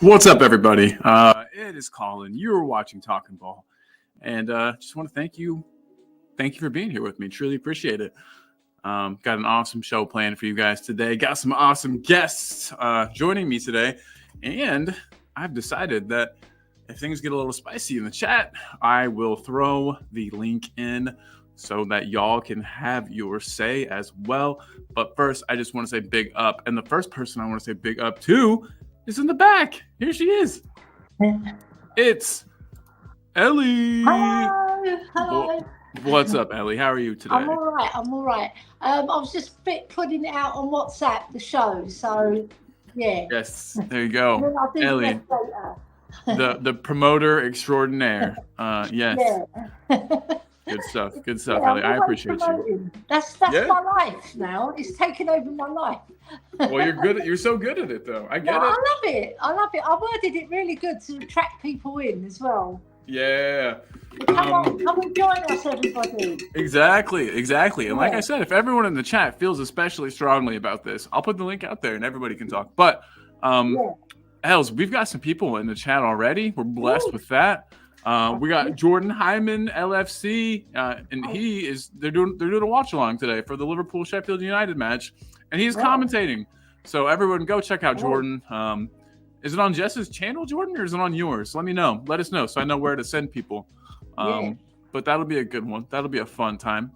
What's up, everybody? It is Colin. You're watching Talking Ball, and just want to thank you. Thank you for being here with me. Truly appreciate it. Got an awesome show planned for you guys today. Got some awesome guests joining me today, and I've decided that if things get a little spicy in the chat, I will throw the link in so that y'all can have your say as well. But first, I just want to say big up, and the first person I want to say big up to is in the back. Here she is. It's Ellie. Hello. What's up, Ellie? How are you today? I'm all right. I was just putting it out on WhatsApp, the show. So, yeah. Yes, there you go. Ellie, the promoter extraordinaire. Yes. Yeah. Good stuff, Ellie. I appreciate you. That's my life now. It's taken over my life. Well, you're good. You're so good at it, though. I get it. I love it. I worded it really good to attract people in as well. Yeah. Come and join us, everybody. Exactly. And like I said, if everyone in the chat feels especially strongly about this, I'll put the link out there and everybody can talk. But, Els, we've got some people in the chat already. We're blessed with that. We got Jordan Hyman, LFC, and they're doing a watch along today for the Liverpool Sheffield United match, and he's commentating. So everyone, go check out Jordan. Is it on Jess's channel, Jordan, or is it on yours? Let me know. Let us know so I know where to send people. But that'll be a good one. That'll be a fun time.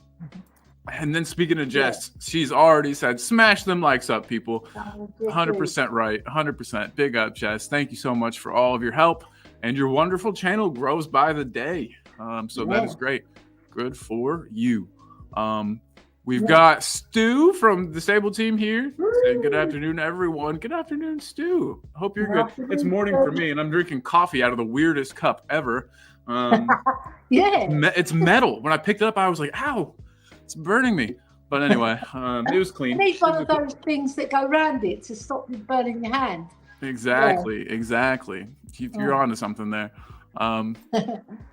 And then speaking of Jess, she's already said, smash them likes up, people. 100% right. 100%. Big up, Jess. Thank you so much for all of your help. And your wonderful channel grows by the day. So that is great. Good for you. We've got Stu from the Stable Team here. Saying good afternoon, everyone. Good afternoon, Stu. Hope you're good. It's morning for me, and I'm drinking coffee out of the weirdest cup ever. It's metal. When I picked it up, I was like, ow, it's burning me. But anyway, it was clean. You need one of those things that go around it to stop you burning your hand. Exactly. You're onto something there.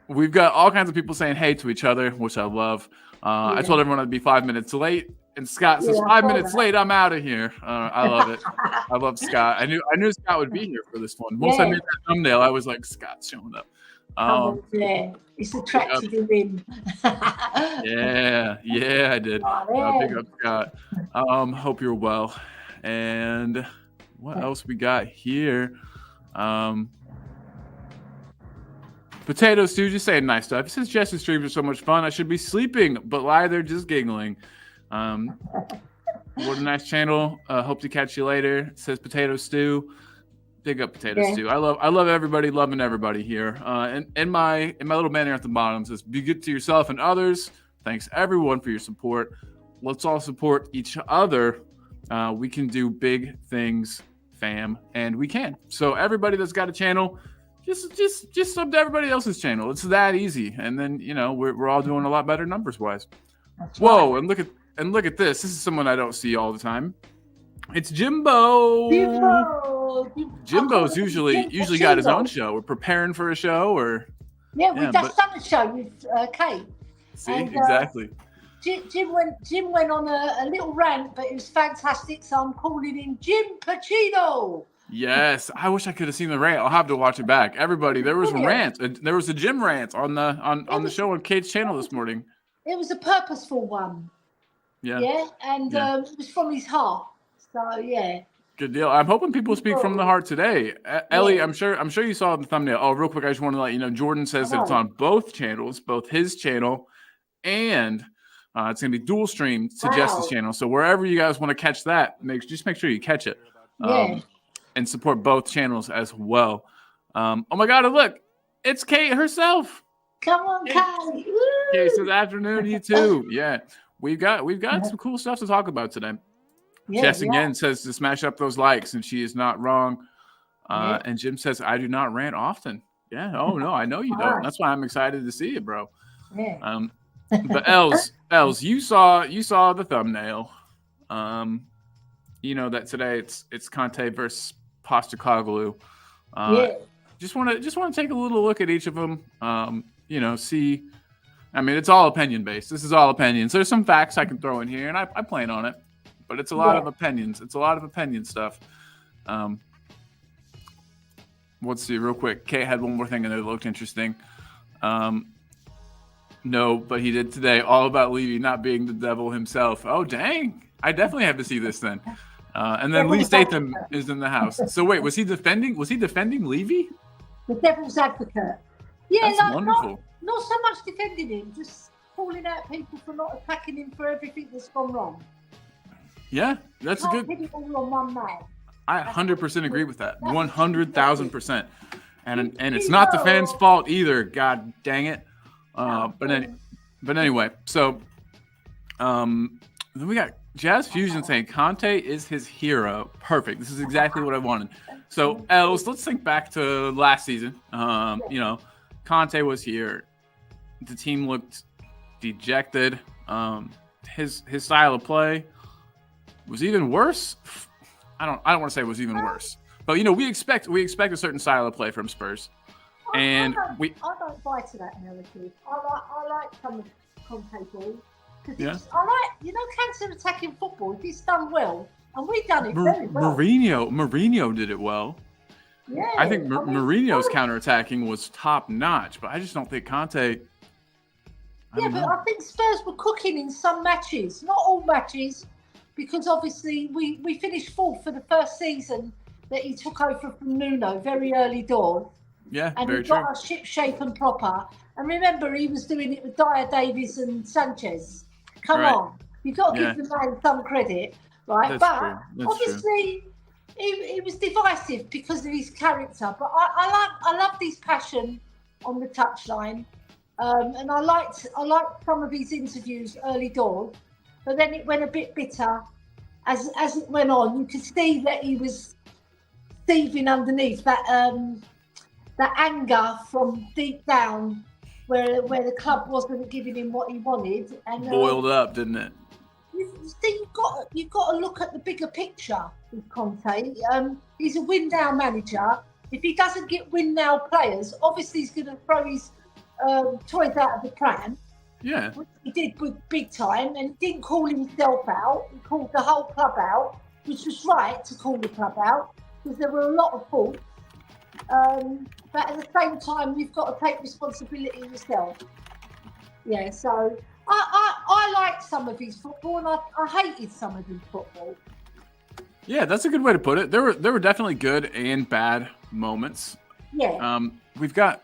We've got all kinds of people saying hey to each other, which I love. I told everyone I'd be 5 minutes late, and Scott says 5 minutes late, I'm out of here. I love it. I love Scott. I knew Scott would be here for this one. Once I made that thumbnail, I was like, Scott's showing up. It's attracted him in. Yeah, I did. Big up, Scott. Hope you're well. And what else we got here? Potato Stew just saying nice stuff. He says Jess's streams are so much fun. I should be sleeping, but lie there just giggling. What a nice channel. Hope to catch you later. Says Potato Stew. Big up Potato Stew. I love everybody, loving everybody here. And my little banner at the bottom says, be good to yourself and others. Thanks everyone for your support. Let's all support each other. We can do big things, fam, and we can. So everybody that's got a channel, just sub to everybody else's channel. It's that easy. And then, we're all doing a lot better numbers wise. Whoa, and look at this. This is someone I don't see all the time. It's Jimbo. Jimbo's usually got his own show. We're preparing for a show, or we've just done a show with Kate. See, exactly. Jim went on a little rant, but it was fantastic. So I'm calling him Jim Pacino. Yes, I wish I could have seen the rant. I'll have to watch it back. Everybody, there was a rant. There was a Jim rant on the show on Kate's channel this morning. It was a purposeful one. Yeah, and it was from his heart. So good deal. I'm hoping people speak from the heart today. Ellie, I'm sure you saw the thumbnail. Oh, real quick, I just want to let you know, Jordan says that it's on both channels, both his channel and it's going to be dual streamed to Jess's channel. So wherever you guys want to catch that, just make sure you catch it. And support both channels as well. Oh my God, and look, it's Kate herself. Come on, Kate. Kate says afternoon, you too. Yeah, we've got some cool stuff to talk about today. Jess again says to smash up those likes, and she is not wrong. And Jim says, I do not rant often. Yeah. Oh no, I know you don't. That's why I'm excited to see it, bro. But Els, you saw the thumbnail. That today it's Conte versus Postecoglou. Just want to take a little look at each of them. See. I mean, it's all opinion based. This is all opinions. There's some facts I can throw in here, and I plan on it. But it's a lot of opinions. It's a lot of opinion stuff. let's see real quick. Kate had one more thing and it looked interesting. No, but he did today. All about Levy not being the devil himself. Oh, dang. I definitely have to see this then. And then Lee Statham is in the house. So wait, was he defending Levy? The devil's advocate. Yeah, that's wonderful. Not so much defending him, just calling out people for not attacking him for everything that's gone wrong. Yeah, that's a good. Put it all on one man. I 100% agree with that. 100,000%. And it's not the fans' fault either. God dang it. But anyway, so then we got Jazz Fusion saying Conte is his hero. Perfect. This is exactly what I wanted. So Els, let's think back to last season. You know, Conte was here. The team looked dejected. His style of play was even worse. I don't want to say it was even worse, but you know, we expect a certain style of play from Spurs. And I don't buy to that narrative. I like some of Conte ball. Yeah. I like, you know, counter-attacking football. If it's done well, and we've done it very well. Mourinho did it well. Yeah. I think Mourinho's counter-attacking was top-notch, but I just don't think Conte. But I think Spurs were cooking in some matches, not all matches, because obviously we finished fourth for the first season that he took over from Nuno, very early doors. Yeah, and very he got true. our ship shape and proper. And remember, he was doing it with Dyer Davies and Sanchez. Come on, you've got to give the man some credit, right? That's true. That's obviously, he was divisive because of his character. But I loved his passion on the touchline, and I liked some of his interviews early doors. But then it went a bit bitter as it went on. You could see that he was seething underneath that anger from deep down, where the club wasn't giving him what he wanted, and boiled up, didn't it? You've got to look at the bigger picture with Conte. He's a win now manager. If he doesn't get win now players, obviously he's going to throw his toys out of the pram. Yeah, which he did big time, and he didn't call himself out. He called the whole club out, which was right to call the club out because there were a lot of faults. But at the same time, you've got to take responsibility yourself. Yeah, so I liked some of his football, and I hated some of his football. Yeah, that's a good way to put it. There were definitely good and bad moments. Yeah. We've got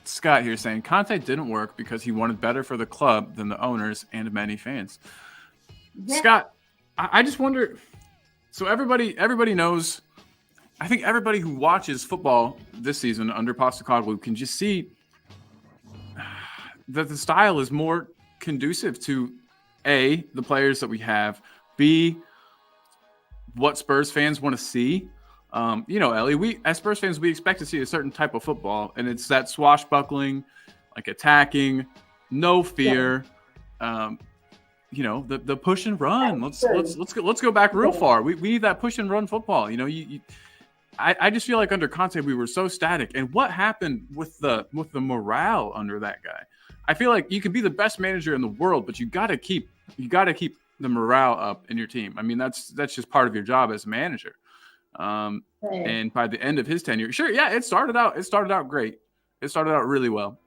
Scott here saying Conte didn't work because he wanted better for the club than the owners and many fans. Yeah. Scott, I just wonder. So everybody knows. I think everybody who watches football this season under Postecoglou can just see that the style is more conducive to A, the players that we have, B, what Spurs fans want to see. You know, Ellie, we as Spurs fans, we expect to see a certain type of football, and it's that swashbuckling, like attacking, no fear. Yeah. You know, the push and run. Let's go back real far. We need that push and run football. You know, I just feel like under Conte we were so static. And what happened with the morale under that guy? I feel like you can be the best manager in the world, but you got to keep the morale up in your team. I mean, that's just part of your job as a manager. And by the end of his tenure, sure, yeah, it started out great. It started out really well.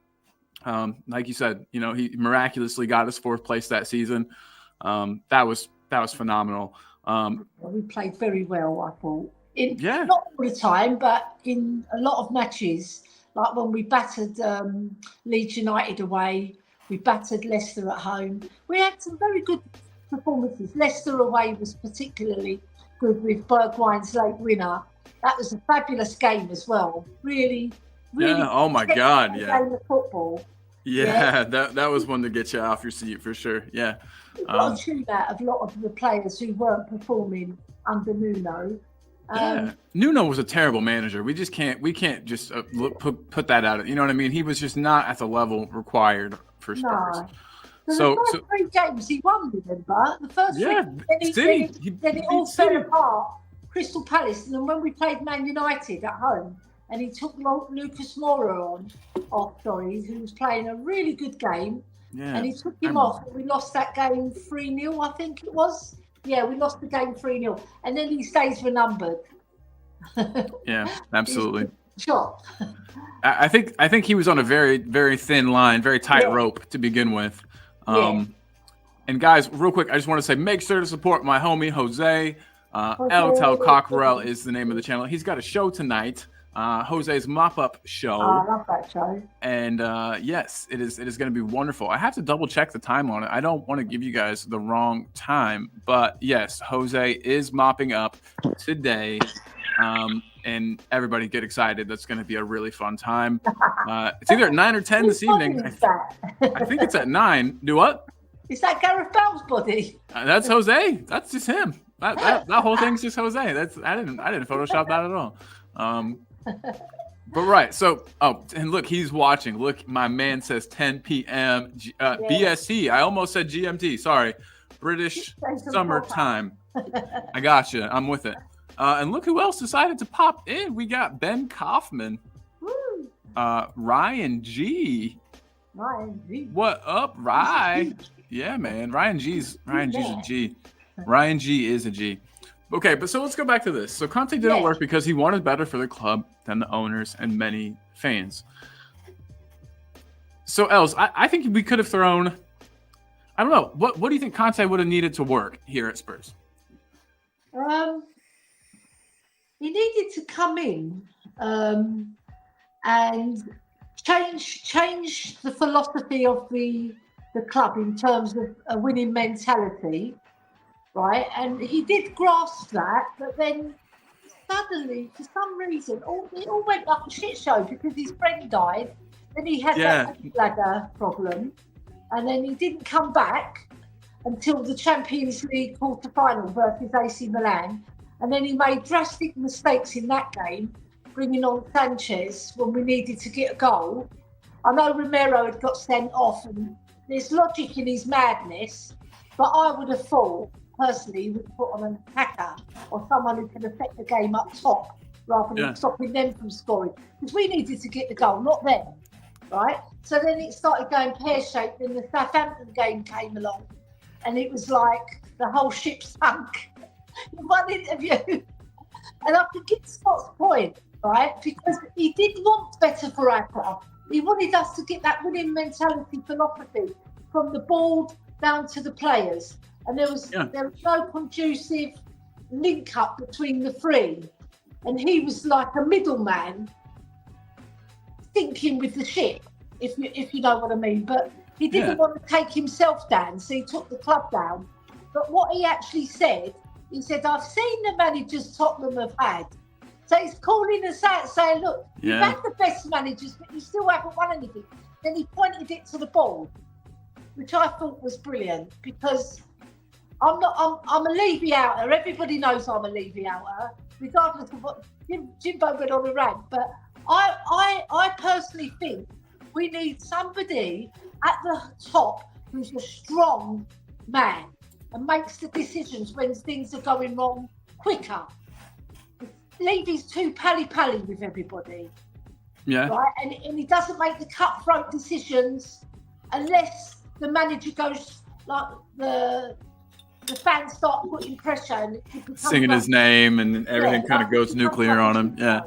Like you said, you know, he miraculously got us fourth place that season. That was phenomenal. We played very well, I thought. Not all the time, but in a lot of matches, like when we battered Leeds United away, we battered Leicester at home. We had some very good performances. Leicester away was particularly good with Bergwijn's late winner. That was a fabulous game as well. Really. Yeah. Oh my God. Yeah. Game of football. Yeah. That was one to get you off your seat for sure. Yeah. Got to tune out a lot of the players who weren't performing under Nuno. Nuno was a terrible manager. We can't just put that out. You know what I mean? He was just not at the level required for Spurs. No. So the first 3 games he won, remember? The first 3, then it all fell apart. Crystal Palace, and then when we played Man United at home, and he took Lucas Moura who was playing a really good game, and he took him off, and we lost that game 3-0, I think it was. Yeah, we lost the game 3-0, and then his days were numbered. Yeah, absolutely. Sure. I think he was on a very, very thin line, very tight rope to begin with. And guys, real quick, I just want to say, make sure to support my homie Jose. El Tel Cockerel is the name of the channel. He's got a show tonight, Jose's Mop-Up Show. Oh, I love that show. And yes, it is going to be wonderful. I have to double check the time on it. I don't want to give you guys the wrong time, but yes, Jose is mopping up today. And everybody get excited. That's going to be a really fun time. It's either at 9 or 10 this evening. I think it's at 9. Do what? Is that Gareth Bale's body? That's Jose. That's just him. That whole thing's just Jose. I didn't Photoshop that at all. But right. So, and look, he's watching. Look, my man says 10 p.m. BST. I almost said GMT. Sorry. British Summer Time. I got you. I'm with it. And look who else decided to pop in. We got Ben Kaufman. Woo. Ryan G. What up, Rye? Yeah, man. Ryan G's a G. Ryan G is a G. Okay, but so let's go back to this. So Conte didn't work because he wanted better for the club than the owners and many fans. So Els, I think we could have thrown. I don't know. What do you think Conte would have needed to work here at Spurs? He needed to come in and change the philosophy of the club in terms of a winning mentality, right? And he did grasp that, but then suddenly, for some reason, it all went like a shit show because his friend died. Then he had that bladder problem, and then he didn't come back until the Champions League quarter-final versus AC Milan. And then he made drastic mistakes in that game, bringing on Sanchez when we needed to get a goal. I know Romero had got sent off, and there's logic in his madness, but I would have thought, personally, he would put on an attacker or someone who can affect the game up top rather than stopping them from scoring. Because we needed to get the goal, not them, right? So then it started going pear-shaped, and the Southampton game came along, and it was like the whole ship sunk. In one interview, and I could get Scott's point, right? Because he did want better for our club. He wanted us to get that winning mentality philosophy from the board down to the players, and there was no conducive link up between the three, and he was like a middleman, sinking with the ship, if you know what I mean. But he didn't want to take himself down, so he took the club down. But what he actually said. He said, I've seen the managers Tottenham have had. So he's calling us out saying, look, you've had the best managers, but you still haven't won anything. Then he pointed it to the board, which I thought was brilliant because I'm a Levy outer. Everybody knows I'm a Levy outer, regardless of what Jimbo went on a rant. But I personally think we need somebody at the top who's a strong man and makes the decisions when things are going wrong quicker. Levy's too pally-pally with everybody. Yeah. Right? And he doesn't make the cutthroat decisions unless the manager goes, like, the fans start putting pressure and it becomes singing his name and everything kind of goes nuclear on him. Yeah.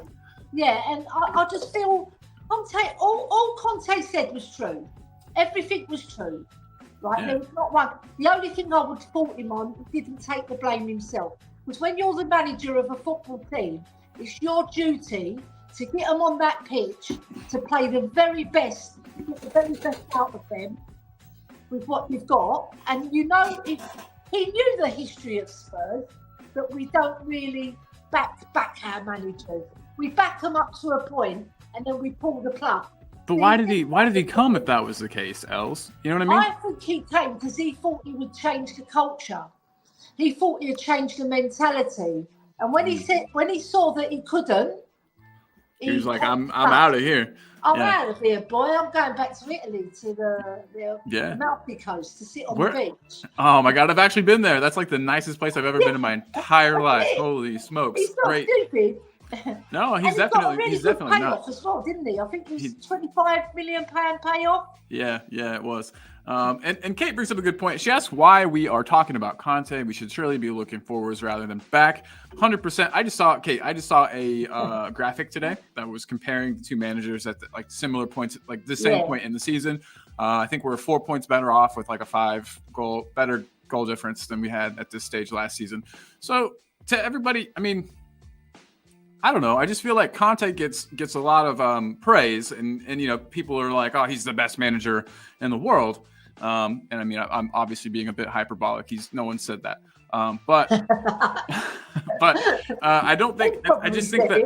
Yeah, and I just feel Conte, all Conte said was true. Everything was true. Right, there was not one. The only thing I would fault him on, he didn't take the blame himself. Was when you're the manager of a football team, it's your duty to get them on that pitch, to play the very best, to get the very best out of them with what you've got. And you know, he knew the history of Spurs, that we don't really back our managers. We back them up to a point, and then we pull the plug. But why did he come if that was the case, Els? You know what I mean? I think he came because he thought he would change the culture. He thought he'd change the mentality. And when he saw that he couldn't, he was like, I'm out of here. I'm out of here, boy. I'm going back to Italy, to the Amalfi Coast, to sit on the beach. Oh my God, I've actually been there. That's like the nicest place I've ever been in my entire life. Holy smokes. He's not stupid. No, And he got a really he's good definitely payoff not. as well, didn't he? I think it was £25 million payoff. Yeah, it was. And Kate brings up a good point. She asked why we are talking about Conte. We should surely be looking forwards rather than back. 100%. I just saw a graphic today that was comparing the two managers at like similar points, like the same point in the season. I think we're 4 points better off with like a better goal difference than we had at this stage last season. So to everybody, I mean, I don't know. I just feel like Conte gets a lot of praise, and people are like, oh, he's the best manager in the world. And I mean, I'm obviously being a bit hyperbolic. No one said that. But I don't think. I just think that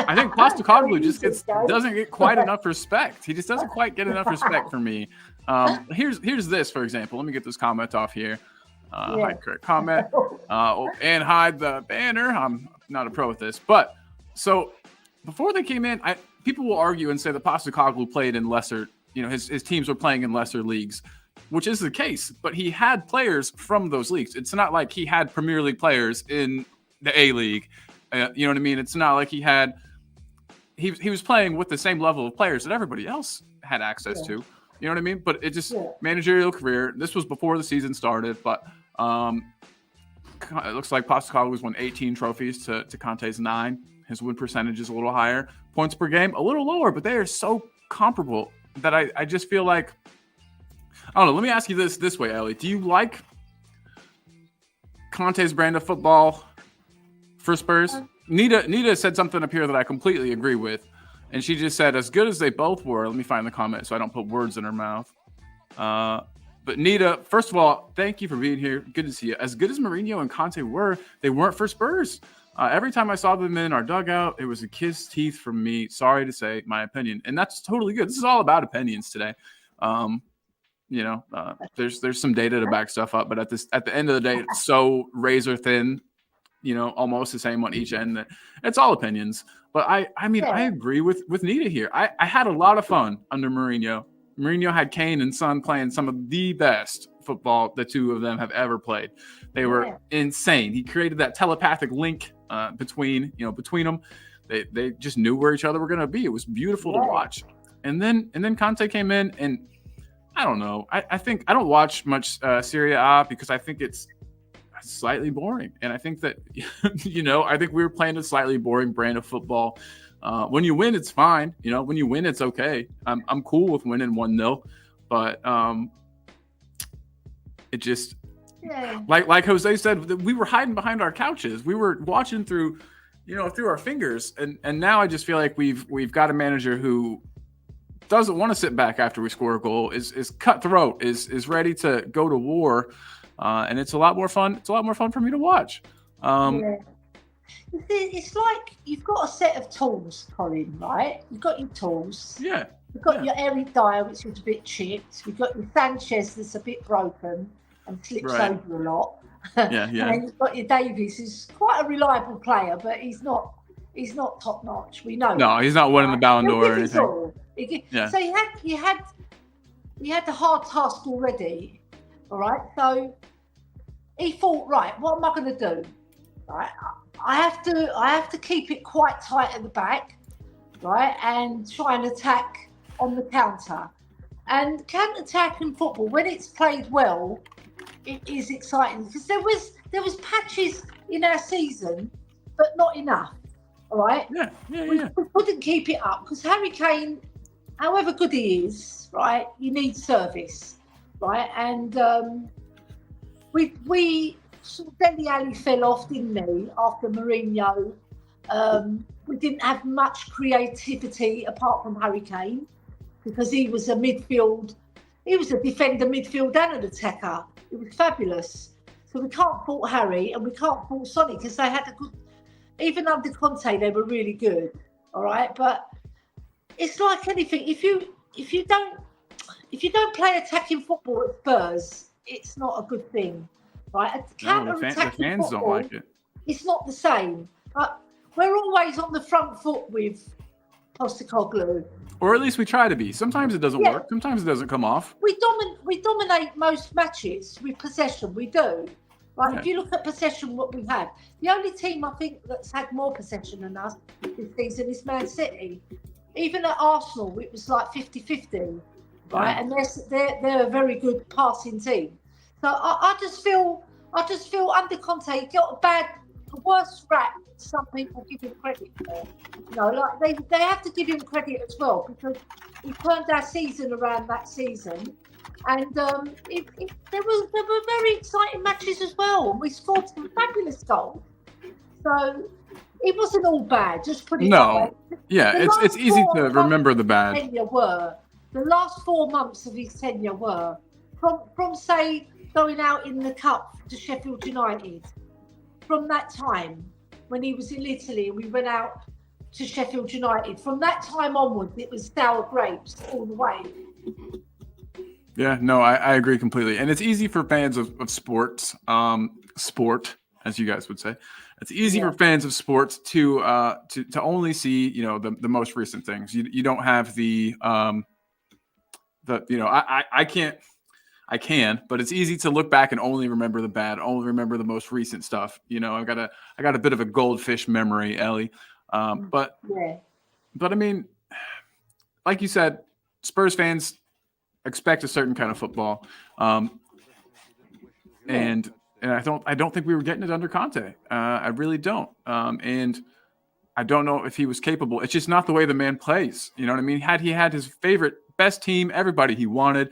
I think Postecoglou just doesn't get quite enough respect. He just doesn't quite get enough respect for me. Here's this, for example. Let me get this comment off here. Hide correct comment and hide the banner. I'm not a pro with this, but. So before they came in, people will argue and say that Postecoglou played in lesser, his teams were playing in lesser leagues, which is the case. But he had players from those leagues. It's not like he had Premier League players in the A League. You know what I mean? It's not like he was playing with the same level of players that everybody else had access to. You know what I mean? But it just managerial career. This was before the season started, but it looks like Postecoglou's won 18 trophies to Conte's 9. His win percentage is a little higher. Points per game, a little lower, but they are so comparable that I just feel like, I don't know. Let me ask you this way, Ellie. Do you like Conte's brand of football for Spurs? Nita said something up here that I completely agree with. And she just said, as good as they both were, let me find the comment so I don't put words in her mouth. But Nita, first of all, thank you for being here. Good to see you. As good as Mourinho and Conte were, they weren't for Spurs. Every time I saw them in our dugout, it was a kiss teeth from me. Sorry to say my opinion. And that's totally good. This is all about opinions today. There's some data to back stuff up, but at the end of the day, it's so razor thin, almost the same on each end that it's all opinions. But I agree with Nita here. I had a lot of fun under Mourinho. Mourinho had Kane and Son playing some of the best football the two of them have ever played. They were insane. He created that telepathic link between them. They just knew where each other were going to be. It was beautiful to watch. And then Conte came in, and I don't know. I think I don't watch much Serie A because I think it's slightly boring. And I think that I think we were playing a slightly boring brand of football. When you win, it's fine. When you win, it's okay. I'm cool with winning 1-0, but it just like Jose said, we were hiding behind our couches. We were watching through our fingers, and now I just feel like we've got a manager who doesn't want to sit back after we score a goal, is cutthroat, is ready to go to war, and it's a lot more fun. It's a lot more fun for me to watch. It's like you've got a set of tools, Colin, right? You've got your tools. Yeah. You've got your Eric Dyer, which is a bit chipped. You've got your Sanchez that's a bit broken and slips over a lot. Yeah. And then you've got your Davies, who's quite a reliable player, but he's not top notch. We know. No, he's not winning the Ballon d'Or or anything. So you had the hard task already. All right. So he thought, right, what am I going to do? Right. I have to keep it quite tight at the back, right, and try and attack on the counter. And counter-attacking football, when it's played well, it is exciting because there was patches in our season, but not enough. All right. We couldn't keep it up because Harry Kane, however good he is, right, you need service, right, and we. So Dele Alli fell off, didn't he, after Mourinho? We didn't have much creativity apart from Harry Kane because he was a defender, midfield and an attacker. It was fabulous. So we can't fault Harry and we can't fault Sonny because they had a good, even under Conte, they were really good. All right. But it's like anything. If you don't play attacking football at Spurs, it's not a good thing. Right, the fans don't like it. It's not the same. But we're always on the front foot with Postecoglou. Or at least we try to be. Sometimes it doesn't work. Sometimes it doesn't come off. We dominate most matches with possession. We do. Right, if you look at possession, what we have, the only team I think that's had more possession than us this season is Man City. Even at Arsenal, it was like 50-50, right? And they're a very good passing team. So I just feel under Conte, he got the worst rap that some people give him credit for. You know, like they have to give him credit as well, because he turned our season around that season. And there were very exciting matches as well, and we scored some fabulous goals. So it wasn't all bad. Just put it that way. Yeah, it's easy to remember the bad. The last 4 months of his tenure were from say going out in the cup to Sheffield United. From that time when he was in Italy and we went out to Sheffield United, from that time onwards, it was sour grapes all the way. Yeah, no, I agree completely. And it's easy for fans of sports, sport, as you guys would say. It's easy for fans of sports to only see, you know, the most recent things. You don't have the you know, I can, but it's easy to look back and only remember the bad, only remember the most recent stuff. You know, I got a bit of a goldfish memory, Ellie. But I mean, like you said, Spurs fans expect a certain kind of football, and I don't think we were getting it under Conte. I really don't, and I don't know if he was capable. It's just not the way the man plays. You know what I mean? Had he had his best team, everybody he wanted,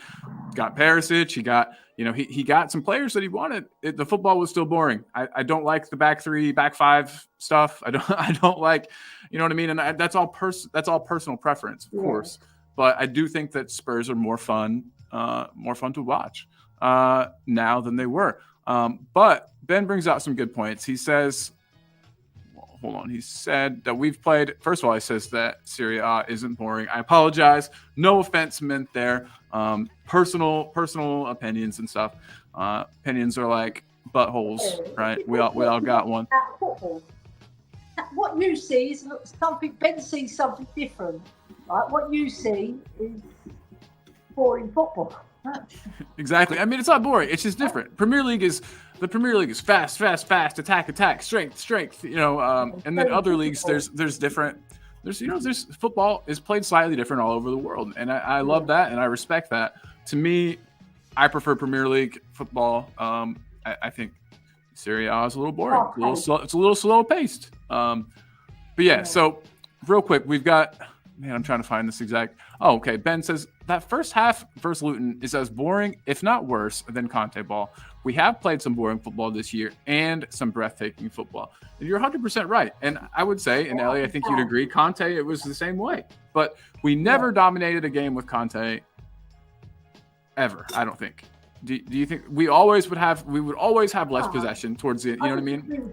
got Perisic, he got, you know, he got some players that he wanted. The football was still boring. I don't like the back three, back five stuff. I don't like, you know what I mean? And that's all personal preference, of course. But I do think that Spurs are more fun to watch now than they were. But Ben brings out some good points. He says, hold on. He said that we've played. First of all, he says that Serie A isn't boring. I apologize. No offense meant there. Personal opinions and stuff. Opinions are like buttholes, right? We all got one. What you see is something. Ben sees something different. Right? What you see is boring football. Exactly. I mean, it's not boring. It's just different. The Premier League is fast, strength. You know, and then other leagues, there's different. There's football is played slightly different all over the world, and I love that and I respect that. To me, I prefer Premier League football. I think Serie A is a little boring. It's a little slow paced. But yeah. So real quick, we've got. Man, I'm trying to find this exact. Oh, okay. Ben says that first half versus Luton is as boring, if not worse, than Conte ball. We have played some boring football this year and some breathtaking football. And you're 100% right. And I would say, and Ellie, I think you'd agree, Conte, it was the same way. But we never dominated a game with Conte ever, I don't think. Do you think we would always have less possession towards the, you know what I mean?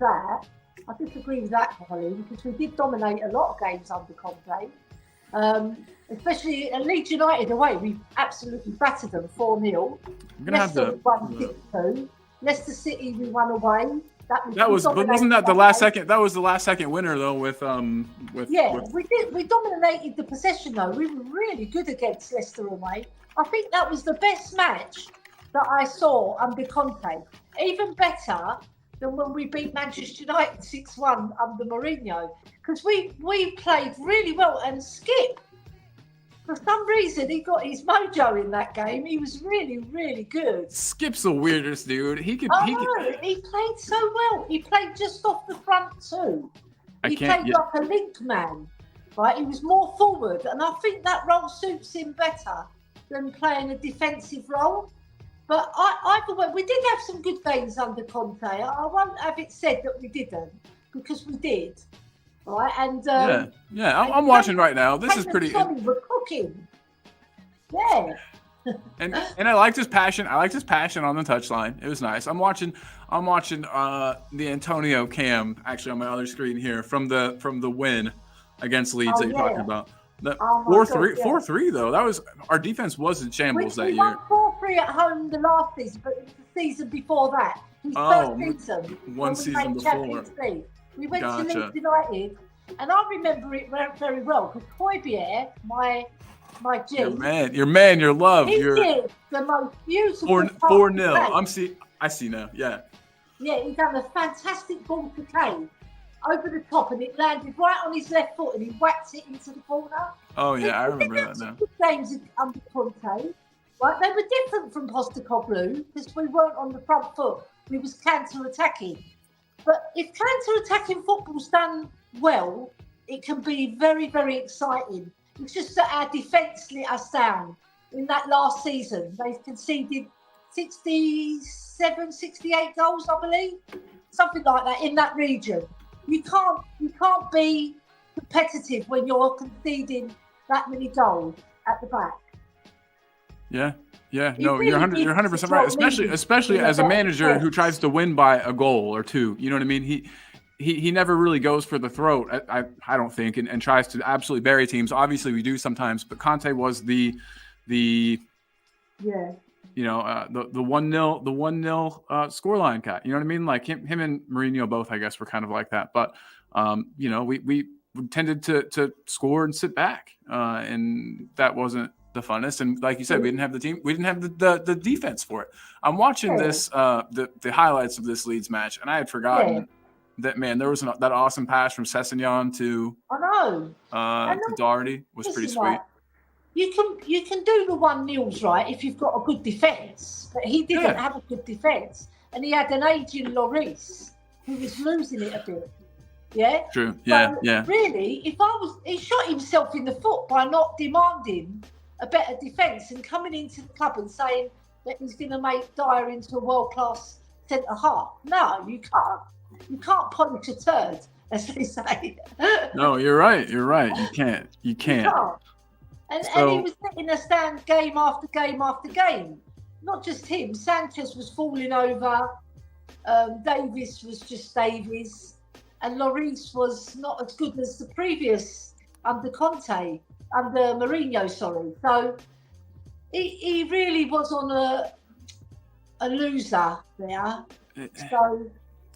I disagree with that, Holly, because we did dominate a lot of games under Conte. Especially at Leeds United away, we absolutely battered them 4-0. Leicester won 6-2. Leicester City we won away. But wasn't that the last second? That was the last second winner though. We dominated the possession though. We were really good against Leicester away. I think that was the best match that I saw under Conte. Even better than when we beat Manchester United 6-1 under Mourinho, because we played really well. And Skip, for some reason, he got his mojo in that game. He was really, really good. Skip's the weirdest dude. He played so well. He played just off the front too. He played like a link man, right? He was more forward, and I think that role suits him better than playing a defensive role. But either way, we did have some good games under Conte. I won't have it said that we didn't, because we did. Right? And I'm watching right now. This is pretty. We're cooking. Yeah. and I liked his passion. I liked his passion on the touchline. It was nice. I'm watching the Antonio cam actually on my other screen here from the win against Leeds that you're talking about. 4-3 though. That was our defense was in shambles that year. We won 4-3 at home the last season, but it was the season before that. One season before. We went to Leeds United, and I remember it very well because Højbjerg, my G, your man, your love, he did the most beautiful 4-0. I see now. Yeah. Yeah, he done a fantastic ball to Kane over the top, and it landed right on his left foot, and he whacked it into the corner. Oh yeah, I remember that now. Games under Conte, right? They were different from Postecoglou because we weren't on the front foot. We was counter-attacking. But if counter-attacking football's done well, it can be very, very exciting. It's just that our defence let us down in that last season. They conceded 67, 68 goals, I believe, something like that in that region. You can't be competitive when you're conceding that many goals at the back. Yeah. No, you're 100% right. Especially as a manager who tries to win by a goal or two. You know what I mean? He never really goes for the throat. I don't think, and tries to absolutely bury teams. Obviously, we do sometimes, but Conte was the 1-0 scoreline guy. You know what I mean? Like him and Mourinho both, I guess, were kind of like that. But we tended to score and sit back, and that wasn't the funnest. And like you said, we didn't have the team, we didn't have the defense for it. I'm watching this the highlights of this Leeds match, and I had forgotten that, man, there was that awesome pass from Sessegnon to Doherty was pretty sweet. You can do the 1-0s, right, if you've got a good defence, but he didn't have a good defence, and he had an aging Lloris who was losing it a bit. Yeah, true. So really, he shot himself in the foot by not demanding a better defence and coming into the club and saying that he's going to make Dyer into a world-class centre half. No, you can't. You can't polish a turd, as they say. No, you're right. You can't. You can't. And he was letting us down game after game after game. Not just him. Sanchez was falling over. Davies was just Davies. And Lloris was not as good as the previous under Conte, under Mourinho, sorry. So he really was on a loser there.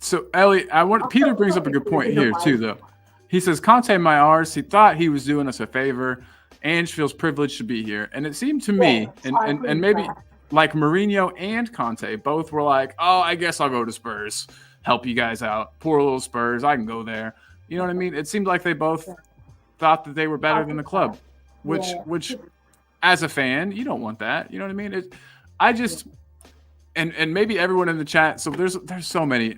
So Ellie, Peter brings up a good point here too, though. He says Conte my ours. He thought he was doing us a favor. Ange feels privileged to be here, and it seemed to me, and maybe like Mourinho and Conte both were like, "Oh, I guess I'll go to Spurs, help you guys out. Poor little Spurs, I can go there." You know what I mean? It seemed like they both thought that they were better than the club, which, as a fan, you don't want that. You know what I mean? And maybe everyone in the chat. So there are so many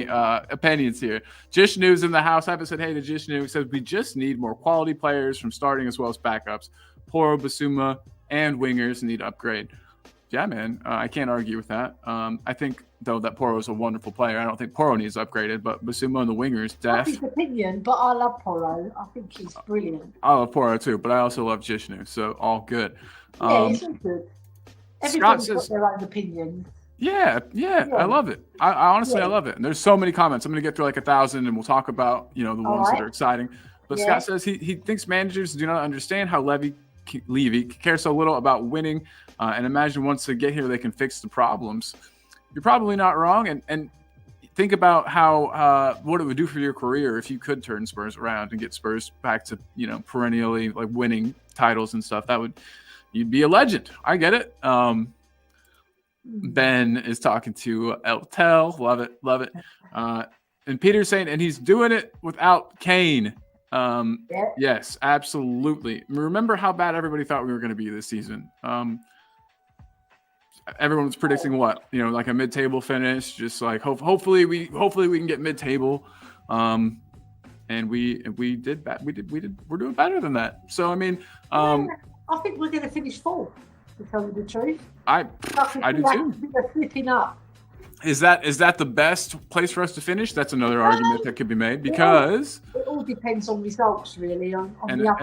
opinions here. Jishnu's in the house. I haven't said hey to Jishnu. He says we just need more quality players from starting as well as backups. Porro, Basuma, and wingers need upgrade. Yeah, man, I can't argue with that. I think though that Porro is a wonderful player. I don't think Porro needs upgraded, but Basuma and the wingers, that's his opinion. But I love Porro. I think he's brilliant. I love Porro too, but I also love Jishnu. So all good. He's all good. Everybody's got their own opinion. Yeah, I love it. I honestly, I love it. And there's so many comments. I'm going to get through like 1,000, and we'll talk about the ones that are exciting. But Scott says he thinks managers do not understand how Levy cares so little about winning, and imagine once they get here, they can fix the problems. You're probably not wrong, and think about how what it would do for your career if you could turn Spurs around and get Spurs back to perennially like winning titles and stuff. You'd be a legend. I get it. Ben is talking to El Tel. Love it. And Peter's saying, and he's doing it without Kane. Yes, absolutely. Remember how bad everybody thought we were going to be this season. Everyone was predicting what? Like a mid-table finish. Just like hopefully we can get mid-table. And we did. We're doing better than that. So I mean. I think we're going to finish fourth, to tell you the truth. I do too. We're flipping up. Is that the best place for us to finish? That's another argument that could be made because it all depends on results, really. And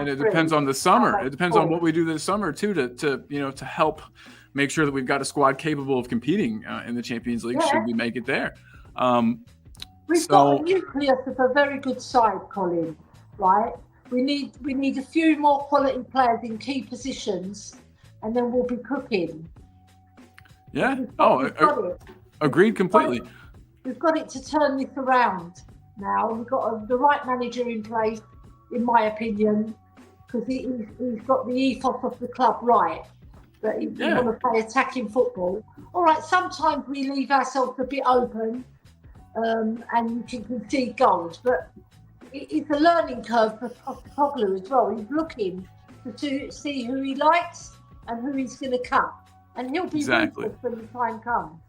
it depends on the summer. It depends on what we do this summer too, to help make sure that we've got a squad capable of competing in the Champions League. Should we make it there? We've got a nucleus of a very good side, Colin. Right. We need a few more quality players in key positions, and then we'll be cooking. Yeah. Agreed completely. We've got it to turn this around now. We've got the right manager in place, in my opinion, because he's got the ethos of the club right. that you want to play attacking football. All right, sometimes we leave ourselves a bit open and you can concede goals, but it's a learning curve for Postecoglou as well. He's looking to see who he likes and who he's going to cut. And he'll be ruthless when the time comes.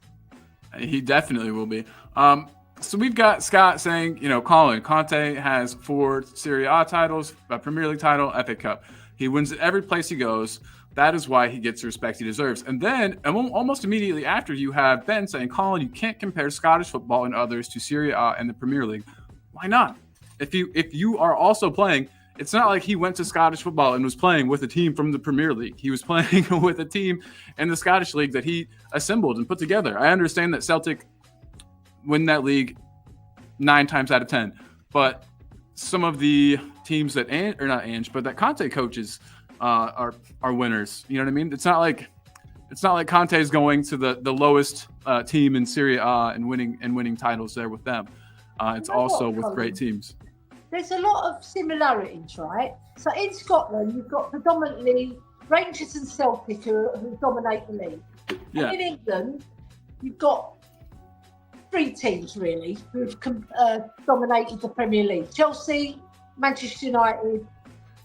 He definitely will be. So we've got Scott saying, Colin, Conte has 4 Serie A titles, a Premier League title, FA Cup. He wins at every place he goes. That is why he gets the respect he deserves. And then almost immediately after, you have Ben saying, Colin, you can't compare Scottish football and others to Serie A and the Premier League. Why not? If you are also playing, it's not like he went to Scottish football and was playing with a team from the Premier League. He was playing with a team in the Scottish League that he assembled and put together. I understand that Celtic win that league 9 times out of 10, but some of the teams that that Conte coaches are winners. You know what I mean? It's not like Conte is going to the lowest team in Serie A and winning titles there with them. It's also with great teams. There's a lot of similarities, right? So in Scotland, you've got predominantly Rangers and Celtic who dominate the league. Yeah. And in England, you've got 3 teams really who've dominated the Premier League: Chelsea, Manchester United.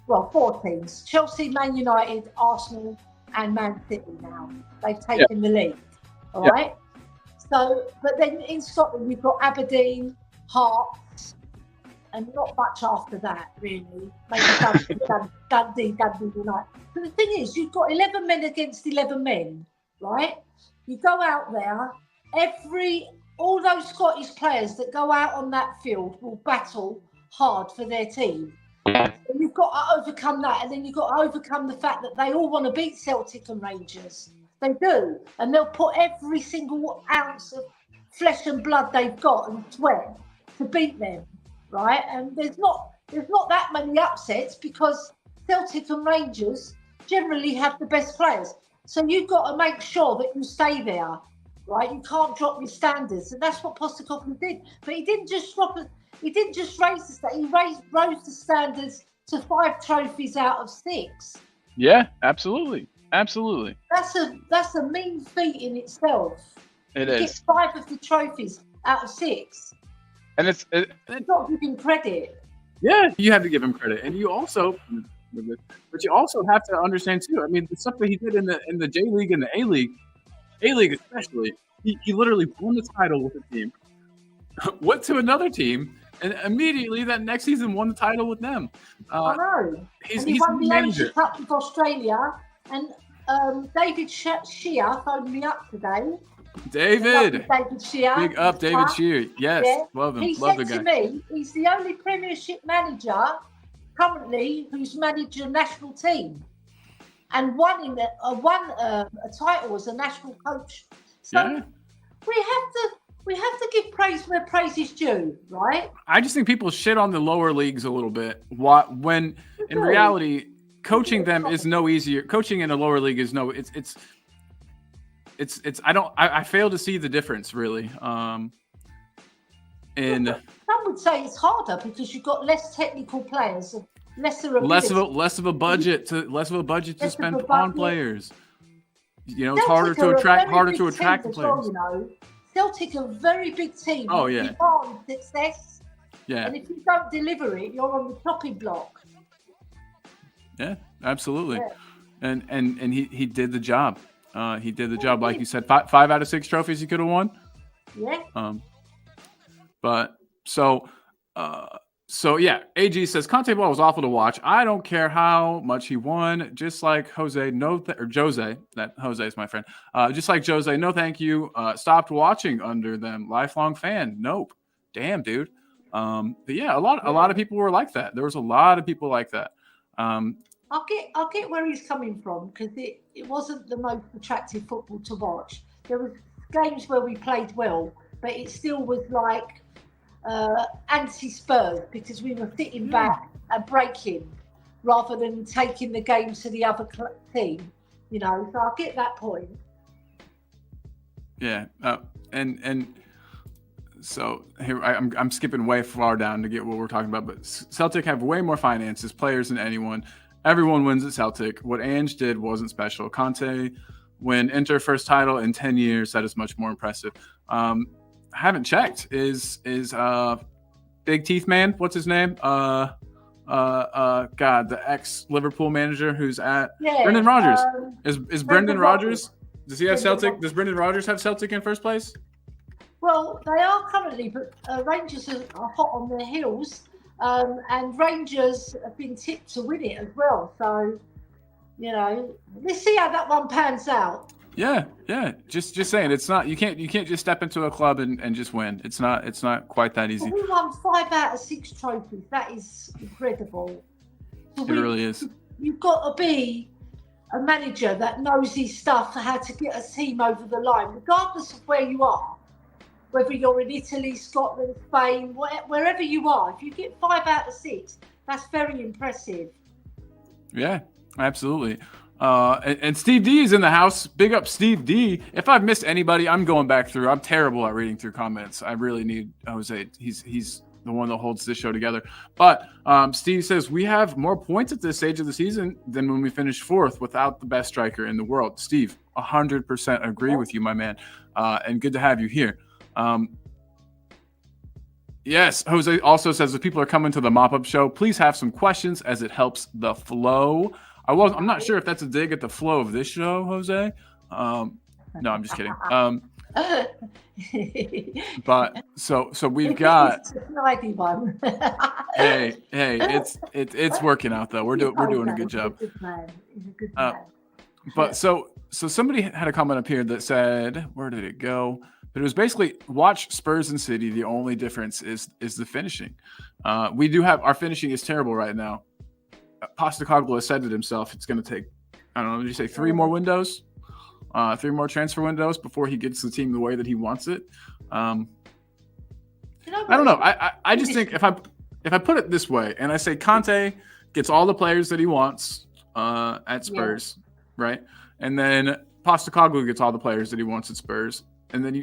Well, 4 teams: Chelsea, Man United, Arsenal, and Man City. Now they've taken the lead. All right. So, but then in Scotland, you've got Aberdeen, Hearts, and not much after that, really. Maybe Dundee United. But the thing is, you've got 11 men against 11 men, right? You go out there, all those Scottish players that go out on that field will battle hard for their team. And you've got to overcome that, and then you've got to overcome the fact that they all want to beat Celtic and Rangers. They do, and they'll put every single ounce of flesh and blood they've got and sweat to beat them, right? And there's not that many upsets because Celtic and Rangers generally have the best players. So you've got to make sure that you stay there, right? You can't drop your standards, and that's what Postecoglou did. But he didn't just raise the standards. He rose the standards to 5 trophies out of 6. Yeah, absolutely. That's a mean feat in itself. It is. Get 5 of the trophies out of 6. And it's not giving credit. Yeah, you have to give him credit, and you also have to understand too. I mean, the stuff that he did in the J League and the A League especially, he literally won the title with a team, went to another team, and immediately that next season won the title with them. I know. He won the Asia Cup with Australia, and David Shear phoned me up today. David Shear. Big up, David Shear. Yes, love him. He love said the guy. to me, he's the only Premiership manager currently who's managed a national team and won a title as a national coach. So we have to give praise where praise is due, right? I just think people shit on the lower leagues a little bit. When in reality, coaching them is no easier. Coaching in a lower league is no. I fail to see the difference really. Some would say it's harder because you've got less technical players, lesser ability. less of a budget to spend on players. It's harder to attract the players. Well, Celtic are a very big team. Oh yeah. Demand success. Yeah. And if you don't deliver it, you're on the chopping block. Yeah, absolutely. Yeah. And he did the job. He did the job, like you said. 5 out of 6 trophies he could have won. Yeah. But so yeah. AG says Conte ball was awful to watch. I don't care how much he won. Just like Jose, Jose. That Jose is my friend. Just like Jose, no, thank you. Stopped watching under them. Lifelong fan. Nope. Damn, dude. But yeah, a lot of people were like that. There was a lot of people like that. I'll get where he's coming from because it wasn't the most attractive football to watch. There was games where we played well, but it still was like anti-Spurs because we were sitting back and breaking rather than taking the game to the other team. So I get that point. Yeah, and so here I'm skipping way far down to get what we're talking about, but Celtic have way more finances, players than anyone. everyone wins at Celtic. What Ange did wasn't special. Conte win Inter first title in 10 years. That is much more impressive. I haven't checked. Is Big Teeth Man? What's his name? God, the ex Liverpool manager who's at Brendan Rodgers. Is Brendan Rodgers? Does he have Celtic? Does Brendan Rodgers have Celtic in first place? Well, they are currently, but Rangers are hot on their heels, and Rangers have been tipped to win it as well. So, let's see how that one pans out. Yeah. Just saying, it's not. You can't just step into a club and just win. It's not quite that easy. We won 5 out of 6 trophies. That is incredible. It really is. You've got to be a manager that knows his stuff, how to get a team over the line, regardless of where you are, whether you're in Italy, Scotland, Spain, wherever you are. If you get 5 out of 6, that's very impressive. Yeah, absolutely. And Steve D is in the house. Big up Steve D. If I've missed anybody, I'm going back through. I'm terrible at reading through comments. I really need Jose. He's the one that holds this show together. But Steve says, we have more points at this stage of the season than when we finished 4th without the best striker in the world. Steve, 100% agree with you, my man. And good to have you here. Yes, Jose also says, if people are coming to the mop-up show, please have some questions as it helps the flow. I'm not sure if that's a dig at the flow of this show, Jose. No, I'm just kidding. But so we've got. Hey, it's working out though. We're doing a good job. He's a good man. But so somebody had a comment up here that said, where did it go? But it was basically watch Spurs and City. The only difference is the finishing. We do have our finishing is terrible right now. Postecoglou has said it himself. It's going to take, I don't know, did you say 3 more windows? 3 more transfer windows before he gets the team the way that he wants it. I don't know. I just think if I put it this way and I say Conte gets all the players that he wants at Spurs, right? And then Postecoglou gets all the players that he wants at Spurs. And then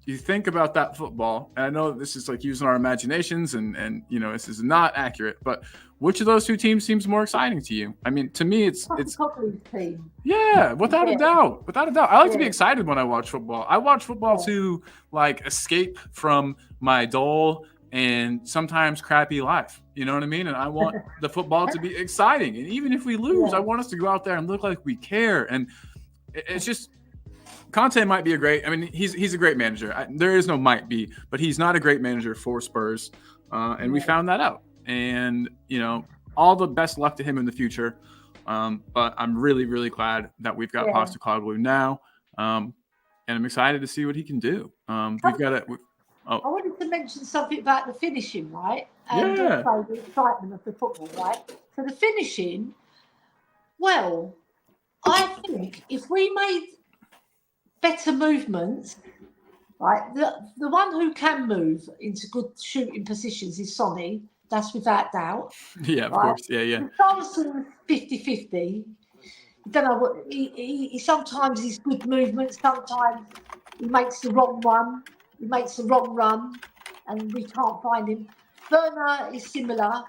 you think about that football, and I know this is like using our imaginations and this is not accurate, but which of those 2 teams seems more exciting to you? I mean, to me, it's team. Yeah, without a doubt. I like to be excited when I watch football. I watch football to like escape from my dull and sometimes crappy life. You know what I mean? And I want the football to be exciting. And even if we lose, I want us to go out there and look like we care. And it's just. Conte might be he's a great manager. There is no might be, but he's not a great manager for Spurs. And we found that out. And, all the best luck to him in the future. But I'm really, really glad that we've got Postecoglou now. And I'm excited to see what he can do. We've got it. I wanted to mention something about the finishing, right? And also the excitement of the football, right? So the finishing, well, I think if we made better movements, right? The one who can move into good shooting positions is Sonny. That's without doubt. Yeah, of course. Yeah. Johnson 50-50. I don't know what he sometimes he's good movement, sometimes he makes the wrong one, he makes the wrong run, and we can't find him. Werner is similar.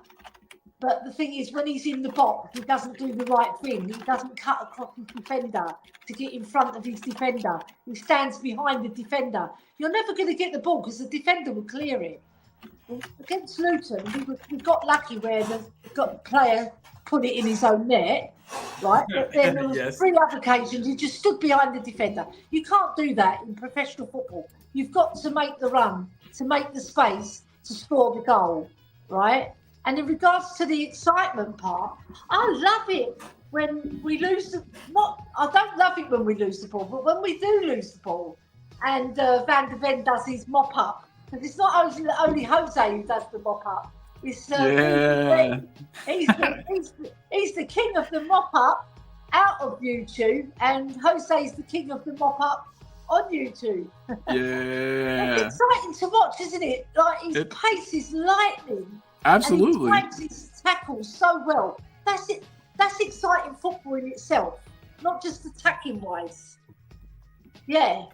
But the thing is, when he's in the box, he doesn't do the right thing. He doesn't cut across his defender to get in front of his defender. He stands behind the defender. You're never going to get the ball because the defender will clear it. Against Luton, we got lucky where the player put it in his own net, right? But then there was 3 other occasions he just stood behind the defender. You can't do that in professional football. You've got to make the run, to make the space, to score the goal, right? And in regards to the excitement part, I love it when we lose I don't love it when we lose the ball, but when we do lose the ball and Van de Ven does his mop-up, because it's not only Jose who does the mop-up. It's he's the king of the mop-up out of YouTube, and Jose's the king of the mop-up on YouTube. Yeah. It's exciting to watch, isn't it? Like his pace is lightning. Absolutely. And he times his tackles so well. That's it. That's exciting football in itself, not just attacking wise. Yeah.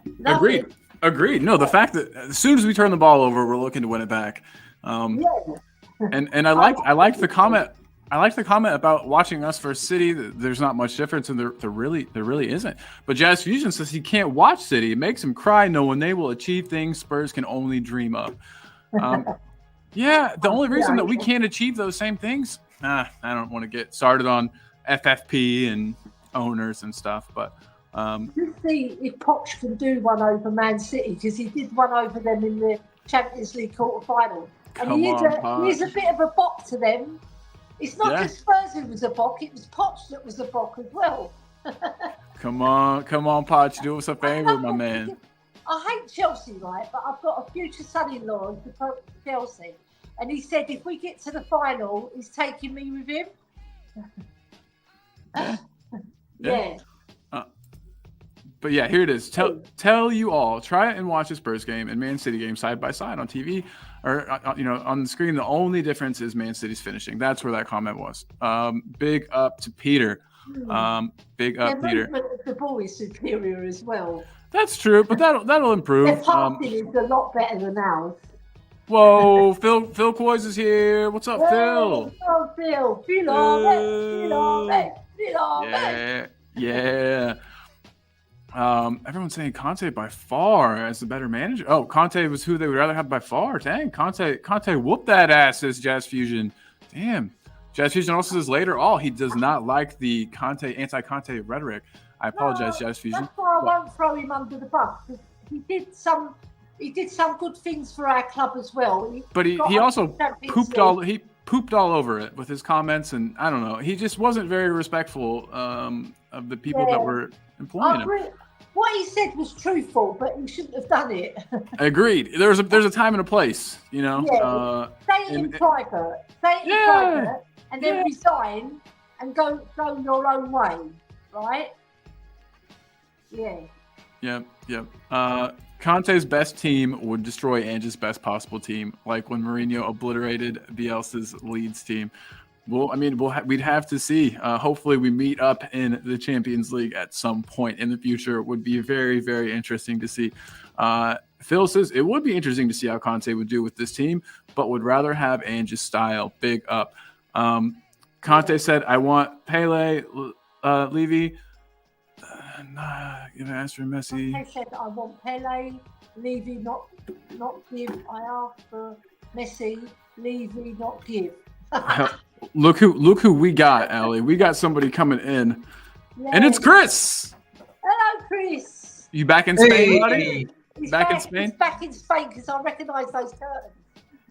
Agreed. No, the fact that as soon as we turn the ball over, we're looking to win it back. And I liked the comment I like the comment about watching us versus City. There's not much difference, and there really isn't. But Jazz Fusion says he can't watch City. It makes him cry knowing they will achieve things Spurs can only dream of. Yeah, the only reason that we can't achieve those same things, I don't want to get started on FFP and owners and stuff, but let's see if Poch can do one over Man City, because he did one over them in the Champions League quarter-final. And he is a bit of a bop to them. It's not just Spurs who was a bop, it was Poch that was a bop as well. Come on, Poch, do us a favour, my man. I hate Chelsea, right? But I've got a future son-in-law who supports Chelsea. And he said if we get to the final, he's taking me with him. Yeah. But yeah, here it is. Tell you all, try and watch the Spurs game and Man City game side by side on TV or on the screen. The only difference is Man City's finishing. That's where that comment was. Big up to Peter. Big up, Peter. The ball is superior as well. That's true, but that'll improve. Their passing is a lot better than ours. Whoa, Phil Coys is here. What's up, Phil? Oh, Phil. Yeah. Everyone's saying Conte by far as the better manager. Oh, Conte was who they would rather have by far. Dang, Conte whooped that ass, says Jazz Fusion. Damn. Jazz Fusion also says later, he does not like the anti-Conte rhetoric. I apologize, Jazz Fusion. That's why I won't throw him under the bus, because he did some good things for our club as well. But he also pooped all over it with his comments, and I don't know. He just wasn't very respectful of the people that were employing him. What he said was truthful, but he shouldn't have done it. Agreed. There's a time and a place, you know. Yeah. Say it in private. And then resign and go your own way, right? Yeah. Yep. Conte's best team would destroy Ange's best possible team, like when Mourinho obliterated Bielsa's Leeds team. Well, I mean, we'd have to see. Hopefully, we meet up in the Champions League at some point in the future. It would be very, very interesting to see. Phil says it would be interesting to see how Conte would do with this team, but would rather have Ange's style. Big up. Conte said, "I want Pele, Levy." Ask for Messi. Conte said, "I want Pele, Levy, not give. I asked for Messi, Levy, not give." Look who we got, Allie. We got somebody coming in, and it's Chris. Hello, Chris. You back in Spain, buddy? Back in Spain? He's back in Spain because I recognise those curtains.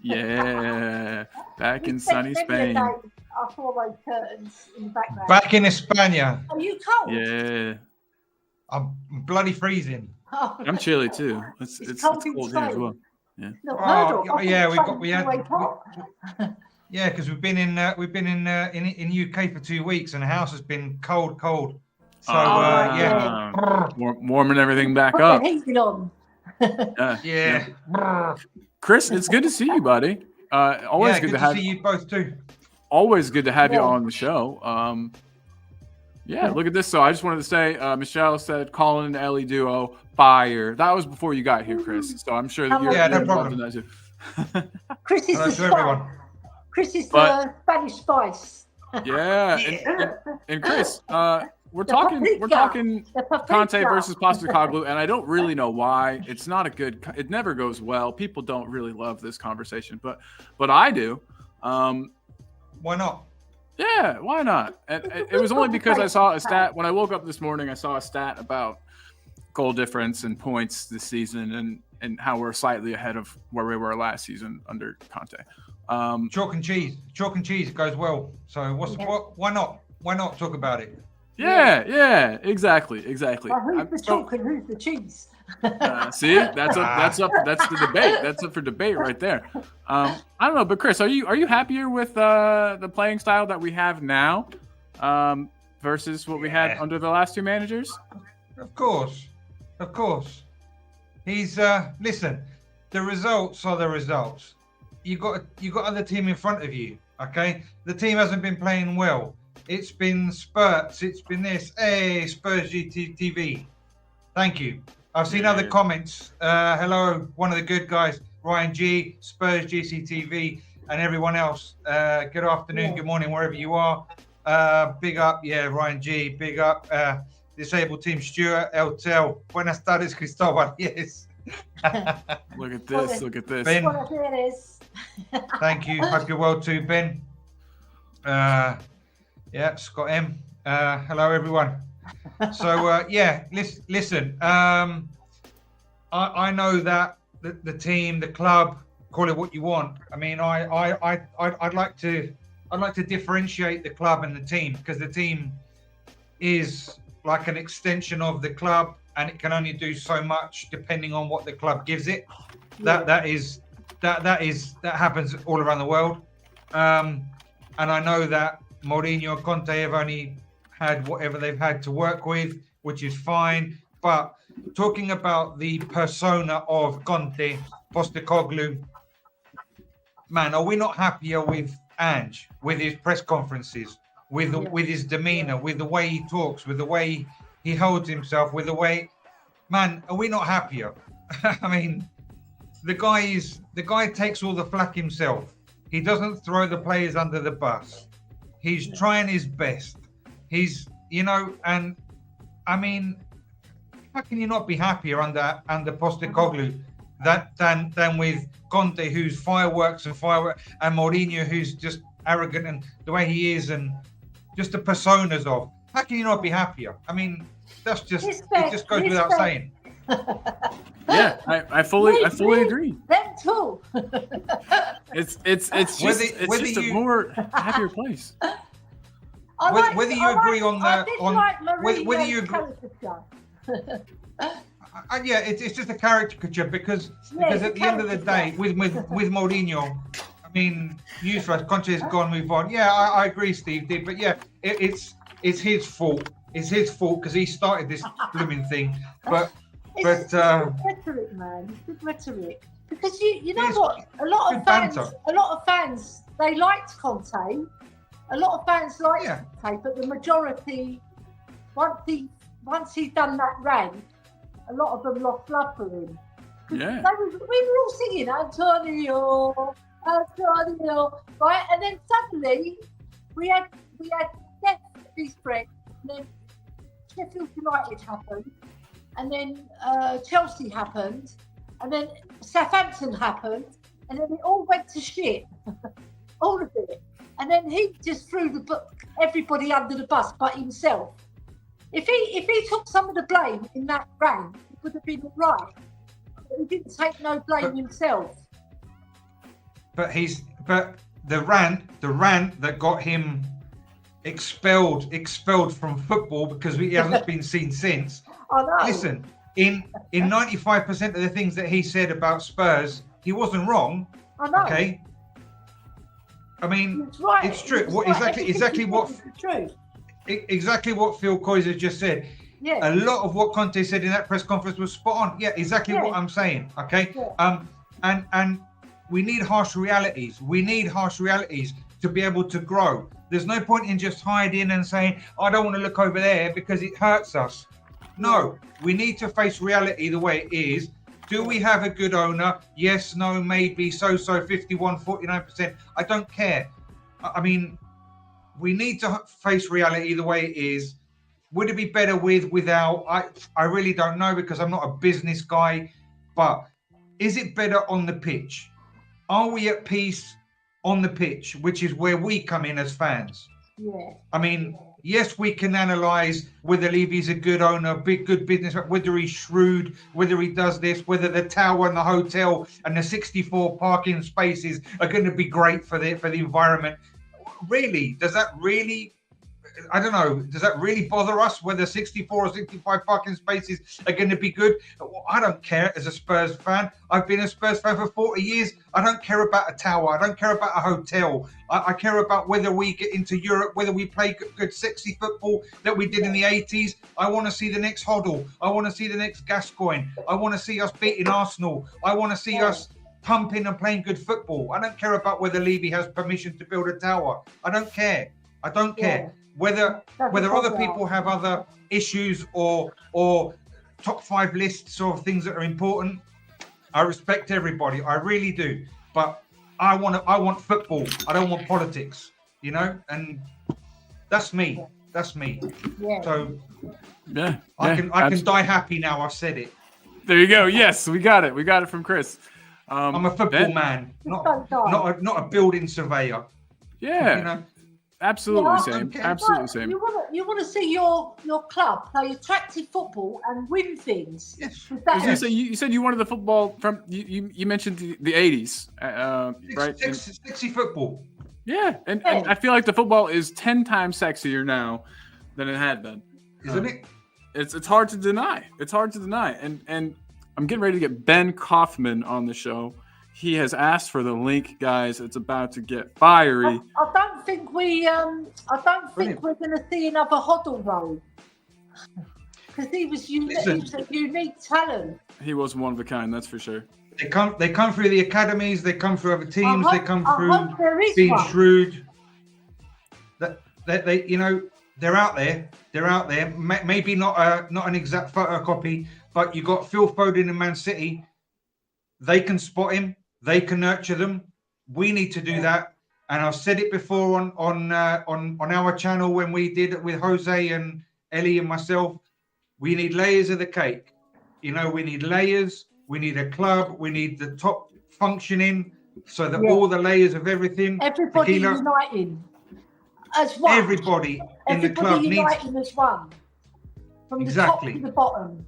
Yeah, back in sunny Spain. I saw those curtains in the background. Back in España. Are you cold? Yeah. I'm bloody freezing. Oh. I'm chilly too. It's cold here as well. Yeah. Yeah, because we've been in UK for 2 weeks and the house has been cold. So warming everything back up. Put the heating on. Yeah. Chris, it's good to see you, buddy. Always good to see you both too. Always good to have you on the show. Look at this. So I just wanted to say, Michelle said, Colin and Ellie duo, fire. That was before you got here, Chris. So I'm sure that you're involved in that too. Chris is the spice. Chris is the Spanish spice. Yeah. And Chris, we're talking Conte versus Postecoglou, and I don't really know why. It's not it never goes well. People don't really love this conversation, but I do. Why not? Yeah, why not? And it was only because I saw a stat when I woke up this morning. I saw a stat about goal difference and points this season, and how we're slightly ahead of where we were last season under Conte. Chalk and cheese. It goes well. So why not? Why not talk about it? Yeah, exactly. Well, who's the chalk and who's the cheese? See, that's the debate. That's up for debate right there. I don't know, but Chris, are you happier with the playing style that we have now versus what we had under the last two managers? Of course. He's listen. The results are the results. You got other team in front of you. Okay, the team hasn't been playing well. It's been spurts. It's been this. Hey, Spurs GTTV. Thank you. I've seen other comments. Hello, one of the good guys, Ryan G, Spurs GCTV. and everyone else. Good afternoon, good morning, wherever you are. Big up, Ryan G. Big up, Disabled Team Stuart, Eltel. Buenas tardes, Cristobal. Yes. Look at this. Look at this. Ben, thank you. Hope you're well too, Ben. Scott M. Hello, everyone. So, listen. I know that the team, the club, call it what you want. I mean, I'd like to differentiate the club and the team, because the team is like an extension of the club, and it can only do so much depending on what the club gives it. That happens all around the world. And I know that Mourinho and Conte have only had whatever they've had to work with, which is fine. But talking about the persona of Conte, Postecoglou, man, are we not happier with Ange, with his press conferences, with his demeanor, with the way he talks, with the way he holds himself, with the way, man, are we not happier? I mean, the guy takes all the flack himself. He doesn't throw the players under the bus. He's trying his best. He's, and I mean, how can you not be happier under Postecoglou than with Conte, who's fireworks, and Mourinho, who's just arrogant, and the way he is, and just the personas of? How can you not be happier? I mean, it just goes without saying. Yeah, I fully agree. Them too. It's just a more happier place. Whether you agree on that, whether you agree. It's just a caricature because at the end of the day, with Mourinho, I mean, newsflash, Conte's gone, move on. Yeah, I agree, Steve did, but yeah, it's his fault. It's his fault because he started this blooming thing. It's rhetoric, man. It's good rhetoric. Because you know what? A lot of fans, they liked Conte. A lot of fans liked Conte, but the majority, once he'd done that rant, a lot of them lost love for him. Yeah. We were all singing Antonio, right? And then suddenly we had death at his friend, and then Sheffield United happened, and then Chelsea happened, and then Southampton happened, and then it all went to shit. All of it. And then he just threw everybody under the bus but himself. If he took some of the blame in that rant, it would have been all right. But he didn't take no blame himself. But the rant that got him expelled from football because he hasn't been seen since. I know. Listen, in 95% of the things that he said about Spurs, he wasn't wrong. I know. Okay. I mean, right. It's true. Exactly what Phil Koiser just said. Yeah. A lot of what Conte said in that press conference was spot on. Yeah, exactly what I'm saying. Okay. Yeah. And we need harsh realities. We need harsh realities to be able to grow. There's no point in just hiding and saying, I don't want to look over there because it hurts us. No, we need to face reality the way it is. Do we have a good owner? Yes, no, maybe, so, 51, 49%. I don't care. I mean, we need to face reality the way it is. Would it be better without? I really don't know because I'm not a business guy. But is it better on the pitch? Are we at peace on the pitch, which is where we come in as fans? Yeah. I mean, yes, we can analyse whether Levy's a good owner, good business, whether he's shrewd, whether he does this, whether the tower and the hotel and the 64 parking spaces are going to be great for the environment. Really, does that really? I don't know. Does that really bother us whether 64 or 65 parking spaces are going to be good? I don't care as a Spurs fan. I've been a Spurs fan for 40 years. I don't care about a tower. I don't care about a hotel. I care about whether we get into Europe, whether we play good sexy football that we did in the 80s. I want to see the next Hoddle. I want to see the next Gascoigne. I want to see us beating Arsenal. I want to see us pumping and playing good football. I don't care about whether Levy has permission to build a tower. I don't care. I don't care. Whether other people have other issues or top 5 lists of things that are important, I respect everybody. I really do. But I want football. I don't want politics. You know, and that's me. That's me. Yeah. So Yeah. I can die happy now. I've said it. There you go. Yes, we got it. We got it from Chris. I'm a football man, not a building surveyor. Yeah. You know? Absolutely same. Absolutely same. You want to see your club play attractive football and win things. Yes. You said you wanted the football from you mentioned the 80s, right? Sexy football. Yeah, and I feel like the football is 10 times sexier now than it had been. Isn't it? It's hard to deny. It's hard to deny. And I'm getting ready to get Ben Kaufman on the show. He has asked for the link, guys. It's about to get fiery. I don't think we're going to see another Hoddle role because he was a unique talent. He was one of a kind, that's for sure. They come through the academies. They come through other teams. They come through being shrewd. They you know, they're out there. They're out there. Maybe not an exact photocopy, but you got Phil Foden in Man City. They can spot him. They can nurture them. We need to do that. And I've said it before on our channel when we did it with Jose and Ellie and myself. We need layers of the cake. You know, we need layers. We need a club. We need the top functioning so that all the layers of everything. Everybody uniting as one. Everybody in the club uniting as one. From the top to the bottom.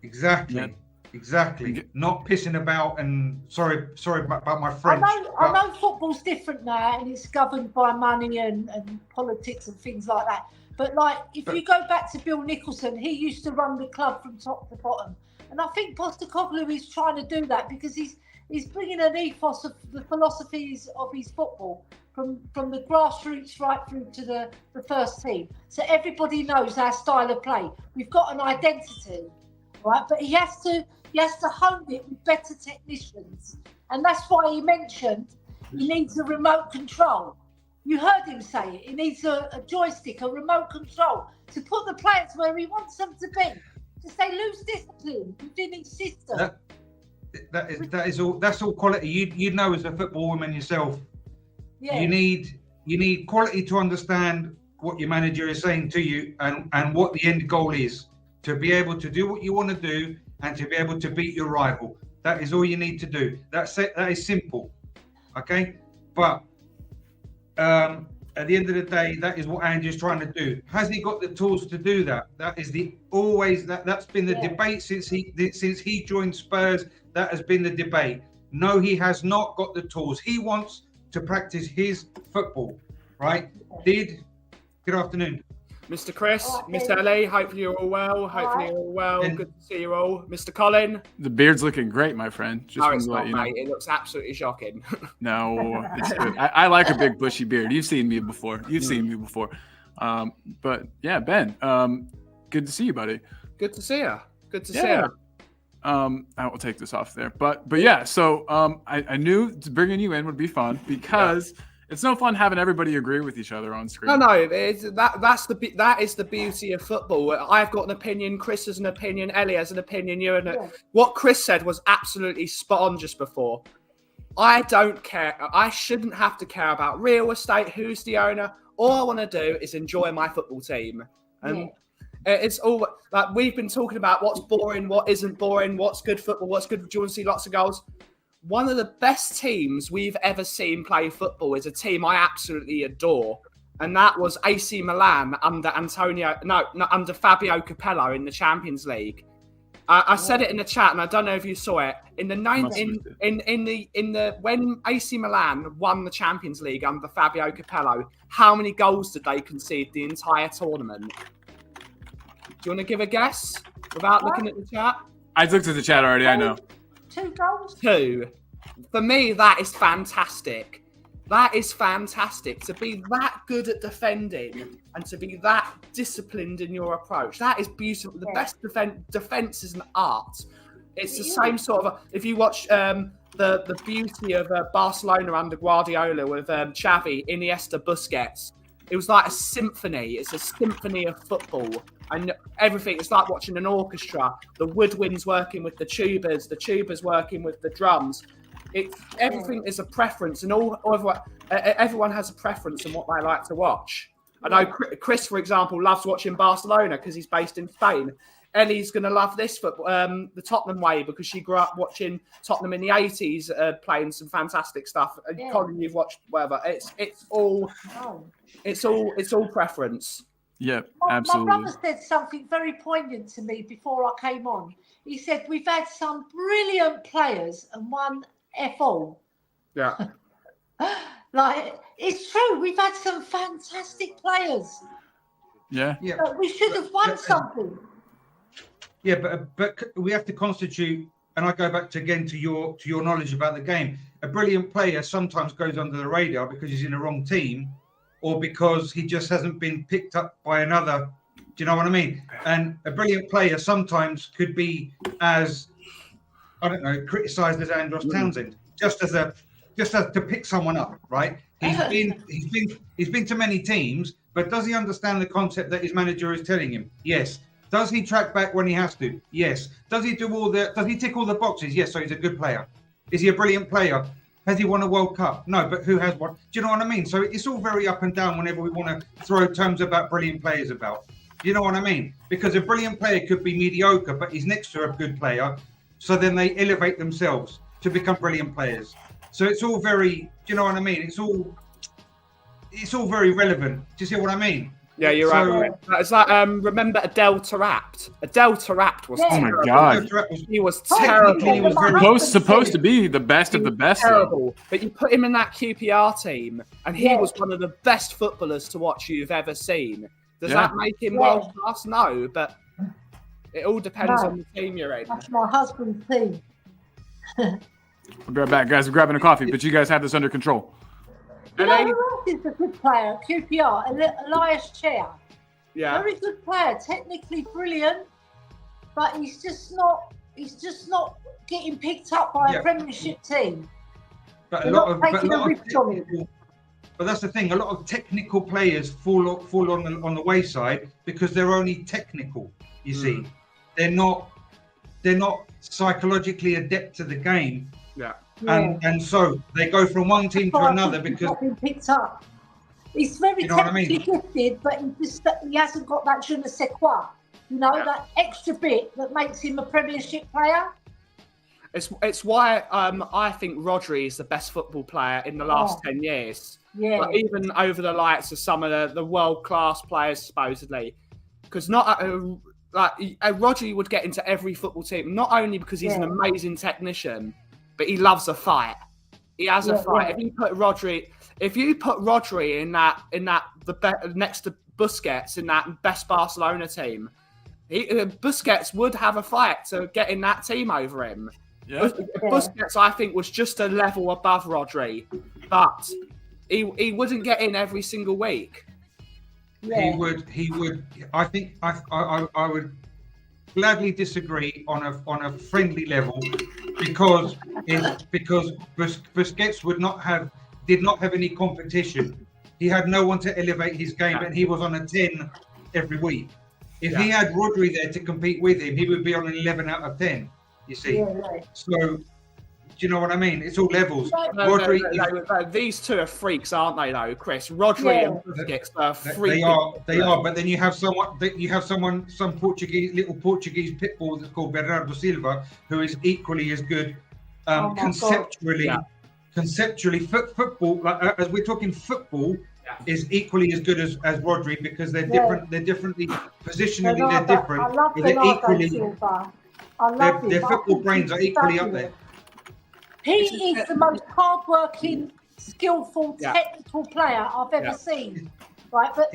Exactly. Yeah. Exactly. Not pissing about and sorry about my French. I know football's different now and it's governed by money and politics and things like that. But if you go back to Bill Nicholson, he used to run the club from top to bottom. And I think Postecoglou is trying to do that because he's bringing an ethos of the philosophies of his football from the grassroots right through to the first team. So everybody knows our style of play. We've got an identity, right? But he has to hone it with better technicians. And that's why he mentioned he needs a remote control. You heard him say it. He needs a joystick, a remote control to put the players where he wants them to be. To say lose discipline within his system. That is all. That's all quality. You know as a football woman yourself. Yeah. You need quality to understand what your manager is saying to you and what the end goal is. To be able to do what you want to do and to be able to beat your rival. That is all you need to do. That's it. That is simple. Okay? But at the end of the day, that is what Andy's trying to do. Has he got the tools to do that? That is that's been the debate since he joined Spurs. That has been the debate. No, he has not got the tools. He wants to practice his football, right? Good afternoon. Mr. Chris, Mr. LA, hopefully you're all well. Good to see you all. Mr. Colin. The beard's looking great, my friend. It's not, mate. It looks absolutely shocking. No, it's good. I like a big bushy beard. You've seen me before. But yeah, Ben, good to see you, buddy. Good to see you. See you. I will take this off there. But yeah, so I knew bringing you in would be fun because it's no fun having everybody agree with each other on screen. No, that is the beauty of football. I've got an opinion, Chris has an opinion, Ellie has an opinion. What Chris said was absolutely spot on just before. I don't care. I shouldn't have to care about real estate, who's the owner. All I want to do is enjoy my football team. And it's all like we've been talking about what's boring, what isn't boring, what's good football, what's good. Do you want to see lots of goals? One of the best teams we've ever seen play football is a team I absolutely adore. And that was AC Milan under under Fabio Capello in the Champions League. I said it in the chat, and I don't know if you saw it. When AC Milan won the Champions League under Fabio Capello, how many goals did they concede the entire tournament? Do you want to give a guess without looking at the chat? I looked at the chat already. I know. 2 goals? 2. For me, that is fantastic. That is fantastic. To be that good at defending and to be that disciplined in your approach. That is beautiful. The best defense is an art. It's the same sort of... If you watch the beauty of Barcelona under Guardiola with Xavi, Iniesta, Busquets, it was like a symphony. It's a symphony of football. And everything, it's like watching an orchestra. The woodwinds working with the tubas working with the drums. everything is a preference, and everyone has a preference in what they like to watch. I know Chris, for example, loves watching Barcelona because he's based in Spain. Ellie's going to love this football, the Tottenham way, because she grew up watching Tottenham in the 80s, playing some fantastic stuff. Yeah. Colin, you've watched whatever. It's all preference. Yeah, absolutely. My brother said something very poignant to me before I came on. He said, we've had some brilliant players and one F.O. Yeah. Like, it's true. We've had some fantastic players. Yeah. But we should have won something. Yeah, but we have to constitute, and I go back to your knowledge about the game. A brilliant player sometimes goes under the radar because he's in the wrong team, or because he just hasn't been picked up by another. Do you know what I mean? And a brilliant player sometimes could be as, I don't know, criticised as Andros Townsend, just as to pick someone up, right? He's been to many teams, but does he understand the concept that his manager is telling him? Yes. Does he track back when he has to? Yes. Does he tick all the boxes? Yes. So he's a good player. Is he a brilliant player? Has he won a World Cup? No, but who has won? Do you know what I mean? So it's all very up and down whenever we want to throw terms about brilliant players about. Do you know what I mean? Because a brilliant player could be mediocre, but he's next to a good player. So then they elevate themselves to become brilliant players. So it's all very, do you know what I mean? It's all very relevant. Do you see what I mean? Yeah, you're right. It's like, remember Adel Taarabt? Adel Taarabt was terrible. Oh my God. He was terrible. He was very supposed to be the best of the best. Terrible. But you put him in that QPR team, and he was one of the best footballers to watch you've ever seen. Does that make him world class? No, but it all depends on the team you're in. That's my husband's team. We'll be right back, guys. We're grabbing a coffee, but you guys have this under control. You know who else is a good player? QPR, Elias Chair. Yeah. Very good player, technically brilliant, but he's just not getting picked up by a Premiership team. But that's the thing. A lot of technical players fall on the wayside because they're only technical. You see, they're not psychologically adept to the game. Yeah. And so they go from one team to another because he's been picked up. He's very technically gifted, but he hasn't got that je ne sais quoi. You know, that extra bit that makes him a Premiership player. It's why I think Rodri is the best football player in the last 10 years. Yeah. But even over the likes of some of the world class players, supposedly, because not Rodri would get into every football team, not only because he's an amazing technician, but he loves a fight. He has a fight. If you put Rodri in that next to Busquets in that best Barcelona team, Busquets would have a fight to get in that team over him. Yeah. Busquets, I think, was just a level above Rodri, but he wouldn't get in every single week. Yeah. He would. I think I would gladly disagree on a friendly level because Busquets did not have any competition. He had no one to elevate his game, and he was on a 10 every week. If he had Rodri there to compete with him, he would be on an 11 out of 10. You see, so do you know what I mean? It's all levels. No, these two are freaks, aren't they? Though, Chris, Rodri and Busquets are freaks. They are. But then you have some little Portuguese pit bull that's called Bernardo Silva, who is equally as good conceptually. Conceptually, football, as we're talking football, is equally as good as Rodri because they're different. They're differently positionally. They're different. I love Bernardo Silva. I love him. Their football brains are equally up there. He is the most hardworking, skillful, technical player I've ever seen. Right, but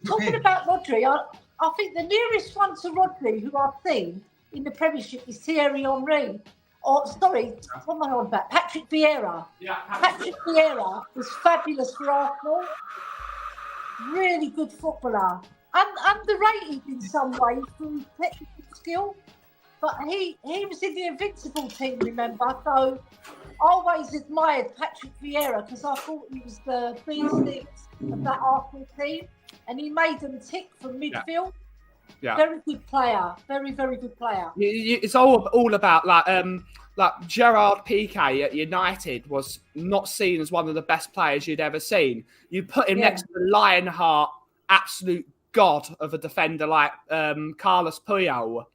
talking about Rodri, I think the nearest one to Rodri who I've seen in the Premiership is Thierry Henry. What am I on about? Patrick Vieira. Yeah, Patrick Vieira was fabulous for Arsenal. Really good footballer. And underrated in some ways for his technical skill. But he was in the Invincible team, remember? So I always admired Patrick Vieira because I thought he was the bee's knees of that Arsenal team. And he made them tick from midfield. Yeah. Very good player. Very, very good player. It's all about like Gerard Piqué at United was not seen as one of the best players you'd ever seen. You put him next to the Lionheart, absolute god of a defender like Carlos Puyol.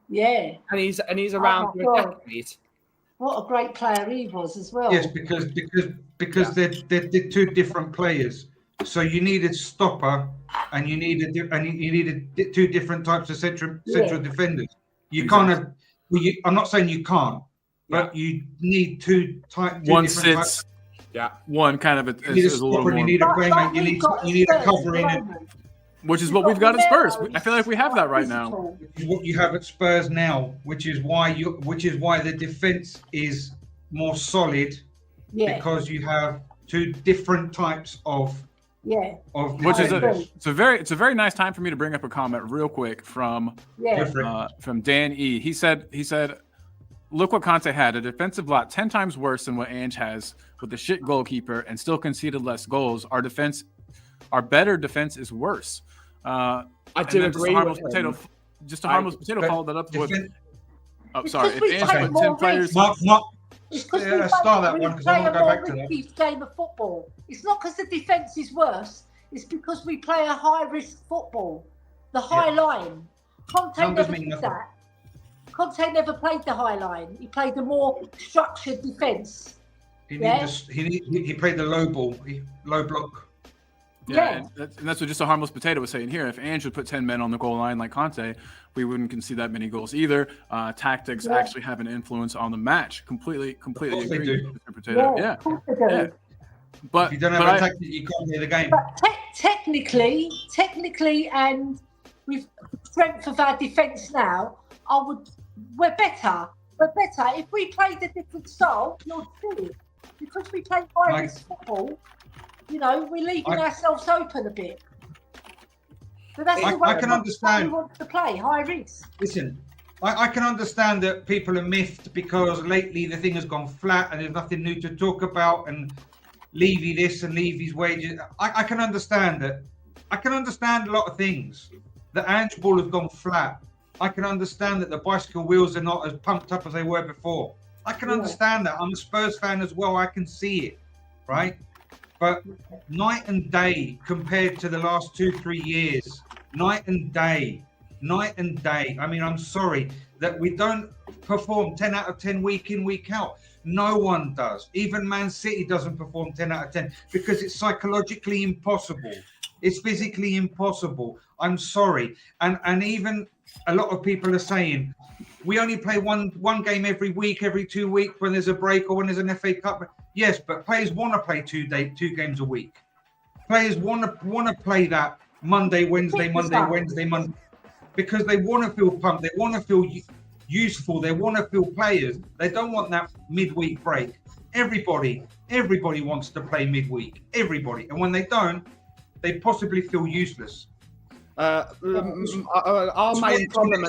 Yeah. And he's around for a decade. What a great player he was as well. Yes, because they're two different players. So you need a stopper, and you needed two different types of central defenders. You can't have. Well, I'm not saying you can't, but you need two One different sits. types. Yeah. One kind of You need a stopper, and you need a playmaker. You need a cover in it. Which is what we've got at Spurs. I feel like we have that right now. Which is what you have at Spurs now, which is why the defense is more solid, because you have two different types of. Yeah. Which is it's a very nice time for me to bring up a comment real quick from Dan E. He said, look what Conte had, a defensive lot 10 times worse than what Ange has with the shit goalkeeper and still conceded less goals. Our better defense is worse. I do agree with him. Just a harmless potato followed that up with. Oh, sorry. If Ange put 10 players. It's because we play a more risky game of football. It's not because the defence is worse. It's because we play a high-risk football. The high line. Conte never did that. Conte never played the high line. He played the more structured defence. He played the low ball, low block. Yeah, and that's what just a harmless potato was saying here. If Ange would put 10 men on the goal line like Conte, we wouldn't concede that many goals either. Tactics actually have an influence on the match. Completely agree. Mr. Potato. Yeah. But if you don't have a tactic, you can't play the game. But technically, and with strength of our defence now, we're better. If we played a different style, you'll see it. Because we play high-risk football, we're leaving ourselves open a bit. But that's the way I can understand. We want to play high risk. Listen, I can understand that people are miffed because lately the thing has gone flat and there's nothing new to talk about, and Levy this and Levy's wages. I can understand that. I can understand a lot of things. The Ange ball has gone flat. I can understand that the bicycle wheels are not as pumped up as they were before. I can understand that. I'm a Spurs fan as well. I can see it, right? But night and day compared to the last 2-3 years, night and day. I mean, I'm sorry that we don't perform 10 out of 10 week in, week out. No one does. Even Man City doesn't perform 10 out of 10 because it's psychologically impossible. It's physically impossible. I'm sorry. And even a lot of people are saying, we only play one game every week, every 2 weeks when there's a break or when there's an FA Cup. Yes, but players want to play 2 games a week. Players want to play that Monday, Wednesday, because they want to feel pumped. They want to feel useful. They want to feel players. They don't want that midweek break. Everybody wants to play midweek. Everybody, and when they don't, they possibly feel useless. Our main problem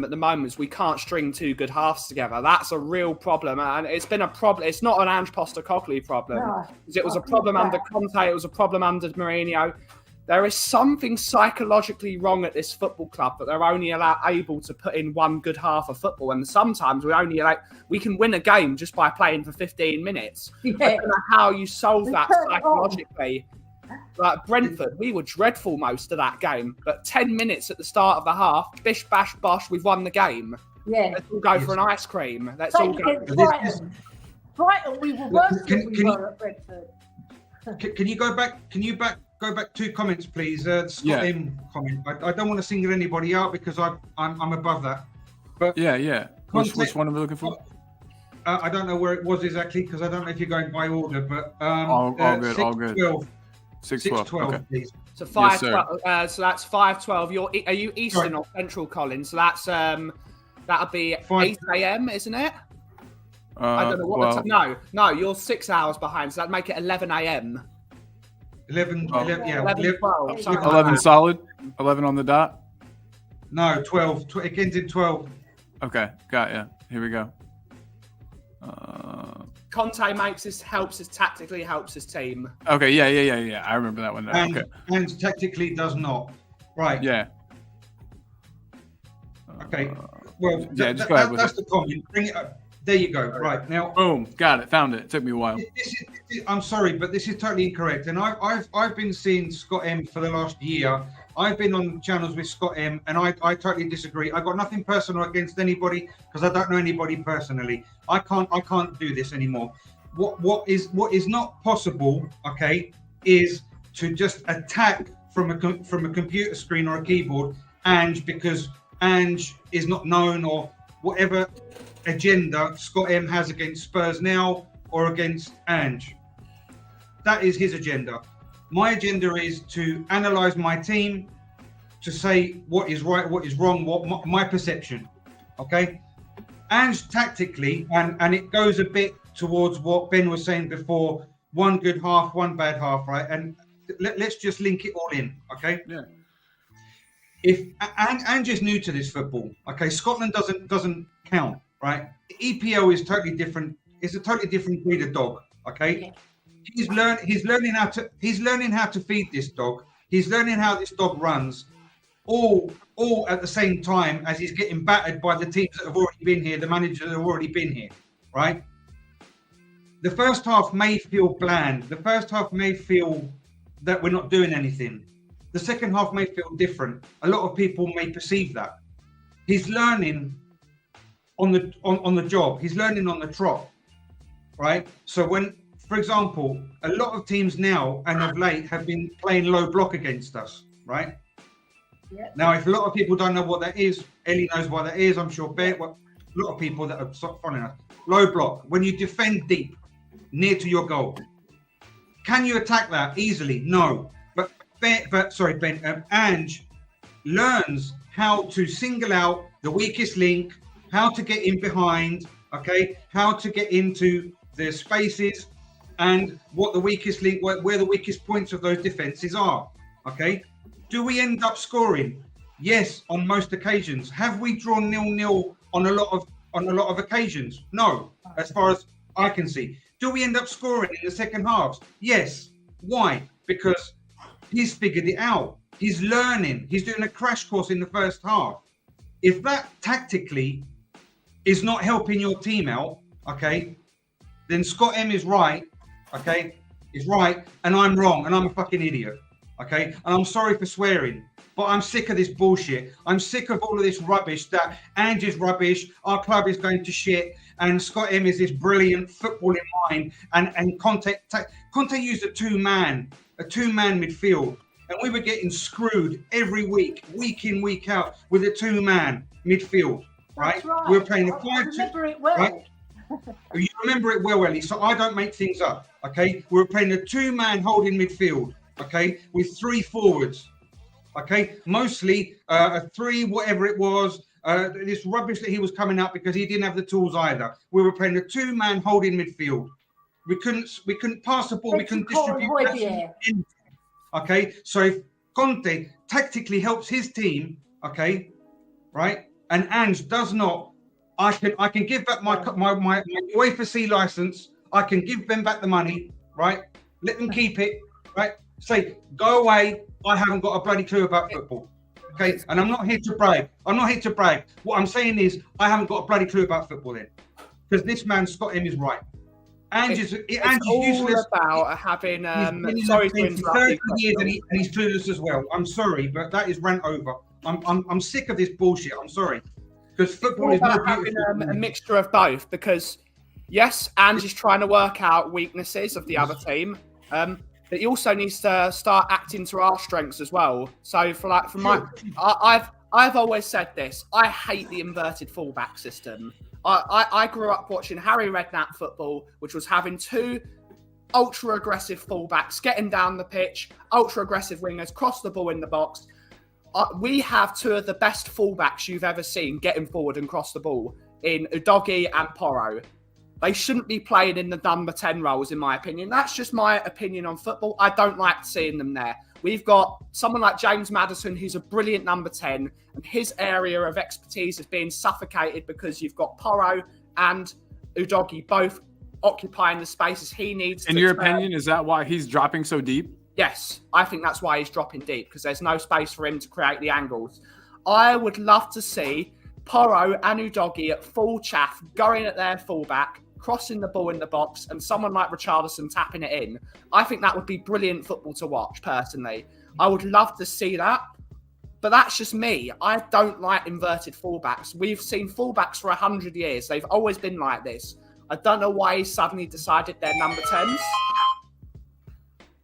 at the moment is we can't string 2 good halves together. That's a real problem, and it's been a problem. It's not an Ange Postecoglou problem. No, it was a problem under Conte. It was a problem under Mourinho. There is something psychologically wrong at this football club that they're only able to put in 1 good half of football, and sometimes we can win a game just by playing for 15 minutes. I don't know how you solve that psychologically. Like Brentford, we were dreadful most of that game, but 10 minutes at the start of the half, bish, bash, bosh, we've won the game. Yeah. Let's all go for an ice cream. Let's all go. Brighton, we were worse than we were at Brentford. Can you go back? Go back 2 comments, please. Scott M comment. I don't want to single anybody out because I'm above that. But Which one are we looking for? I don't know where it was exactly because I don't know if you're going by order. But all good. 6-12, okay. please. So 5-12. So that's 5-12. Are you Eastern or Central, Colin? So that's that'll be 8 a.m., isn't it? I don't know what the time. No, you're 6 hours behind. So that'd make it 11 a.m. 11, 12. 11 solid. 11 on the dot. No, 12. It ends in 12. Okay, got ya. Here we go. Conte tactically helps his team. Okay, yeah. I remember that one. And tactically does not. Right. Yeah. Okay. Well, yeah, just go ahead with that's it. the comment. Bring it up. There you go. Right now. Boom, got it. Found it. It took me a while. I'm sorry, but this is totally incorrect. And I've been seeing Scott M for the last year. I've been on channels with Scott M, and I totally disagree. I've got nothing personal against anybody because I don't know anybody personally. I can't do this anymore. What is not possible, okay, is to just attack from a computer screen or a keyboard, Ange, because Ange is not known, or whatever agenda Scott M has against Spurs now or against Ange. That is his agenda. My agenda is to analyse my team, to say what is right, what is wrong, what my perception. Okay? Ange tactically, and it goes a bit towards what Ben was saying before, one good half, one bad half, right? And let's just link it all in, okay? Yeah. If Ange is new to this football, okay, Scotland doesn't count, right? EPL is totally different. It's a totally different breed of dog, okay? Yeah. He's learning how to feed this dog. He's learning how this dog runs, all at the same time as he's getting battered by the teams that have already been here, the managers that have already been here, right? The first half may feel bland. The first half may feel that we're not doing anything. The second half may feel different. A lot of people may perceive that. He's learning on the job. He's learning on the trot, right? So when, for example, a lot of teams now and of late have been playing low block against us, right? Yeah. Now, if a lot of people don't know what that is, Ellie knows what that is. I'm sure a lot of people that are following us. Low block, when you defend deep, near to your goal. Can you attack that easily? No. But Ange learns how to single out the weakest link, how to get in behind, okay, how to get into the spaces, and what the weakest link, where the weakest points of those defenses are, okay? Do we end up scoring? Yes, on most occasions. Have we drawn 0-0 on a lot of occasions? No, as far as I can see. Do we end up scoring in the second half? Yes. Why? Because he's figured it out. He's learning. He's doing a crash course in the first half. If that tactically is not helping your team out, okay, then Scott M is right, okay, is right, and I'm wrong, and I'm a fucking idiot, okay? And I'm sorry for swearing, but I'm sick of this bullshit. I'm sick of all of this rubbish that Ange is rubbish, our club is going to shit, and Scott M is this brilliant footballing mind, and Conte used a two-man midfield, and we were getting screwed every week in, week out, with a two-man midfield, right? We were playing a 5-2. I remember it well. Right? You remember it well, Ellie, so I don't make things up, okay? We were playing a two-man holding midfield, okay, with three forwards, okay? Mostly a three, whatever it was, this rubbish that he was coming out because he didn't have the tools either. We were playing a two-man holding midfield. We couldn't pass the ball. We couldn't distribute. Okay, so if Conte tactically helps his team, okay, right, and Ange does not, I can give back my UEFA C license. I can give them back the money, right? Let them keep it, right? Say, go away. I haven't got a bloody clue about football. Okay, and I'm not here to brag. What I'm saying is, I haven't got a bloody clue about football then, because this man Scott M is right. Ange is useless. About having sorry to interrupt 30 years and he's clueless as well. I'm sorry, but that is rant over. I'm sick of this bullshit. I'm sorry, because football is more having a mixture of both. Because yes, Ange is trying to work out weaknesses of the other team. But he also needs to start acting to our strengths as well. So I've always said this. I hate the inverted fullback system. I grew up watching Harry Redknapp football, which was having two ultra-aggressive fullbacks getting down the pitch, ultra-aggressive wingers, cross the ball in the box. We have two of the best fullbacks you've ever seen getting forward and cross the ball in Udogie and Porro. They shouldn't be playing in the number 10 roles, in my opinion. That's just my opinion on football. I don't like seeing them there. We've got someone like James Maddison, who's a brilliant number 10, and his area of expertise is being suffocated because you've got Porro and Udogie both occupying the spaces he needs. In your opinion, is that why he's dropping so deep? Yes, I think that's why he's dropping deep, because there's no space for him to create the angles. I would love to see Porro and Udogie at full chaff, going at their fullback, crossing the ball in the box, and someone like Richarlison tapping it in. I think that would be brilliant football to watch, personally. I would love to see that. But that's just me. I don't like inverted fullbacks. We've seen fullbacks for 100 years. They've always been like this. I don't know why he suddenly decided they're number 10s.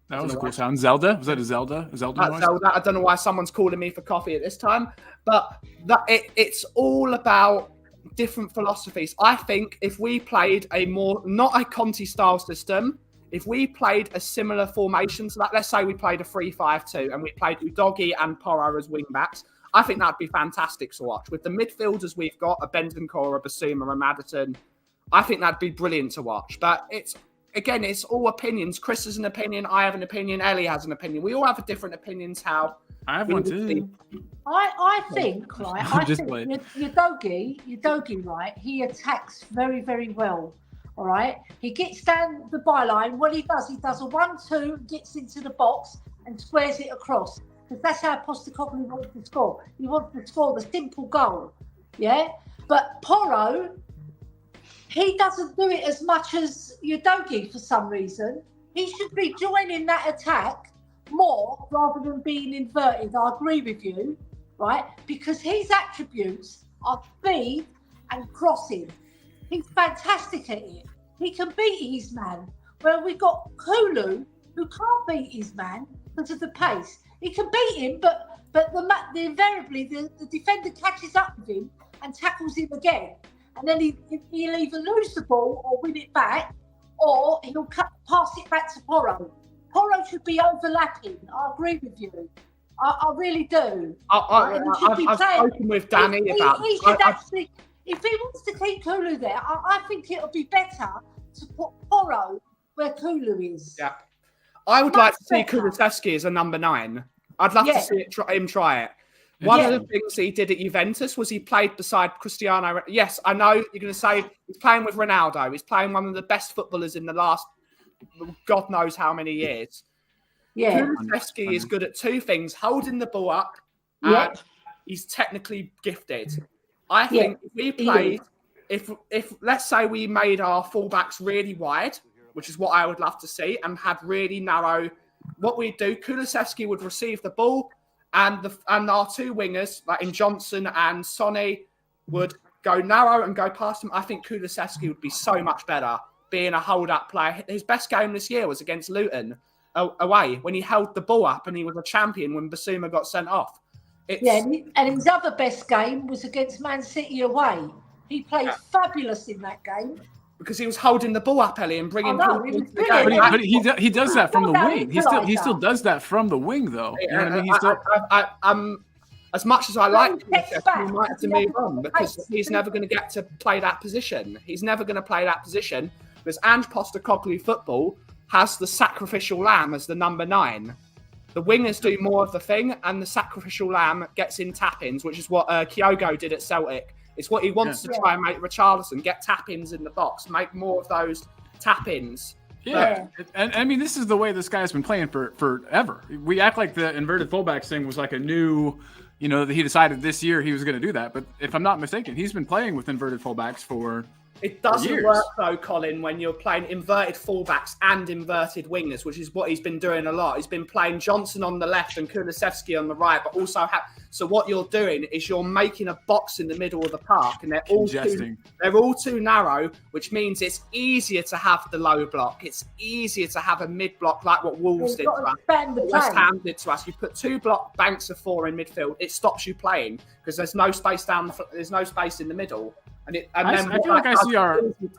That was a cool sound. Zelda? Was that a Zelda? A Zelda noise? Zelda. I don't know why someone's calling me for coffee at this time. But it's all about different philosophies. I think if we played a more, not a Conte style system, if we played a similar formation, so that, let's say we played a 3-5-2 and we played Udogie and Porro as wing backs, I think that'd be fantastic to watch. With the midfielders we've got, a Bentancur, a Basuma, a Maddison, I think that'd be brilliant to watch. But it's all opinions. Chris has an opinion, I have an opinion, Ellie has an opinion. We all have different opinions how... I have one too. I think, right, Udogie, right, he attacks very, very well. All right, he gets down the byline. What he does a 1-2, gets into the box and squares it across. Because that's how Postecoglou wants to score. He wants to score the simple goal. Yeah, but Porro, he doesn't do it as much as Udogie for some reason. He should be joining that attack more rather than being inverted. I agree with you, right? Because his attributes are speed and crossing. He's fantastic at it. He can beat his man. Where we've got Kulu, who can't beat his man because of the pace. He can beat him, but invariably the defender catches up with him and tackles him again. And then he'll either lose the ball or win it back, or he'll pass it back to Porro. Porro should be overlapping. I agree with you. I really do. I've spoken with Danny about... He should actually... If he wants to keep Kulu there, I think it'll be better to put Porro where Kulu is. Yeah. I would like to see Kulusevski as a number 9. I'd love to see him try it. One of the things he did at Juventus was he played beside Cristiano. Yes, I know you're going to say he's playing with Ronaldo. He's playing one of the best footballers in the last God knows how many years. Yeah. Kulusevski is good at 2 things, holding the ball up and he's technically gifted. I think if we played, if let's say we made our fullbacks really wide, which is what I would love to see, and had really narrow, what we'd do, Kulusevski would receive the ball, and our 2 wingers, like in Johnson and Sonny, would go narrow and go past him. I think Kulusevski would be so much better being a hold-up player. His best game this year was against Luton away, when he held the ball up and he was a champion when Basuma got sent off. And his other best game was against Man City away. He played fabulous in that game. Because he was holding the ball up, Ellie, and bringing people into the game. But he does that from the wing. He still does that from the wing, though. You know what I mean? As much as I like him, we might have to move on because he's never going to get to play that position. He's never going to play that position because Ange Postecoglou football has the sacrificial lamb as the number 9. The wingers do more of the thing, and the sacrificial lamb gets in tap-ins, which is what Kyogo did at Celtic. It's what he wants to try and make Richarlison, get tap-ins in the box, make more of those tap-ins. Yeah. And I mean, this is the way this guy's been playing for forever. We act like the inverted fullbacks thing was like a new, that he decided this year he was going to do that. But if I'm not mistaken, he's been playing with inverted fullbacks for It doesn't work though, Colin, when you're playing inverted fullbacks and inverted wingers, which is what he's been doing a lot. He's been playing Johnson on the left and Kulusevski on the right, but also so what you're doing is you're making a box in the middle of the park, and they're all too narrow, which means it's easier to have the low block. It's easier to have a mid block like what Wolves did to us. West Ham did to us. You put 2 block banks of 4 in midfield, it stops you playing because there's no space there's no space in the middle.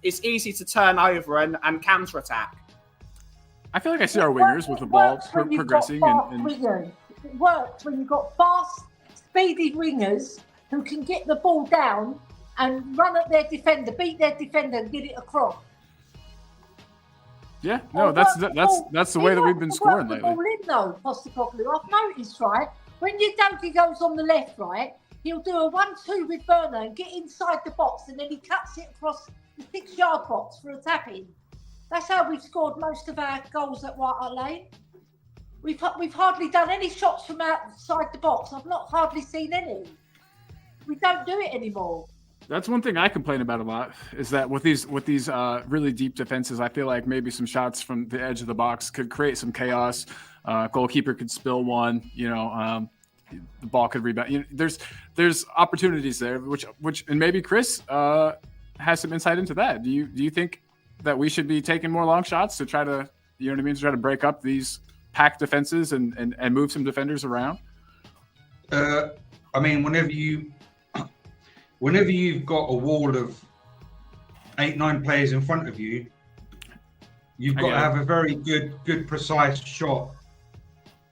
It's easy to turn over and counter attack. I feel like I see our wingers with the ball progressing. It works when you've got fast, speedy wingers who can get the ball down and run at their defender, beat their defender, and get it across. Yeah, no, that's the way that we've been scoring lately. Ball in though, Postecoglou. I've noticed, right, when Udogie goes on the left, right, he'll do a 1-2 with Werner and get inside the box, and then he cuts it across the 6-yard box for a tap-in. That's how we've scored most of our goals at White Hart Lane. We've hardly done any shots from outside the box. I've not hardly seen any. we don't do it anymore. That's one thing I complain about a lot, is that with these really deep defenses, I feel like maybe some shots from the edge of the box could create some chaos. Goalkeeper could spill one, the ball could rebound. There's opportunities there, which and maybe Chris has some insight into that. Do you think that we should be taking more long shots to try to, to try to break up these packed defenses and move some defenders around? I mean, whenever you've got a wall of 8-9 players in front of you, you've got to have a very good precise shot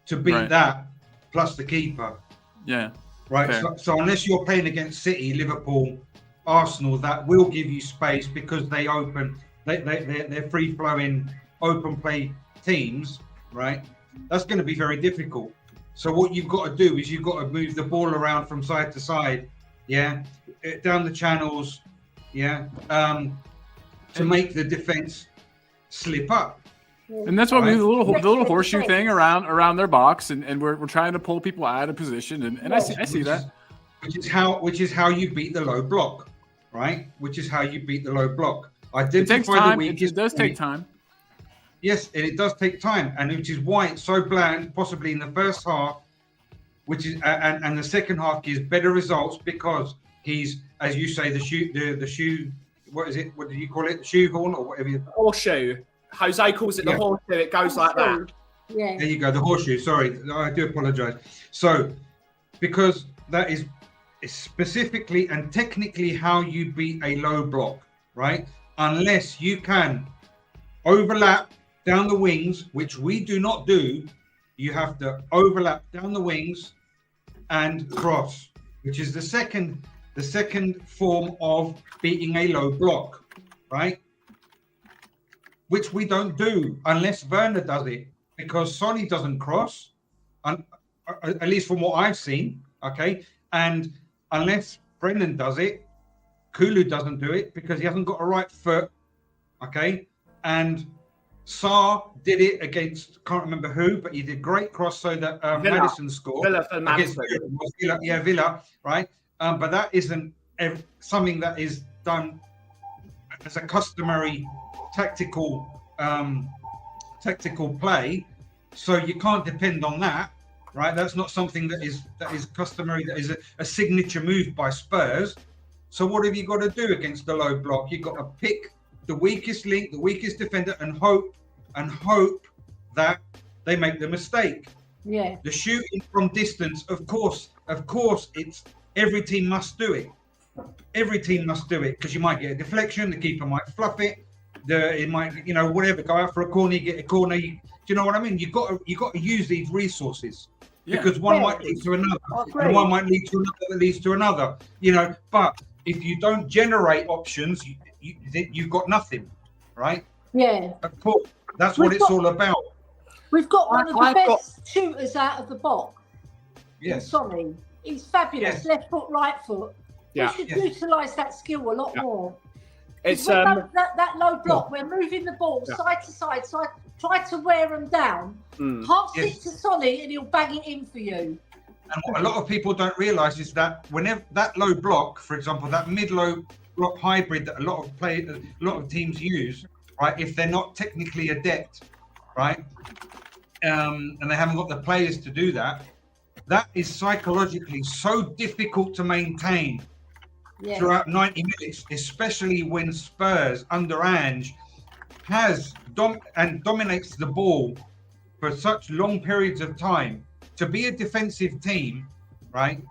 to beat that, plus the keeper. Yeah. Right. So unless you're playing against City, Liverpool, Arsenal, that will give you space because they're free flowing, open play teams. Right. That's going to be very difficult. So what you've got to do is you've got to move the ball around from side to side. Yeah. Down the channels. Yeah. To make the defense slip up. And that's why we do the little horseshoe thing around their box, and we're trying to pull people out of position, and I see that. Which is how you beat the low block, right? Which is how you beat the low block. Identify the weakest. It does take time. Yes, and it does take time, and which is why it's so bland, possibly in the first half, which is and the second half gives better results because he's, as you say, the shoe. What is it? What do you call it? The shoehorn or whatever. Horseshoe. Jose calls it the horseshoe. It goes like that. Yeah. There you go, the horseshoe. Sorry, I do apologise. So, because that is specifically and technically how you beat a low block, right? Unless you can overlap down the wings, which we do not do, you have to overlap down the wings and cross, which is the second form of beating a low block, right? Which we don't do unless Werner does it, because Sonny doesn't cross, at least from what I've seen, okay? And unless Brendan does it, Kulu doesn't do it because he hasn't got a right foot, okay? And Sarr did it against, can't remember who, but he did great cross so that Maddison scored. Villa for Madison. Villa, right? But that isn't something that is done as a customary tactical play, so you can't depend on that, right? That's not something that is customary, that is a signature move by Spurs. So what have you got to do against the low block? You've got to pick the weakest link, the weakest defender, and hope that they make the mistake. Yeah. The shooting from distance, of course, it's every team must do it. Every team must do it because you might get a deflection, the keeper might fluff it. It might, whatever, go out for a corner, you get a corner. Do you know what I mean? You got to use these resources because one might lead to another, and one might lead to another that leads to another. But if you don't generate options, you've got nothing, right? Yeah. Of course, that's what it's all about. We've got one of the best shooters out of the box. Yes. Sonny, he's fabulous. Yes. Left foot, right foot. Yeah. We should utilise that skill a lot more. It's that low block. We're moving the ball side to side, so I try to wear them down. Pass it to Sonny, and he'll bang it in for you. And what a lot of people don't realise is that whenever that low block, for example, that mid-low block hybrid that a lot of teams use, right? If they're not technically adept, right, and they haven't got the players to do that, that is psychologically so difficult to maintain. Yeah. Throughout 90 minutes, especially when Spurs under Ange dominates the ball for such long periods of time. To be a defensive team, right,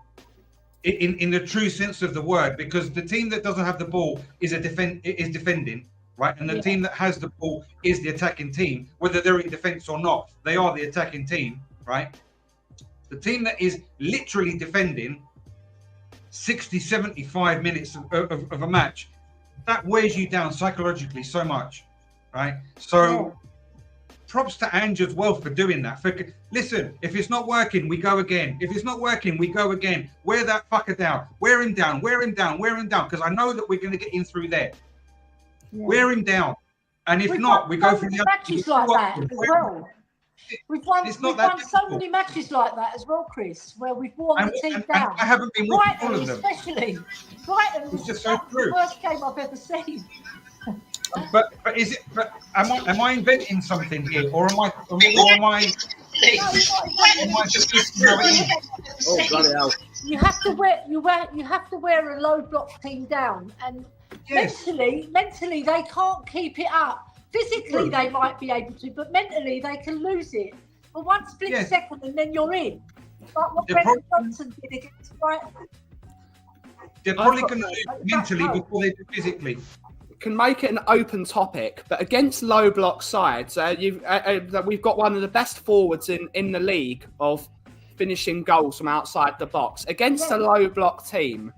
in the true sense of the word, because the team that doesn't have the ball is defending, right, and the team that has the ball is the attacking team, whether they're in defense or not, they are the attacking team, right? The team that is literally defending 60, 75 minutes of a match, that wears you down psychologically so much, right? So props to Ange as well for doing that. Listen, if it's not working, we go again. If it's not working, we go again. Wear that fucker down. Wear him down, because I know that we're going to get in through there. Yeah. Wear him down. And if not, we go for the other. Matches like that as well. We've won It's not we've that won so difficult. many matches like that as well, Chris, where we've worn the team And down. I haven't been watching all Brighton of them. especially. Brighton was just so that was the true. worst game I've ever seen. But is it? But am I inventing something here, or am I? Or am I? No, you're not Am I just listening how it is? Oh bloody hell! you have to wear a low block team down, and Yes. mentally they can't keep it up. Physically True. they might be able to, but mentally they can lose it for one split Yes. second, and then you're in. Like what The Brendan problem- Johnson did against Brighton. They're probably going to lose mentally before they do physically. Can make it an open topic, but against low block sides, we've got one of the best forwards in the league of finishing goals from outside the box. Against a low block team,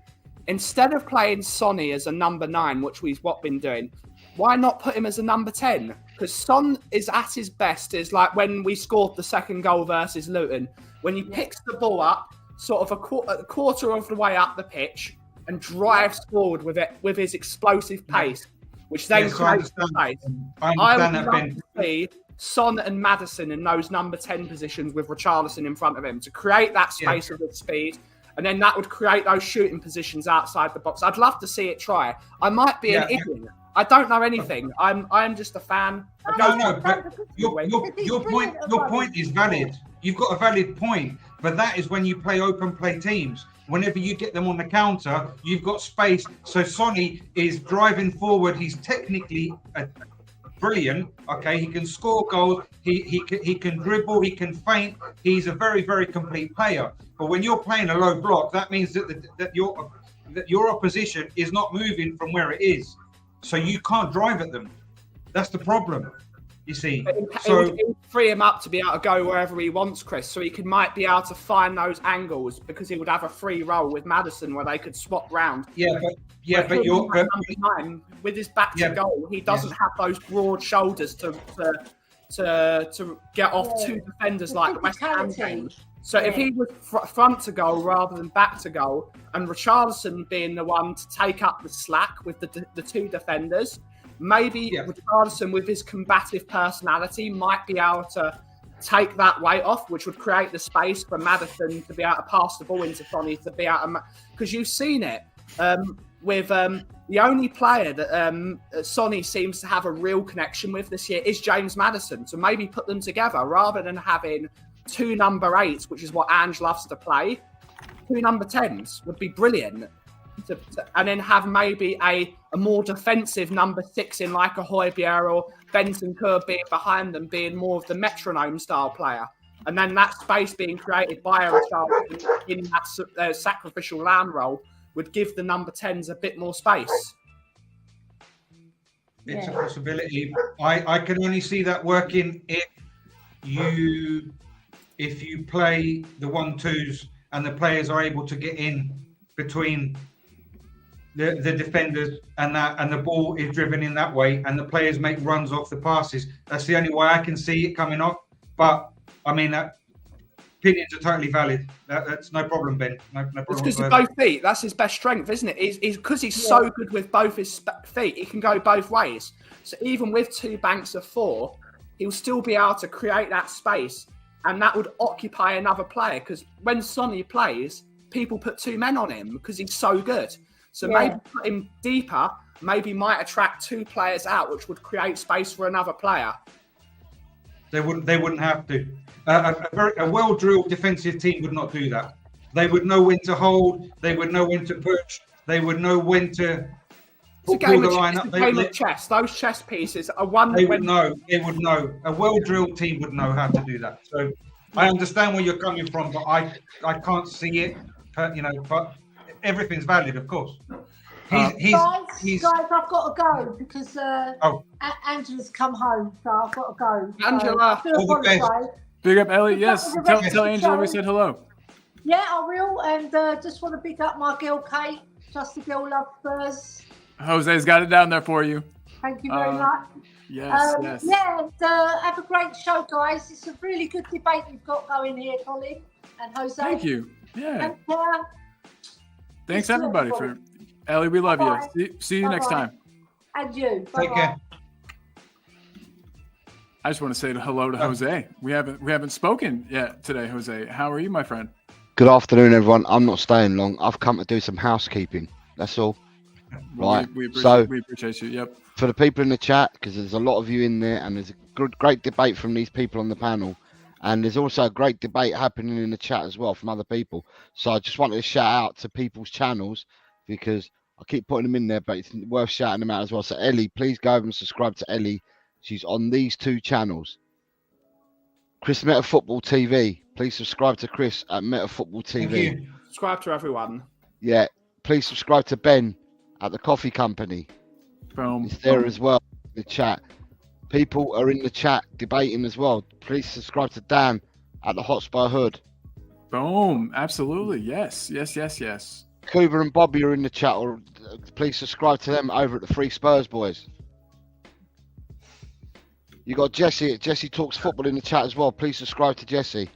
instead of playing Sonny as a number 9, which we've been doing, why not put him as a number 10? Because Son is at his best, is like when we scored the second goal versus Luton, when he picks the ball up, sort of a quarter of the way up the pitch, and drives forward with it with his explosive pace, which then creates the space. I I understand would that, love Ben. to see Son and Maddison in those number 10 positions with Richarlison in front of him to create that space with speed, and then that would create those shooting positions outside the box. I'd love to see it try. I might be an idiot. I don't know anything. I'm just a fan. No, but your point is valid. You've got a valid point, but that is when you play open play teams. Whenever you get them on the counter, you've got space. So Sonny is driving forward. He's technically brilliant. Okay, he can score goals. He can dribble. He can feint. He's a very, very complete player. But when you're playing a low block, that means that your opposition is not moving from where it is. So you can't drive at them. That's the problem. You see, It would free him up to be able to go wherever he wants, Chris. So he might be able to find those angles because he would have a free role with Maddison where they could swap round. But you're number 9 with his back to goal. He doesn't have those broad shoulders to get off two defenders like the West Ham game. So if he was front to goal rather than back to goal, and Richarlison being the one to take up the slack with the two defenders. Maybe Richarlison, with his combative personality, might be able to take that weight off, which would create the space for Maddison to be able to pass the ball into Sonny, to be able to... Because you've seen it with the only player that Sonny seems to have a real connection with this year is James Maddison. So maybe put them together rather than having 2 number 8s, which is what Ange loves to play. 2 number 10s would be brilliant. And then have maybe a more defensive number 6 in like a Højbjerg or Bentancur being behind them, being more of the metronome style player. And then that space being created by a Richarlison in that sacrificial lamb role would give the number 10s a bit more space. It's a possibility. I can only see that working if you play the 1-2s and the players are able to get in between the defenders and the ball is driven in that way and the players make runs off the passes. That's the only way I can see it coming off. But I mean, opinions are totally valid. That's no problem, Ben. No problem. It's because of both feet. That's his best strength, isn't it? He's because he's so good with both his feet. He can go both ways. So even with 2 banks of 4, he'll still be able to create that space, and that would occupy another player. Because when Sonny plays, people put 2 men on him because he's so good. So maybe put him deeper, maybe might attract 2 players out, which would create space for another player. They wouldn't have to. A well-drilled defensive team would not do that. They would know when to hold. They would know when to push. They would know when to pull the line up. It's a game of chess. Those chess pieces are one. They would know. They would know. A well-drilled team would know how to do that. So I understand where you're coming from, but I can't see it. But everything's valid, of course. Guys, I've got to go because Angela's come home, so I've got to go. Angela, big up Ellie. Yes, tell Angela we said hello. Yeah, I will, and just want to big up my girl Kate. Just the girl loves Spurs. Jose's got it down there for you. Thank you very much. Yes. Yeah, and have a great show, guys. It's a really good debate you've got going here, Colin and Jose. Thank you. Yeah. And, thanks everybody for Ellie. We love you. See you next time. And you. Take care. I just want to say hello to Jose. We haven't spoken yet today, Jose. How are you, my friend? Good afternoon, everyone. I'm not staying long. I've come to do some housekeeping. That's all. Well, Right. We appreciate you. Yep. For the people in the chat, because there's a lot of you in there, and there's a great debate from these people on the panel, and there's also a great debate happening in the chat as well from other people. So I just wanted to shout out to people's channels, because I keep putting them in there, but it's worth shouting them out as well. So Ellie, please go over and subscribe to Ellie. She's on these 2 channels. Chris Meta Football TV. Please subscribe to Chris at Meta Football Thank TV. you. Subscribe to everyone. Yeah. Please subscribe to Ben at the Coffee Company. Boom. It's there as well in the chat. People are in the chat debating as well. Please subscribe to Dan at the Hotspur Hood. Boom. Absolutely. Yes. Kuba and Bobby are in the chat. Or please subscribe to them over at the Free Spurs Boys. You got Jesse at Jesse Talks Football in the chat as well. Please subscribe to Jesse.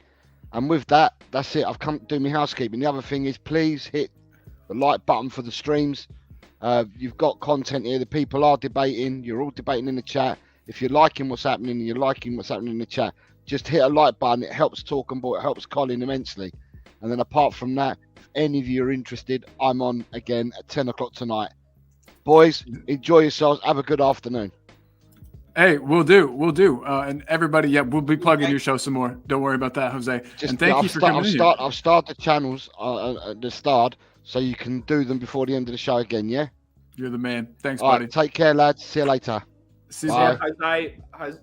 And with that, that's it. I've come to do my housekeeping. The other thing is, please hit the like button for the streams. You've got content here. The people are debating. You're all debating in the chat. If you're liking what's happening and you're liking what's happening in the chat, just hit a like button. It helps Talking Ball. It helps Colin immensely. And then apart from that, if any of you are interested, I'm on again at 10 o'clock tonight. Boys, enjoy yourselves. Have a good afternoon. Hey, we'll do. And everybody, we'll be plugging your show some more. Don't worry about that, Jose. And thank you for coming in. I've started the channels at the start, so you can do them before the end of the show again, yeah? You're the man. Thanks, All buddy. right, take care, lads. See you later. See you Bye. Jose,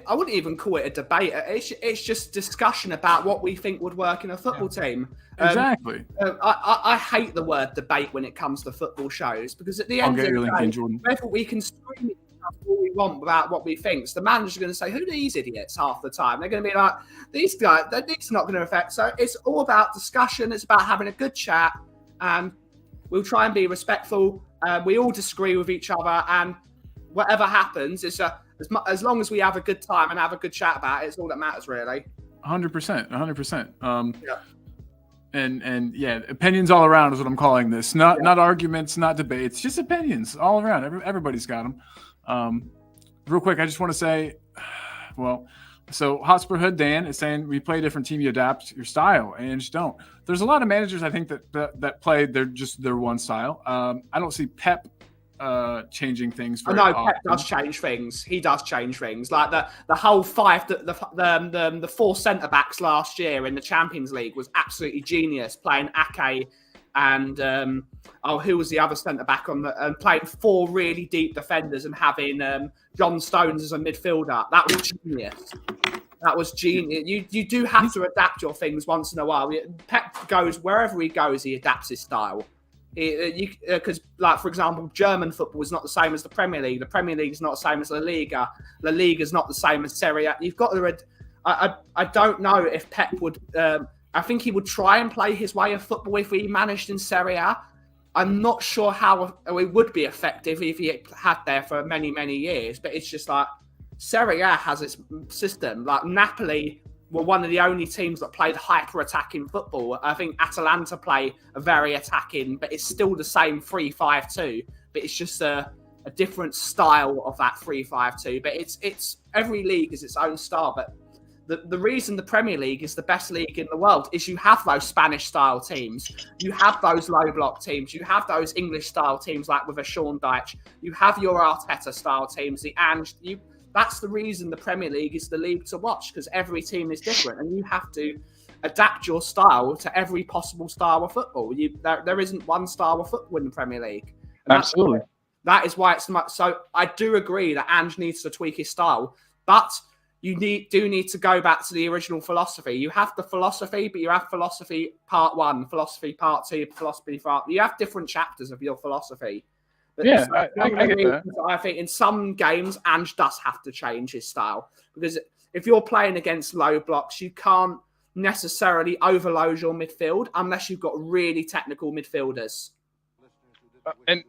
I wouldn't even call it a debate. It's just discussion about what we think would work in a football team. Exactly. I hate the word debate when it comes to football shows, because at the end of the day, whether we can scream all we want about what we think, so the manager's going to say, who are these idiots half the time? They're going to be like, these guys, it's not going to affect. So it's all about discussion. It's about having a good chat, and we'll try and be respectful. We all disagree with each other, and whatever happens, is as long as we have a good time and have a good chat about it, it's all that matters, really. 100%. And yeah, opinions all around is what I'm calling this. Not arguments, not debates, just opinions all around. Everybody's got them. Real quick, I just want to say, so Hotspur Hood Dan is saying we play a different team, you adapt your style, and you just don't. There's a lot of managers I think that play their one style. I don't see Pep changing things. Pep does change things. He does change things. Like the whole the 4 centre backs last year in the Champions League was absolutely genius. Playing Ake and who was the other centre back and playing 4 really deep defenders and having John Stones as a midfielder. That was genius. You do have to adapt your things once in a while. Pep goes wherever he goes, he adapts his style. Because, like, for example, German football is not the same as the Premier League. The Premier League is not the same as La Liga. La Liga is not the same as Serie A. You've got to. I don't know if Pep would. I think he would try and play his way of football if he managed in Serie A. I'm not sure how it would be effective if he had there for many, many years. But it's just like Serie A has its system. Like Napoli were one of the only teams that played hyper-attacking football. I think Atalanta play a very attacking, but it's still the same 3-5-2. But it's just a different style of that 3-5-2. But it's every league is its own style. But the reason the Premier League is the best league in the world is you have those Spanish-style teams. You have those low-block teams. You have those English-style teams like with a Sean Dyche. You have your Arteta-style teams, that's the reason the Premier League is the league to watch, because every team is different and you have to adapt your style to every possible style of football. There isn't one style of football in the Premier League. And absolutely. That is why it's much. So I do agree that Ange needs to tweak his style, but you do need to go back to the original philosophy. You have the philosophy, but you have philosophy part 1, philosophy part 2, philosophy part. You have different chapters of your philosophy. But yeah, I get that. I think in some games, Ange does have to change his style, because if you're playing against low blocks, you can't necessarily overload your midfield unless you've got really technical midfielders. And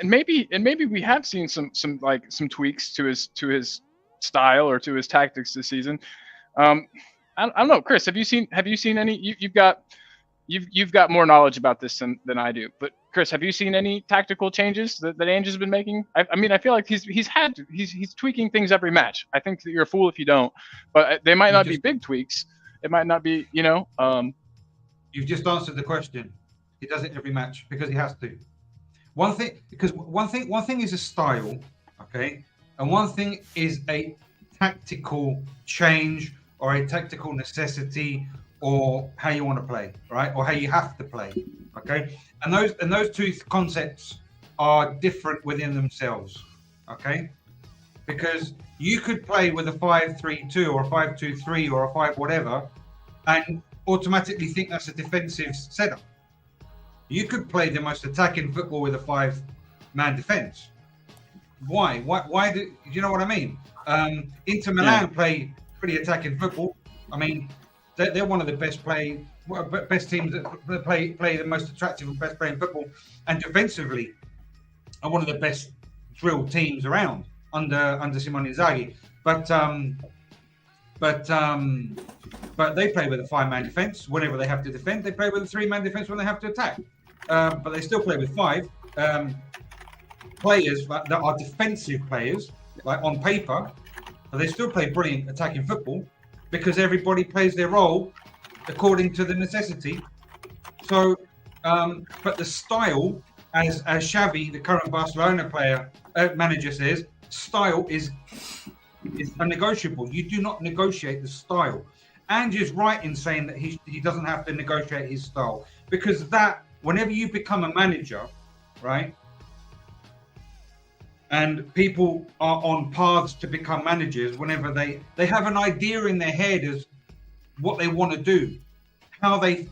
maybe we have seen some tweaks to his style or to his tactics this season. I don't know, Chris. Have you seen any? You've got you've got more knowledge about this than I do. But Chris, have you seen any tactical changes that Ainge has been making? I mean, I feel like he's tweaking things every match. I think that you're a fool if you don't. But they might not be big tweaks. It might not be, You've just answered the question. He does it every match because he has to. One thing is a style, okay, and one thing is a tactical change or a tactical necessity, or how you want to play, right, or how you have to play, okay. And those two concepts are different within themselves, okay, because you could play with a 5-3-2 or a 5-2-3 or a 5 whatever, and automatically think that's a defensive setup. You could play the most attacking football with a 5-man defense. Why do you know what I mean? Inter Milan play pretty attacking football. I mean, they're one of the best teams that play the most attractive and best playing football, and defensively are one of the best drilled teams around under Simone Inzaghi. But they play with a 5-man defense whenever they have to defend. They play with a 3-man defense when they have to attack. But they still play with 5 players that are defensive players, like on paper. But they still play brilliant attacking football because everybody plays their role according to the necessity. So, but the style, as Xavi, the current Barcelona manager says, style is unnegotiable. You do not negotiate the style. And is right in saying that he doesn't have to negotiate his style, because that whenever you become a manager, right, and people are on paths to become managers, whenever they have an idea in their head as what they want to do, how they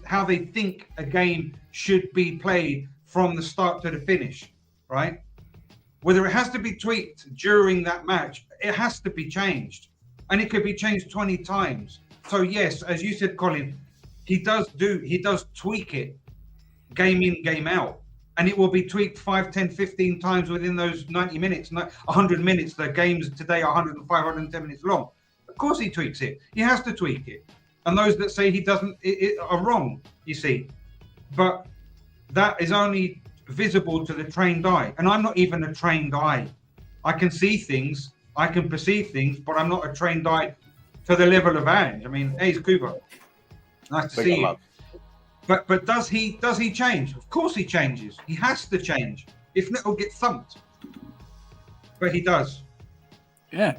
think a game should be played from the start to the finish, right? Whether it has to be tweaked during that match, it has to be changed, and it could be changed 20 times. So yes, as you said, Colin, he does tweak it game in, game out, and it will be tweaked 5, 10, 15 times within those 90 minutes, 100 minutes. The games today are 105, 110 minutes long. Of course he tweaks it. He has to tweak it. And those that say he doesn't are wrong, you see. But that is only visible to the trained eye. And I'm not even a trained eye. I can see things, I can perceive things, but I'm not a trained eye to the level of Ange. I mean, hey, it's Cooper. Nice to see you. But does he change? Of course he changes. He has to change. If not, he'll get thumped. But he does. Yeah,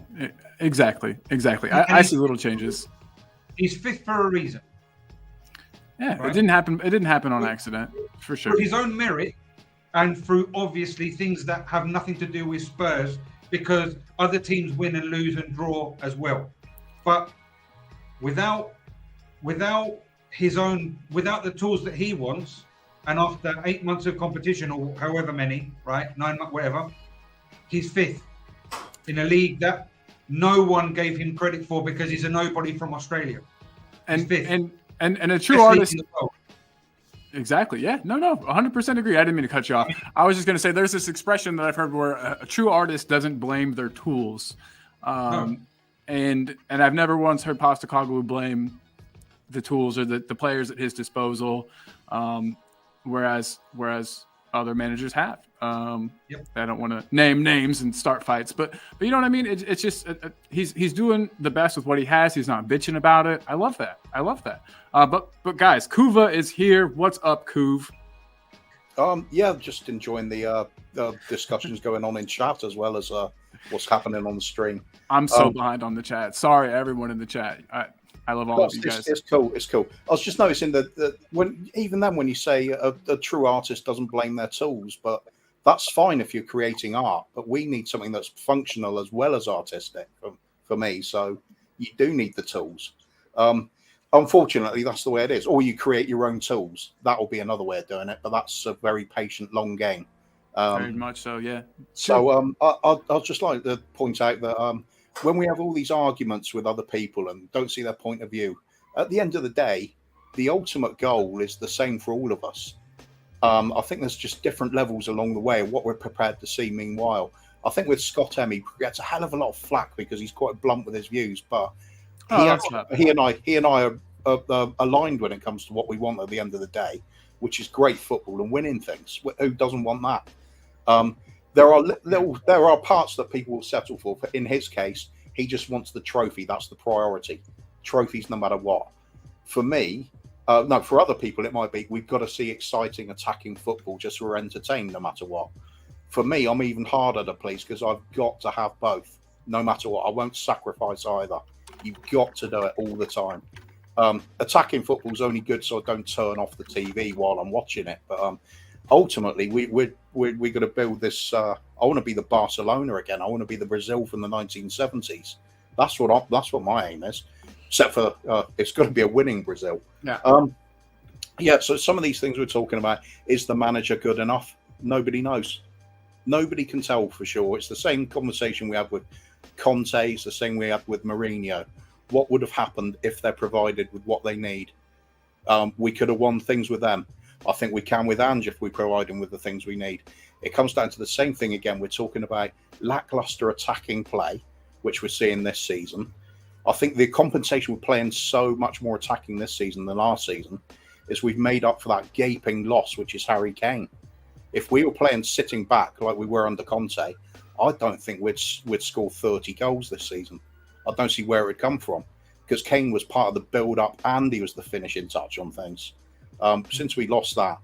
exactly. I see little changes. He's 5th for a reason. Yeah, right? It didn't happen on accident, for sure. For his own merit, and through obviously things that have nothing to do with Spurs, because other teams win and lose and draw as well. But without the tools that he wants, and after 8 months of competition or however many, right, 9 months, whatever, he's 5th in a league that no one gave him credit for because he's a nobody from Australia. And 5th. and a true artist. Exactly. Yeah. No. 100% agree. I didn't mean to cut you off. I was just going to say there's this expression that I've heard where a true artist doesn't blame their tools. No. And I've never once heard Postecoglou blame the tools or the players at his disposal, whereas other managers have. I don't want to name names and start fights, but you know what I mean? It's just he's doing the best with what he has. He's not bitching about it. I love that. But guys, Kuva is here. What's up, Kuv? Just enjoying the discussions going on in chat as well as what's happening on the stream. I'm so behind on the chat. Sorry, everyone in the chat. I love all of you guys. It's cool. I was just noticing that when you say a true artist doesn't blame their tools, but that's fine if you're creating art. But we need something that's functional as well as artistic for me. So you do need the tools. Unfortunately, that's the way it is. Or you create your own tools. That will be another way of doing it. But that's a very patient, long game. Very much so, yeah. So I'd just like to point out that when we have all these arguments with other people and don't see their point of view, at the end of the day, the ultimate goal is the same for all of us. I think there's just different levels along the way of what we're prepared to see. Meanwhile, I think with Scott M, he gets a hell of a lot of flack because he's quite blunt with his views, but he and I aligned when it comes to what we want at the end of the day, which is great football and winning things. Who doesn't want that? There are parts that people will settle for. But in his case, he just wants the trophy. That's the priority. Trophies, no matter what. For me, no, for other people, it might be we've got to see exciting, attacking football just so we're entertained, no matter what. For me, I'm even harder to please because I've got to have both, no matter what. I won't sacrifice either. You've got to do it all the time. Attacking football is only good so I don't turn off the TV while I'm watching it. But ultimately, we're going to build this. I want to be the Barcelona again. I want to be the Brazil from the 1970s. That's what my aim is. Except for it's got to be a winning Brazil. Yeah. So some of these things we're talking about, is the manager good enough? Nobody knows. Nobody can tell for sure. It's the same conversation we had with Conte. It's the same we had with Mourinho. What would have happened if they're provided with what they need? We could have won things with them. I think we can with Ange if we provide him with the things we need. It comes down to the same thing again. We're talking about lackluster attacking play, which we're seeing this season. I think the compensation we're playing so much more attacking this season than last season is we've made up for that gaping loss, which is Harry Kane. If we were playing sitting back like we were under Conte, I don't think we'd score 30 goals this season. I don't see where it would come from because Kane was part of the build-up and he was the finishing touch on things. Since we lost that,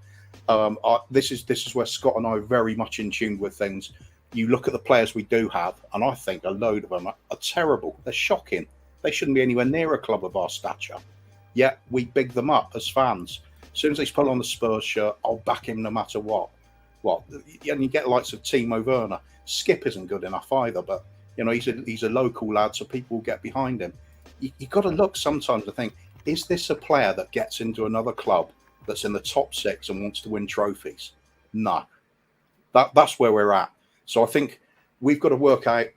this is where Scott and I are very much in tune with things. You look at the players we do have, and I think a load of them are terrible. They're shocking. They shouldn't be anywhere near a club of our stature. Yet we big them up as fans. As soon as they put on the Spurs shirt, I'll back him no matter what. And you get the likes of Timo Werner. Skip isn't good enough either, but he's a local lad, so people will get behind him. You've got to look sometimes to think, is this a player that gets into another club that's in the top 6 and wants to win trophies? No. That's where we're at. So I think we've got to work out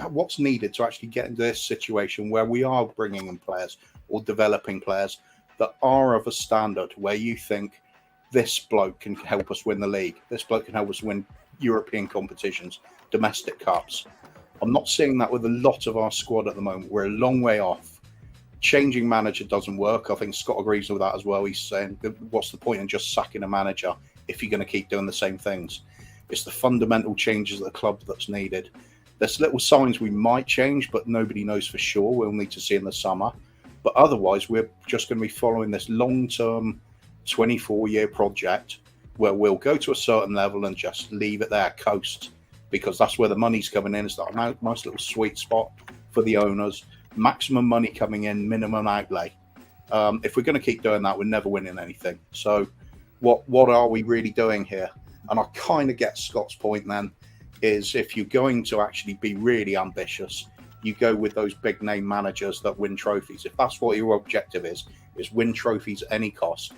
what's needed to actually get into this situation where we are bringing in players or developing players that are of a standard where you think this bloke can help us win the league. This bloke can help us win European competitions, domestic cups. I'm not seeing that with a lot of our squad at the moment. We're a long way off. Changing manager doesn't work. I think Scott agrees with that as well. He's saying, what's the point in just sacking a manager if you're going to keep doing the same things? It's the fundamental changes at the club that's needed. There's little signs we might change, but nobody knows for sure. We'll need to see in the summer. But otherwise, we're just going to be following this long-term 24-year project where we'll go to a certain level and just leave it there, coast, because that's where the money's coming in. It's that nice little sweet spot for the owners. Maximum money coming in, minimum outlay. If we're going to keep doing that, we're never winning anything. So what are we really doing here? And I kind of get Scott's point then, is if you're going to actually be really ambitious, you go with those big name managers that win trophies. If that's what your objective is win trophies at any cost.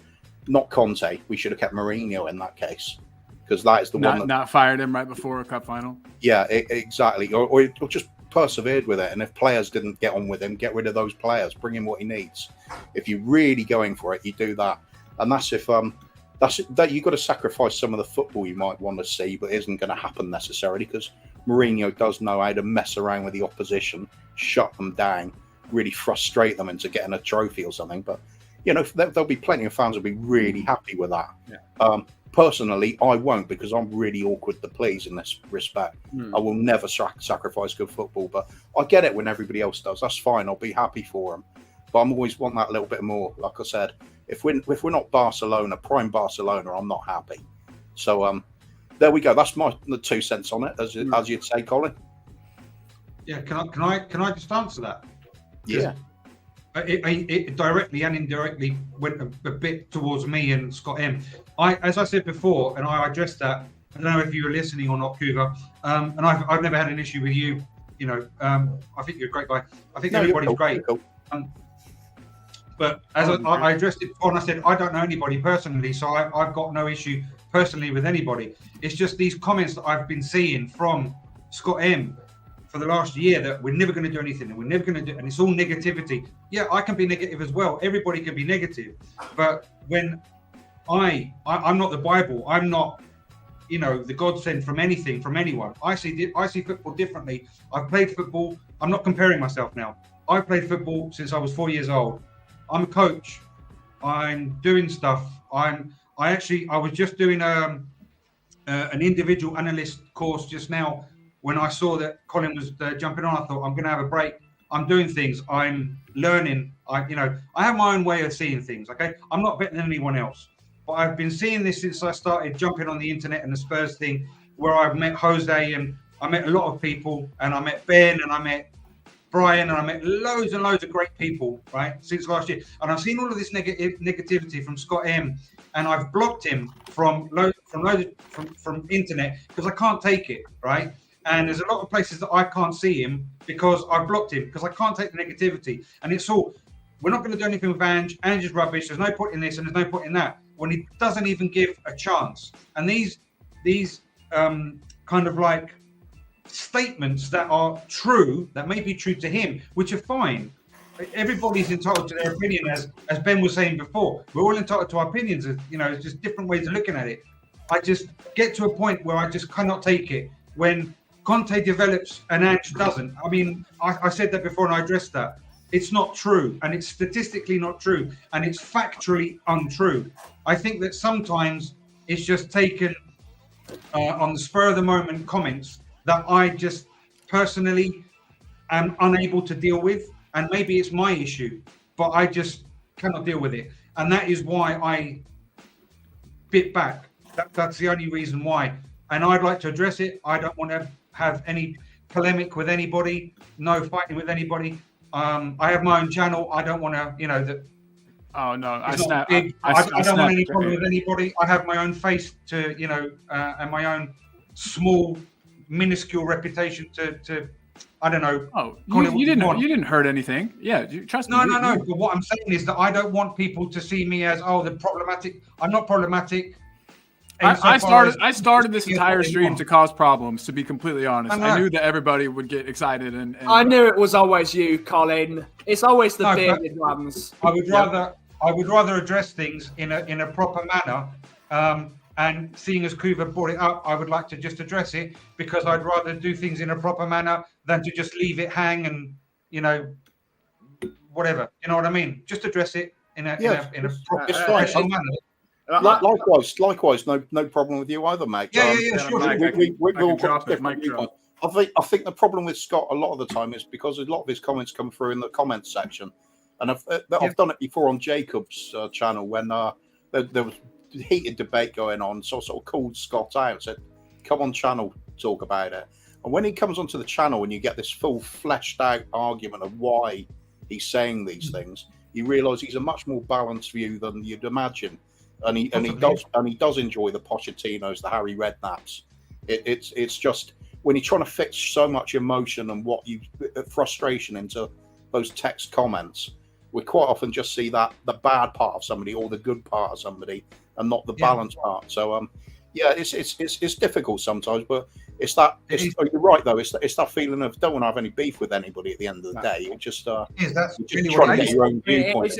Not Conte. We should have kept Mourinho in that case, because that is the one that not fired him right before a cup final. Yeah, exactly. Or just persevered with it. And if players didn't get on with him, get rid of those players, bring him what he needs. If you're really going for it, you do that. And that's if that you've got to sacrifice some of the football you might want to see, but it isn't going to happen necessarily because Mourinho does know how to mess around with the opposition, shut them down, really frustrate them into getting a trophy or something. But there'll be plenty of fans who'll be really happy with that. Yeah. Personally, I won't, because I'm really awkward to please in this respect. I will never sacrifice good football, but I get it when everybody else does. That's fine. I'll be happy for them. But I'm always want that little bit more. Like I said, if we're not Barcelona, prime Barcelona, I'm not happy. So there we go. That's my 2 cents on it, as you'd say, Colin. Yeah, can I just answer that? Yeah. It directly and indirectly went a bit towards me and Scott M. As I said before, and I addressed that. I don't know if you were listening or not, Cougar. And I've never had an issue with you. I think you're a great guy. I think everybody's great. Cool. But as I addressed it before, and I said I don't know anybody personally, so I've got no issue personally with anybody. It's just these comments that I've been seeing from Scott M for the last year that we're never going to do anything and we're never going to do, and it's all negativity. Yeah, I can be negative as well. Everybody can be negative, but when I'm not the Bible, I'm not, the godsend from anything, from anyone. I see football differently. I've played football. I'm not comparing myself now. I've played football since I was 4 years old. I'm a coach. I'm doing stuff. I was just doing an individual analyst course just now. When I saw that Colin was jumping on, I thought I'm going to have a break. I'm doing things. I'm learning. I have my own way of seeing things. Okay, I'm not better than anyone else, but I've been seeing this since I started jumping on the internet and the Spurs thing, where I've met Jose and I met a lot of people, and I met Ben and I met Brian and I met loads and loads of great people, right, since last year. And I've seen all of this negativity from Scott M, and I've blocked him from internet because I can't take it, right? And there's a lot of places that I can't see him because I've blocked him because I can't take the negativity. And it's all, we're not going to do anything with Ange. Ange is rubbish. There's no point in this and there's no point in that. When he doesn't even give a chance. And these kind of like statements that are true, that may be true to him, which are fine. Everybody's entitled to their opinion, as Ben was saying before. We're all entitled to our opinions. It's just different ways of looking at it. I just get to a point where I just cannot take it when Conte develops and Ange doesn't. I mean, I said that before and I addressed that. It's not true, and it's statistically not true, and it's factually untrue. I think that sometimes it's just taken on the spur of the moment comments that I just personally am unable to deal with, and maybe it's my issue, but I just cannot deal with it, and that is why I bit back. That's the only reason why, and I'd like to address it. I don't want to have any polemic with anybody, no fighting with anybody. I have my own channel. I don't want to, that. Oh no, I don't want any problem with anybody. I have my own face to, and my own small, minuscule reputation to I don't know. Oh, you didn't hurt anything. Yeah, trust me. No. But what I'm saying is that I don't want people to see me as the problematic. I'm not problematic. I started this entire stream to cause problems, to be completely honest. I knew that everybody would get excited and I knew it was always you, Colin. It's always the bearded ones. I would rather address things in a proper manner. And seeing as Kuva brought it up, I would like to just address it because I'd rather do things in a proper manner than to just leave it hang and whatever. You know what I mean? Just address it in a professional manner. Likewise, no problem with you either, mate. Sure. We've all got different viewpoints. I think the problem with Scott a lot of the time is because a lot of his comments come through in the comments section, and I've done it before on Jacob's channel when there was heated debate going on, so I sort of called Scott out, said, "Come on channel, talk about it." And when he comes onto the channel and you get this full fleshed out argument of why he's saying these things, you realise he's a much more balanced view than you'd imagine. And he does enjoy the Pochettinos, the Harry Redknapps. It's just when you're trying to fit so much emotion and frustration into those text comments, we quite often just see the bad part of somebody or the good part of somebody, and not the balanced part. So it's difficult sometimes, but you're right though. It's that feeling of don't want to have any beef with anybody at the end of the day. You just that's really trying to get your own viewpoint.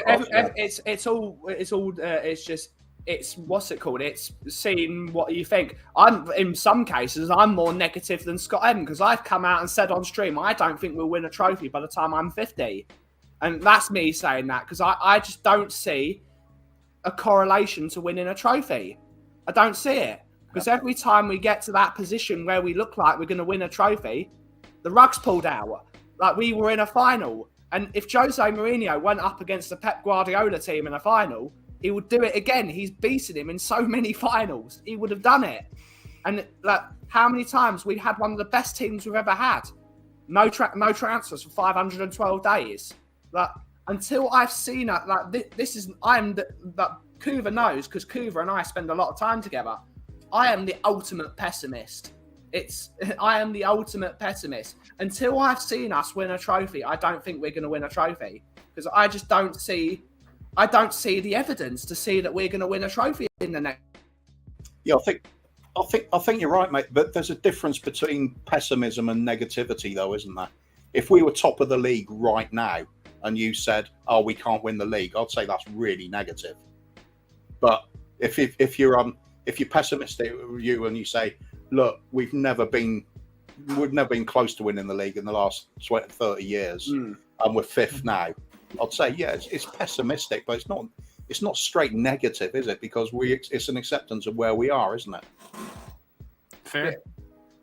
It's what's it called? It's seeing what you think. In some cases I'm more negative than Scott M because I've come out and said on stream I don't think we'll win a trophy by the time I'm 50, and that's me saying that because I just don't see a correlation to winning a trophy. I don't see it because every time we get to that position where we look like we're going to win a trophy, the rug's pulled out. Like we were in a final, and if Jose Mourinho went up against the Pep Guardiola team in a final, he would do it again. He's beaten him in so many finals. He would have done it. And how many times we had one of the best teams we've ever had? No transfers for 512 days. Until I've seen it, Kuva knows because Kuva and I spend a lot of time together. I am the ultimate pessimist. I am the ultimate pessimist. Until I've seen us win a trophy, I don't think we're going to win a trophy because I just don't see. I don't see the evidence to see that we're going to win a trophy in the next. Yeah, I think you're right, mate. But there's a difference between pessimism and negativity, though, isn't there? If we were top of the league right now, and you said, "Oh, we can't win the league," I'd say that's really negative. But if you're pessimistic with you and you say, "Look, we've never been close to winning the league in the last 20, 30 years, and we're fifth now," I'd say, yeah, it's pessimistic, but it's not straight negative, is it? Because it's an acceptance of where we are, isn't it? Fair.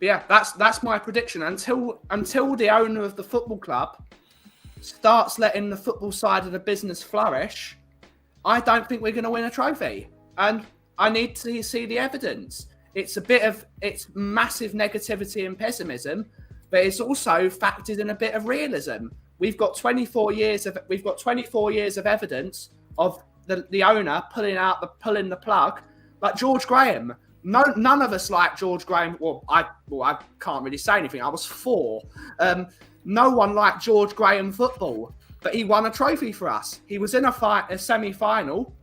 Yeah, that's my prediction. Until the owner of the football club starts letting the football side of the business flourish, I don't think we're going to win a trophy. And I need to see the evidence. It's massive negativity and pessimism, but it's also factored in a bit of realism. We've got 24 years of evidence of the owner pulling the plug, like George Graham. None of us like George Graham. Well, I can't really say anything. I was 4. No one liked George Graham football, but he won a trophy for us. He was in a semi-final,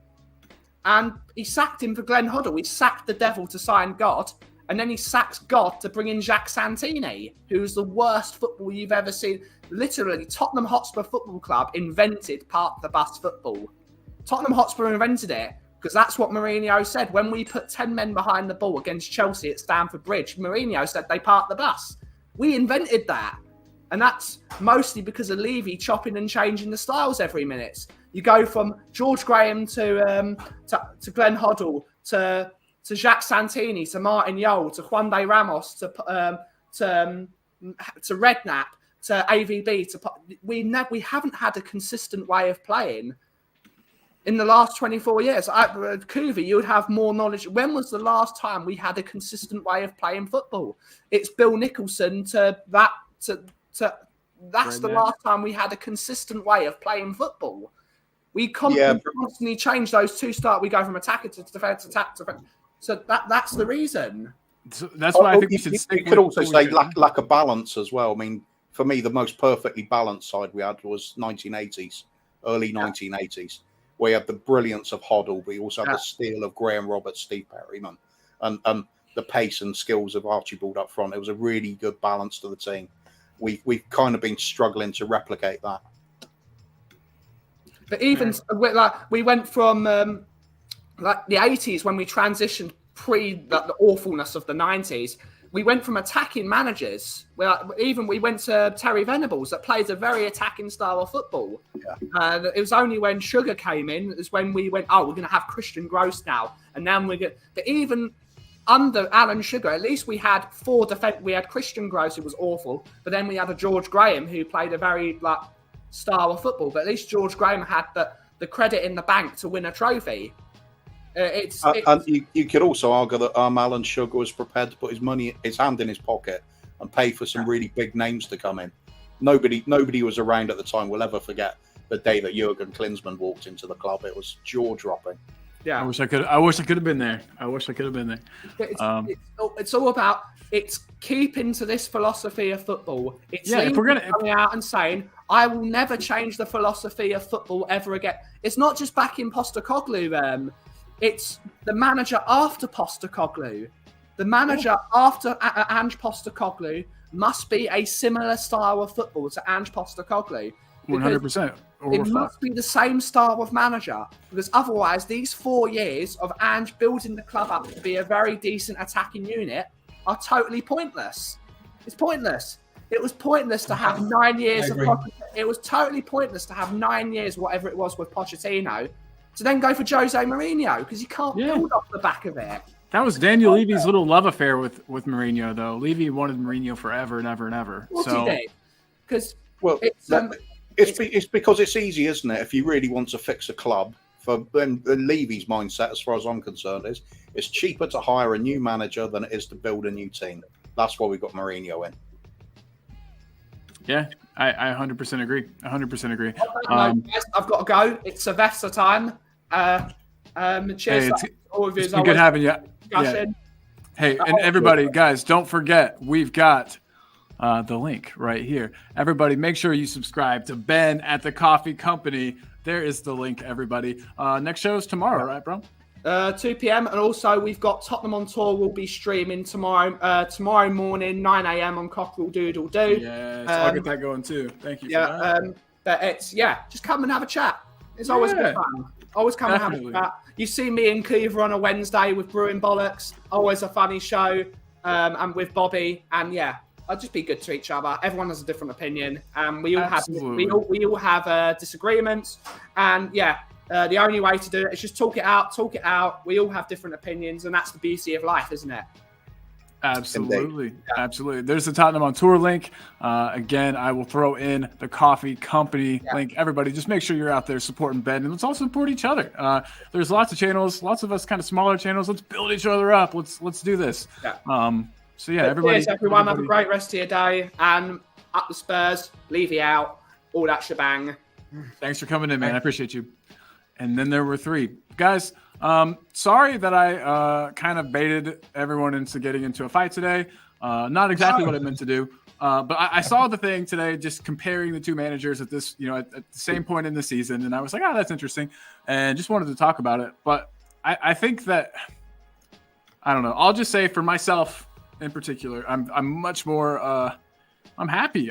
and he sacked him for Glenn Hoddle. He sacked the devil to sign God, and then he sacks God to bring in Jacques Santini, who's the worst football you've ever seen. Literally, Tottenham Hotspur Football Club invented park the bus football. Tottenham Hotspur invented it because that's what Mourinho said. When we put 10 men behind the ball against Chelsea at Stamford Bridge, Mourinho said they parked the bus. We invented that. And that's mostly because of Levy chopping and changing the styles every minute. You go from George Graham to Glenn Hoddle to Jacques Santini to Martin Jol to Juan de Ramos to Redknapp to AVB. We haven't had a consistent way of playing in the last 24 years. Kuvi, you would have more knowledge. When was the last time we had a consistent way of playing football? It's Bill Nicholson that's the last time we had a consistent way of playing football. We constantly change those two start. We go from attacker to defense, attack to defense. So that's the reason. So that's why I think we should stick. You could also say lack of balance as well. I mean, for me, the most perfectly balanced side we had was 1980s, early 1980s. We had the brilliance of Hoddle, but we also had the steel of Graham Roberts, Steve Perryman, and the pace and skills of Archibald up front. It was a really good balance to the team. We've kind of been struggling to replicate that. But even we went from like the 80s when we transitioned the awfulness of the 90s. We went from attacking managers. We went to Terry Venables that plays a very attacking style of football. Yeah. It was only when Sugar came in is when we went, we're going to have Christian Gross now, and then we're going. But even under Alan Sugar, at least we had 4 defense. We had Christian Gross, who was awful, but then we had a George Graham who played a very style of football. But at least George Graham had the credit in the bank to win a trophy. And you could also argue that Alan Sugar was prepared to put his hand in his pocket and pay for some really big names to come in. Nobody was around at the time will ever forget the day that Jurgen Klinsmann walked into the club. It was jaw-dropping. Yeah, I wish I could have been there. It's all about keeping to this philosophy of football. If we're coming out and saying, I will never change the philosophy of football ever again. It's not just back in Postecoglou. It's the manager after Postecoglou. The manager after Ange Postecoglou must be a similar style of football to Ange Postecoglou. 100%. It must be the same style of manager, because otherwise these 4 years of Ange building the club up to be a very decent attacking unit are totally pointless. It's pointless. It was pointless to have 9 years it was totally pointless to have 9 years, whatever it was, with Pochettino, to then go for Jose Mourinho, because you can't build off the back of it. That was Daniel Levy's little love affair with Mourinho, though. Levy wanted Mourinho forever and ever and ever. What he did? Because it's because it's easy, isn't it? If you really want to fix a club, for Levy's mindset, as far as I'm concerned, is it's cheaper to hire a new manager than it is to build a new team. That's why we got Mourinho in. Yeah, I 100% agree. 100% agree. I've got to go. It's Sylvester time. Cheers. It's been good having you. Yeah. Hey, and everybody, guys, don't forget, we've got the link right here. Everybody, make sure you subscribe to Ben at the Coffee Company. There is the link, everybody. Next show is tomorrow, right, bro? 2 p.m. And also, we've got Tottenham on Tour. We'll be streaming tomorrow morning, 9 a.m. on Cockerel Doodle Doo. Yes, I'll get that going too. Thank you for that. But just come and have a chat. It's always good fun. Always come and have a chat. You see me and Coover on a Wednesday with Brewing Bollocks. Always a funny show. And with Bobby. And just be good to each other. Everyone has a different opinion, and we all Absolutely. we all have disagreements. And the only way to do it is just talk it out. We all have different opinions, and that's the beauty of life, isn't it? Absolutely. Absolutely. There's the Tottenham on Tour link. Again, I will throw in the coffee company link. Everybody, just make sure you're out there supporting Ben, and let's also support each other. There's lots of channels, lots of us kind of smaller channels. Let's build each other up. Let's do this. So everybody. Cheers, everyone. Have a great rest of your day, and up the Spurs, Levy out, all that shebang. Thanks for coming in, man. I appreciate you. And then there were 3 guys. Sorry that I kind of baited everyone into getting into a fight today. Not exactly what I meant to do. But I saw the thing today, just comparing the 2 managers at this, at the same point in the season, and I was like, oh, that's interesting, and just wanted to talk about it. But I think that I don't know. I'll just say for myself in particular, I'm much more. I'm happy.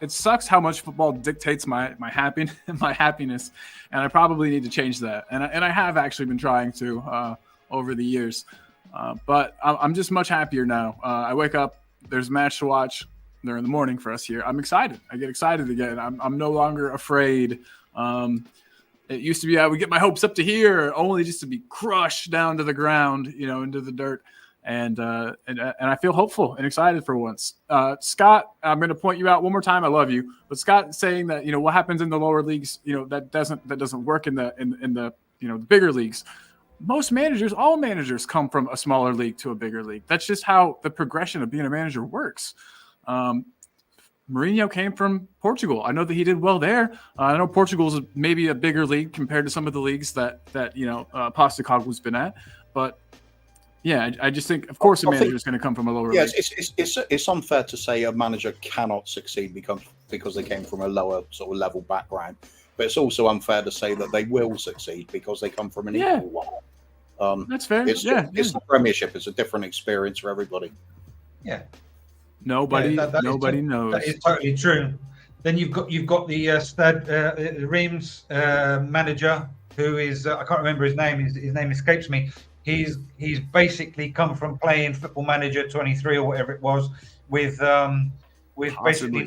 It sucks how much football dictates my happiness, and I probably need to change that. And I have actually been trying to over the years, but I'm just much happier now. I wake up, there's a match to watch. They're in the morning for us here. I'm excited. I get excited again. I'm no longer afraid. It used to be I would get my hopes up to here, only just to be crushed down to the ground, into the dirt. And I feel hopeful and excited for once. Scott, I'm going to point you out one more time. I love you, but Scott saying that what happens in the lower leagues, that doesn't work in the the bigger leagues. Most managers, all managers, come from a smaller league to a bigger league. That's just how the progression of being a manager works. Mourinho came from Portugal. I know that he did well there. I know Portugal is maybe a bigger league compared to some of the leagues that Postecoglou's been at, but. Yeah, I just think, of course, a manager is going to come from a lower league. It's unfair to say a manager cannot succeed because they came from a lower sort of level background. But it's also unfair to say that they will succeed because they come from an equal one. That's fair. It's the Premiership. It's a different experience for everybody. Yeah. Nobody knows. That is totally true. Then you've got the Stade Reims manager, who is I can't remember his name. His name escapes me. He's basically come from playing Football Manager 23 or whatever it was, with basically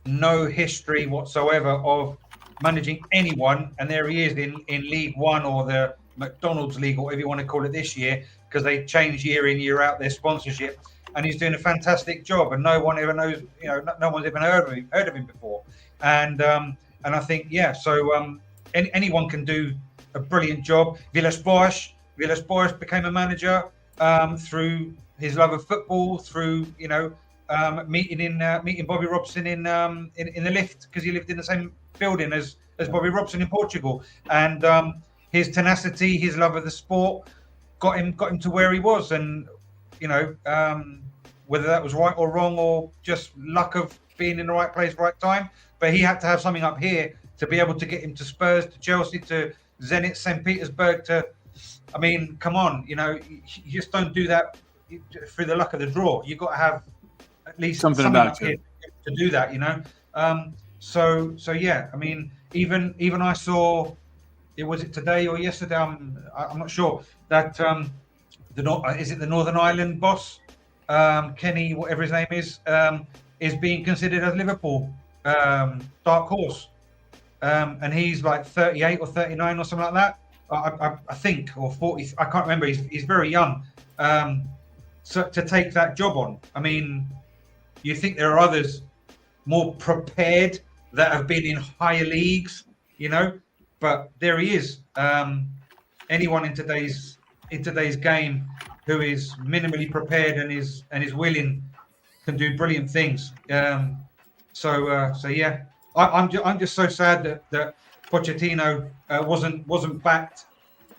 no history whatsoever of managing anyone, and there he is in League One, or the McDonald's League, or whatever you want to call it this year, because they change year in year out their sponsorship, and he's doing a fantastic job, and no one ever knows, no one's even heard of him before, and I think anyone can do a brilliant job. Villas-Boas became a manager through his love of football, through meeting Bobby Robson in the lift, because he lived in the same building as Bobby Robson in Portugal, and his tenacity, his love of the sport, got him to where he was, and whether that was right or wrong, or just luck of being in the right place, right time, but he had to have something up here to be able to get him to Spurs, to Chelsea, to Zenit St. Petersburg, come on, you just don't do that through the luck of the draw. You've got to have at least something about it to do that, even I saw, was it today or yesterday? I'm not sure that is it the Northern Ireland boss, Kenny, whatever his name is being considered as Liverpool dark horse. And he's like 38 or 39 or something like that, I think, or 40. I can't remember. He's very young. So to take that job on, you think there are others more prepared that have been in higher leagues, but there he is. Anyone in today's game who is minimally prepared and is willing can do brilliant things. I'm just so sad that Pochettino wasn't backed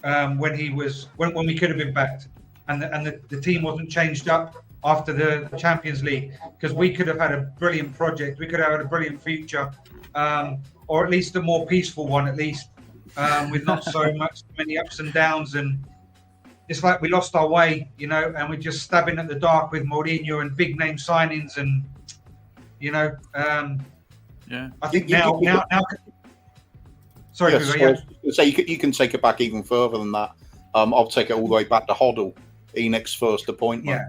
when we could have been backed, and the team wasn't changed up after the Champions League, because we could have had a brilliant project, we could have had a brilliant future, or at least a more peaceful one, at least with not so many ups and downs. And it's like we lost our way, and we're just stabbing at the dark with Mourinho and big name signings, and I think now. Sorry, yes, so you can take it back even further than that. I'll take it all the way back to Hoddle Enoch's first appointment.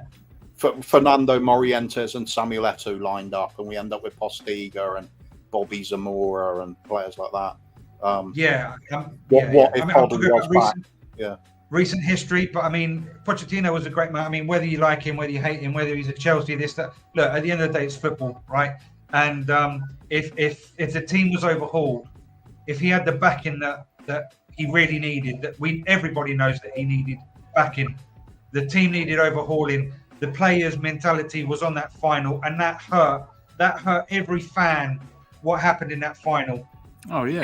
Yeah. Fernando Morientes and Samuel Eto'o lined up, and we end up with Postecoglou and Bobby Zamora and players like that. What if Odden was back? Yeah. Recent history, but I mean, Pochettino was a great man. I mean, whether you like him, whether you hate him, whether he's at Chelsea, this, that. Look, at the end of the day, it's football, right? And if the team was overhauled, if he had the backing that he really needed, everybody knows that he needed backing. The team needed overhauling. The players' mentality was on that final, and that hurt. That hurt every fan. What happened in that final? Oh yeah,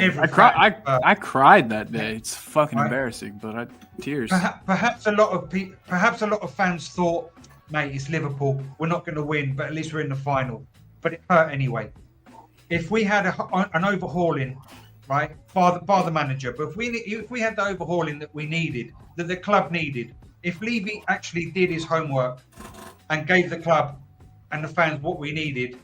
I cried that day. It's fucking embarrassing, but tears. Perhaps a lot of fans thought, mate, it's Liverpool. We're not going to win, but at least we're in the final. But it hurt anyway. If we had an overhauling, right, bar the manager, but if we had the overhauling that we needed, that the club needed, if Levy actually did his homework and gave the club and the fans what we needed,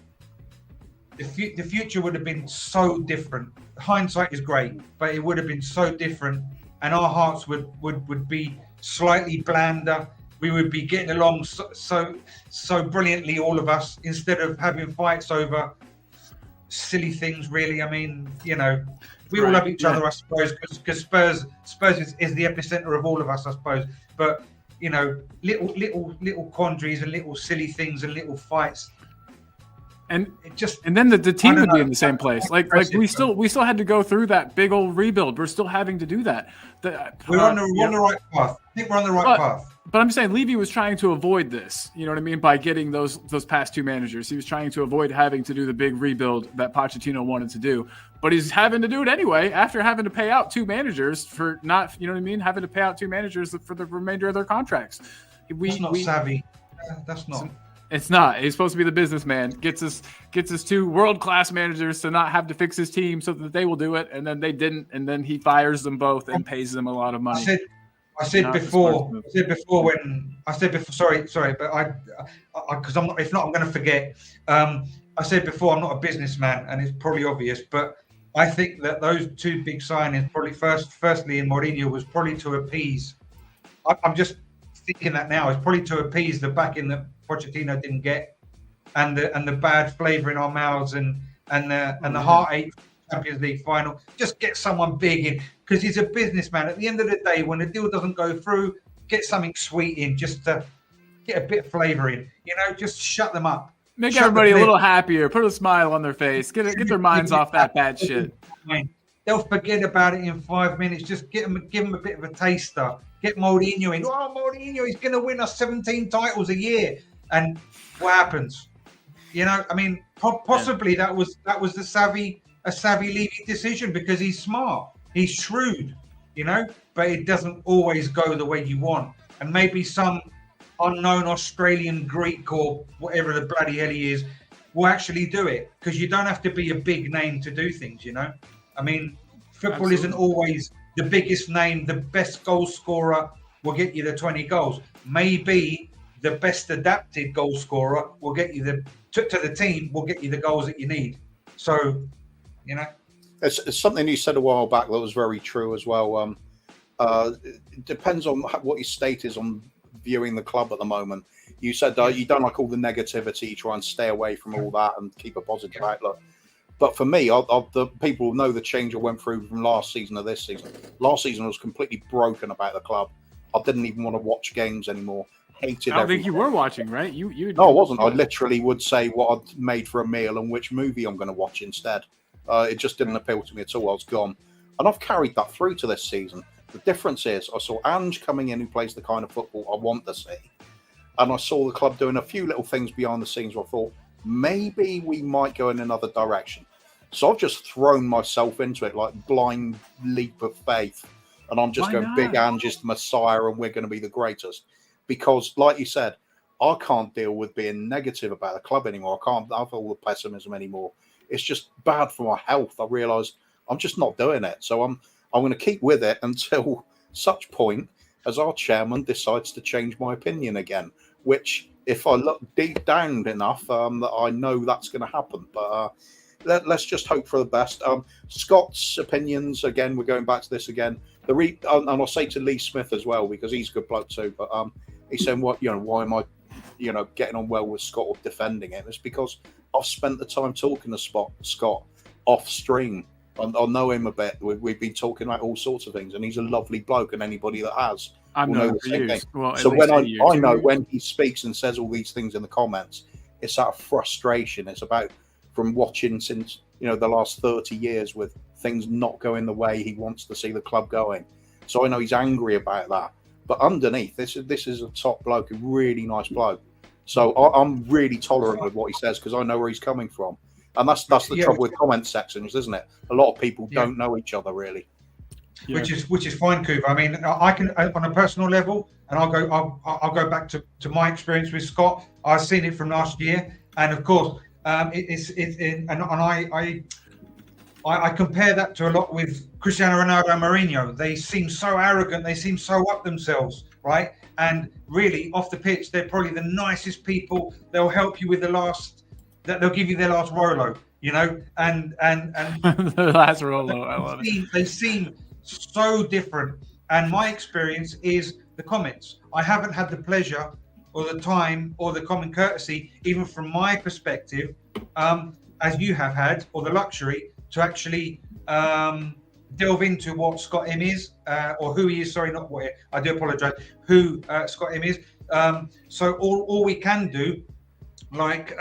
the future would have been so different. Hindsight is great, but it would have been so different, and our hearts would be slightly blander. We would be getting along so brilliantly, all of us, instead of having fights over silly things. Really, I mean, we all love each other, I suppose, because Spurs is the epicenter of all of us, I suppose. But little quandaries and little silly things and little fights. And then the team would be in the same place. Like we still had to go through that big old rebuild. We're still having to do that. We're on the right path. I think we're on the right path. But I'm saying Levy was trying to avoid this. You know what I mean? By getting those past two managers, he was trying to avoid having to do the big rebuild that Pochettino wanted to do. But he's having to do it anyway after having to pay out two managers for not, you know what I mean? Having to pay out two managers for the remainder of their contracts. That's not savvy. That's not. It's not. He's supposed to be the businessman. Gets us two world-class managers to not have to fix his team so that they will do it, and then they didn't, and then he fires them both and pays them a lot of money. I said before. Sorry, but because I'm not. If not, I'm going to forget. I said before, I'm not a businessman, and it's probably obvious, but I think that those two big signings, probably firstly in Mourinho, was probably to appease. I'm just thinking that now. It's probably to appease the backing that Pochettino didn't get, and the bad flavour in our mouths, and the heartache Champions League final. Just get someone big in, because he's a businessman. At the end of the day, when the deal doesn't go through, get something sweet in, just to get a bit of flavour in. Just shut them up. Make everybody a little happier. Put a smile on their face. Get their minds off that bad shit. They'll forget about it in 5 minutes. Just give them a bit of a taster. Get Mourinho in. Oh, Mourinho, he's going to win us 17 titles a year. And what happens? Possibly that was a savvy Levy decision, because he's smart, he's shrewd, but it doesn't always go the way you want. And maybe some unknown Australian Greek or whatever the bloody hell he is will actually do it, because you don't have to be a big name to do things. I mean, football isn't always the biggest name. The best goal scorer will get you the 20 goals. Maybe the best adapted goal scorer will get you to the team, will get you the goals that you need. So, it's something you said a while back that was very true as well. It depends on what your state is on viewing the club at the moment. You said you don't like all the negativity, you try and stay away from all that and keep a positive outlook. But for me, the people know the change I went through from last season to this season. Last season I was completely broken about the club. I didn't even want to watch games anymore. Hated. I don't think you were watching, right? You. No, I wasn't. I literally would say what I'd made for a meal and which movie I'm going to watch instead. It just didn't appeal to me at all. I was gone, and I've carried that through to this season. The difference is, I saw Ange coming in, who plays the kind of football I want to see, and I saw the club doing a few little things behind the scenes where I thought maybe we might go in another direction. So I've just thrown myself into it like blind leap of faith, and I'm just going, Big Ange is the Messiah, and we're going to be the greatest. Because, like you said, I can't deal with being negative about the club anymore. I can't have all the pessimism anymore. It's just bad for my health. I realised I'm just not doing it. So I'm going to keep with it until such point as our chairman decides to change my opinion again, which, if I look deep down enough, that I know that's going to happen. But let's just hope for the best. Scott's opinions, again, we're going back to this again. And I'll say to Lee Smith as well, because he's a good bloke too, but He's saying, "What, why am I, getting on well with Scott or defending him?" It's because I've spent the time talking to Scott off stream. I know him a bit. We've been talking about all sorts of things, and he's a lovely bloke. And anybody that has I've will know known the for same years. thing. Well, So at when least a year, I 2 know years. when he speaks and says all these things in the comments, it's out of frustration. It's about from watching since the last 30 years with things not going the way he wants to see the club going. So I know he's angry about that. But underneath, this is a top bloke, a really nice bloke. So I'm really tolerant with what he says because I know where he's coming from. And that's the trouble with comment sections, isn't it? A lot of people don't know each other really. Yeah. Which is fine, Coop. I mean, I can on a personal level, and I'll go back to my experience with Scott. I've seen it from last year, and of course, I compare that to a lot with Cristiano Ronaldo and Mourinho. They seem so arrogant. They seem so up themselves, right? And really, off the pitch, they're probably the nicest people. They'll help you with they'll give you their last Rolo, and The last Rolo, I love it. They seem so different. And my experience is the comments. I haven't had the pleasure or the time or the common courtesy, even from my perspective, as you have had, or the luxury to actually delve into what Scott M is, or who he is. Sorry, not what I do apologize. Who Scott M is. So all we can do, like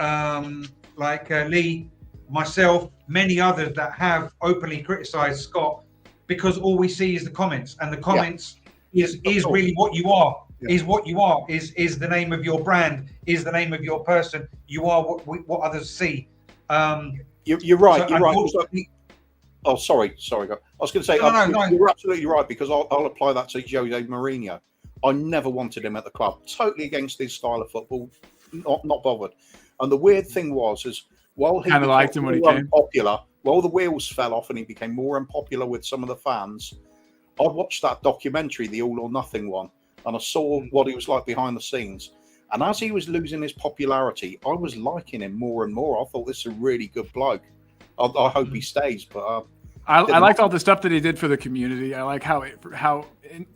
Lee, myself, many others that have openly criticised Scott, because all we see is the comments, and the comments is really what you are. Yeah. Is what you are. Is the name of your brand. Is the name of your person. You are what others see. You're right. You're right. Oh, sorry. I was going to say, no. You're absolutely right, because I'll apply that to Jose Mourinho. I never wanted him at the club. Totally against his style of football. Not bothered. And the weird thing was while he became liked him when he came. unpopular, while the wheels fell off and he became more unpopular with some of the fans, I watched that documentary, the All or Nothing one, and I saw what he was like behind the scenes. And as he was losing his popularity, I was liking him more and more. I thought this is a really good bloke. I hope he stays, but I liked all the stuff that he did for the community. I like how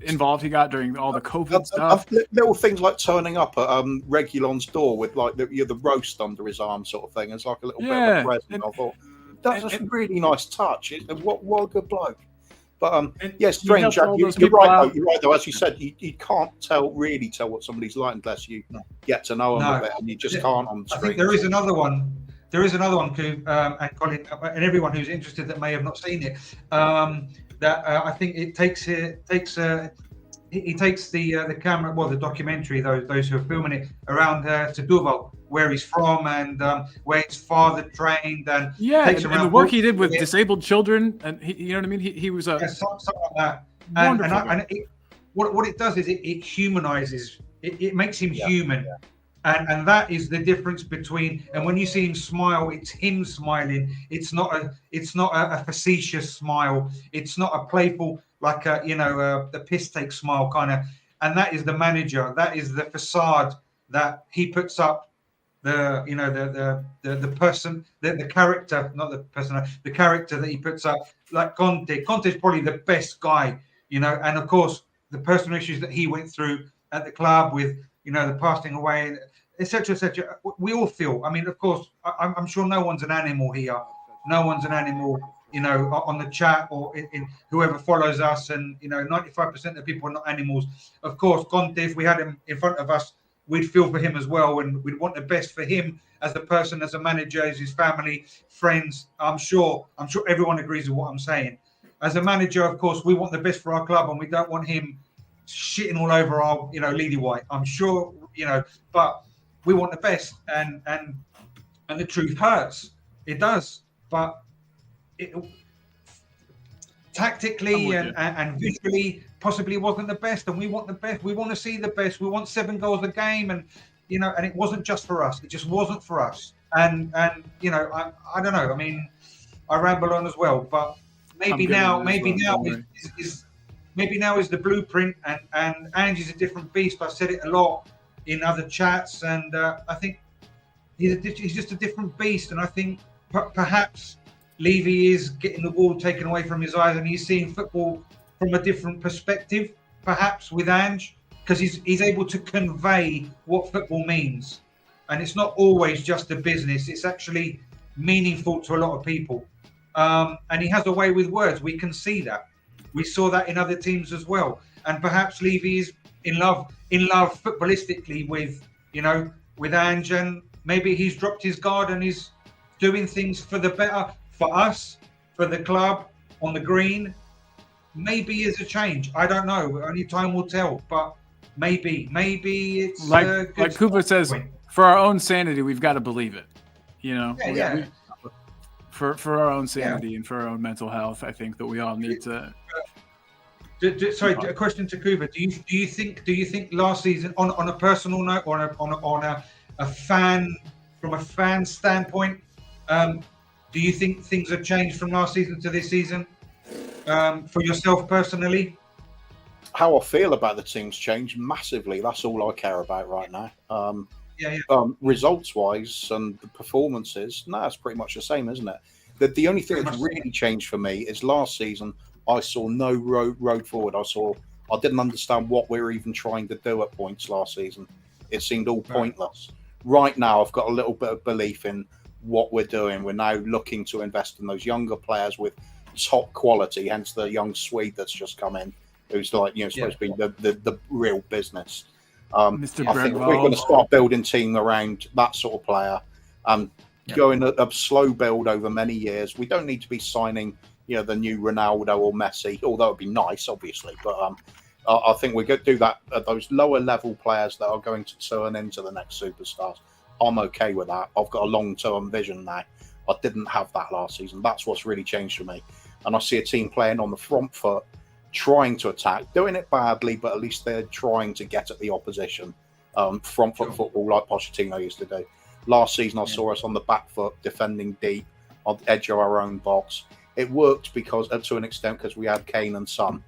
involved he got during all the COVID stuff. Little things like turning up at Regulon's door with like the roast under his arm, sort of thing. It's like a little bit of a present. I thought that's a really nice touch. What a good bloke. But strange. You're right though. As you said, you can't really tell what somebody's like unless you get to know them a bit, and you just can't on the street. I think there is another one. Coop, and Colin, and everyone who's interested that may have not seen it. That I think it takes the camera, the documentary, those who are filming it around to Duval, where he's from and where his father trained, and and the work he did with disabled children, and you know what I mean. He was something like that. What it does is it humanizes. It makes him human. Yeah. And that is the difference between, and when you see him smile, it's him smiling. It's not a facetious smile. It's not a playful, like the piss take smile kind of. And that is the manager. That is the facade that he puts up. The person, the character, not the person, the character that he puts up. Like Conte. Conte is probably the best guy, and of course the personal issues that he went through at the club with, the passing away, etc., etc. We all feel. I mean, of course, I'm sure no one's an animal here. No one's an animal, on the chat or in whoever follows us. And 95% of people are not animals. Of course, Conte, if we had him in front of us, we'd feel for him as well, and we'd want the best for him as a person, as a manager, as his family, friends. I'm sure everyone agrees with what I'm saying. As a manager, of course, we want the best for our club, and we don't want him shitting all over our, Leedy White. I'm sure, but we want the best, and the truth hurts. It does, but tactically and visually possibly wasn't the best, and we want the best. We want to see the best. We want 7 goals a game, and and it wasn't just for us. It just wasn't for us. And I don't know. I mean, I ramble on as well, but maybe now is the blueprint, and Angie's a different beast. I've said it a lot in other chats, and I think he's just a different beast. And I think perhaps Levy is getting the ball taken away from his eyes, and he's seeing football from a different perspective, perhaps with Ange. because he's able to convey what football means, and it's not always just a business. It's actually meaningful to a lot of people, and he has a way with words. We can see that. We saw that in other teams as well, and perhaps Levy is in love footballistically with Ange, and maybe he's dropped his guard and he's doing things for the better, for us, for the club, on the green. Maybe it's a change. I don't know. Only time will tell. But maybe it's like Cooper says, for our own sanity, we've got to believe it. For our own sanity and for our own mental health, I think that we all need to. Sorry, a question to Cooper. Do you think last season, on a personal note, or on a fan, from a fan standpoint, do you think things have changed from last season to this season? For yourself personally? How I feel about the team's changed massively. That's all I care about right now. Results wise and the performances, it's pretty much the same, isn't it? The only thing that's really changed for me is last season I saw no road forward. I didn't understand what we were even trying to do at points last season. It seemed all pointless. Right now I've got a little bit of belief in what we're doing. We're now looking to invest in those younger players with top quality, hence the young Swede that's just come in, who's supposed to be the real business. I think we're going to start building team around that sort of player, going a slow build over many years. We don't need to be signing the new Ronaldo or Messi, although it'd be nice, obviously, but I think we're going to do that at those lower level players that are going to turn into the next superstars. I'm okay with that. I've got a long-term vision now. I didn't have that last season. That's what's really changed for me. And I see a team playing on the front foot, trying to attack, doing it badly, but at least they're trying to get at the opposition. Front foot football like Pochettino used to do. Last season, I saw us on the back foot, defending deep, on the edge of our own box. It worked because, to an extent, because we had Kane and Son.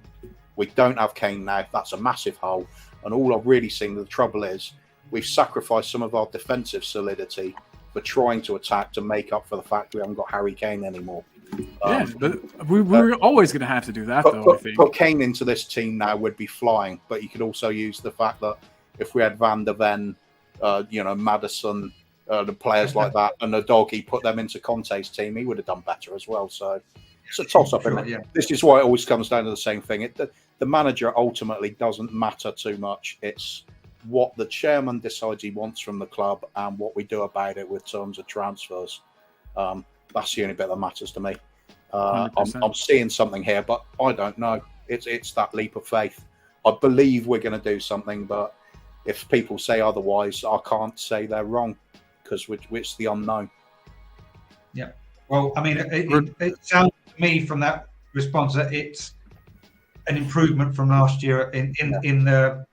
We don't have Kane now. That's a massive hole. And all I've really seen, the trouble is, we've sacrificed some of our defensive solidity for trying to attack to make up for the fact we haven't got Harry Kane anymore. But we're always going to have to do that, though. I think put Kane into this team now would be flying. But you could also use the fact that if we had Van der Ven, Maddison, the players like that, and the doggy, put them into Conte's team, he would have done better as well. So it's a toss-up, isn't it? Yeah. This is why it always comes down to the same thing. The manager ultimately doesn't matter too much. It's what the chairman decides he wants from the club and what we do about it with terms of transfers. That's the only bit that matters to me. I'm seeing something here, but I don't know. It's that leap of faith. I believe we're going to do something, but if people say otherwise, I can't say they're wrong because it's the unknown. Yeah. Well, I mean, it sounds to me from that response that it's an improvement from last year globally.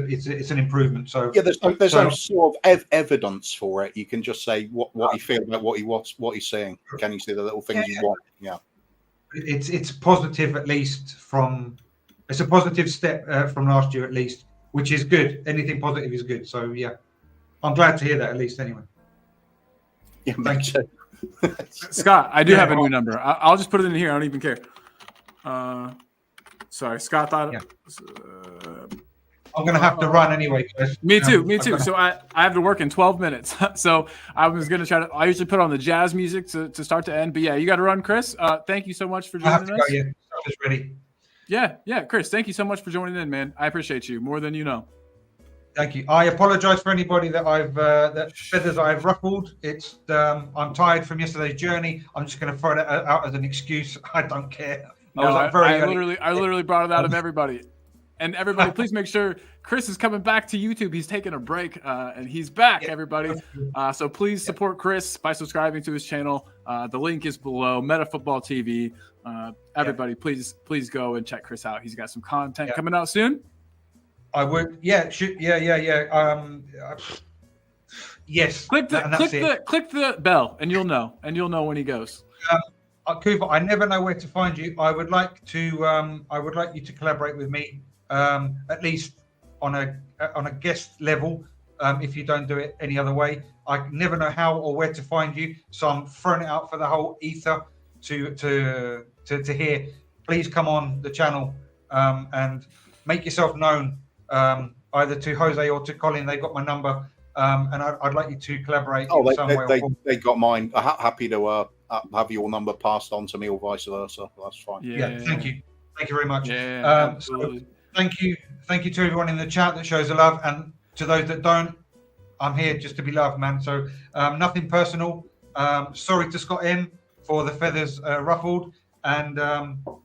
It's an improvement. So there's no sort of evidence for it. You can just say what you feel about what he's saying. Can you see the little things you want? Yeah. It's positive, at least it's a positive step from last year, at least, which is good. Anything positive is good. So yeah, I'm glad to hear that, at least anyway. Yeah, thank you. Scott, I do have a new number. I'll just put it in here. I don't even care. Sorry, Scott thought. Yeah. I'm going to have to run anyway, guys. Me too. So I have to work in 12 minutes. So I was going to try to. I usually put on the jazz music to start to end. But yeah, you got to run, Chris. Thank you so much for joining us. Yeah, is ready. Yeah, Chris. Thank you so much for joining in, man. I appreciate you more than you know. Thank you. I apologise for anybody that that feathers I've ruffled. It's I'm tired from yesterday's journey. I'm just going to throw that out as an excuse. I don't care. I literally brought it out of everybody. And everybody, please make sure Chris is coming back to YouTube. He's taking a break, and he's back, everybody. So please support Chris by subscribing to his channel. The link is below, Meta Football TV. Everybody, please go and check Chris out. He's got some content coming out soon. I would, yes. Click the bell, and you'll know when he goes. Cooper, I never know where to find you. I would like you to collaborate with me, at least on a guest level. If you don't do it any other way, I never know how or where to find you. So I'm throwing it out for the whole ether to hear. Please come on the channel and make yourself known either to Jose or to Colin. They got my number, and I'd like you to collaborate in some way. They got mine. Happy to have your number passed on to me or vice versa. That's fine. Yeah, thank you very much. Absolutely. So thank you to everyone in the chat that shows the love, and to those that don't, I'm here just to be loved, man. So nothing personal. Sorry to Scott M for the feathers ruffled, and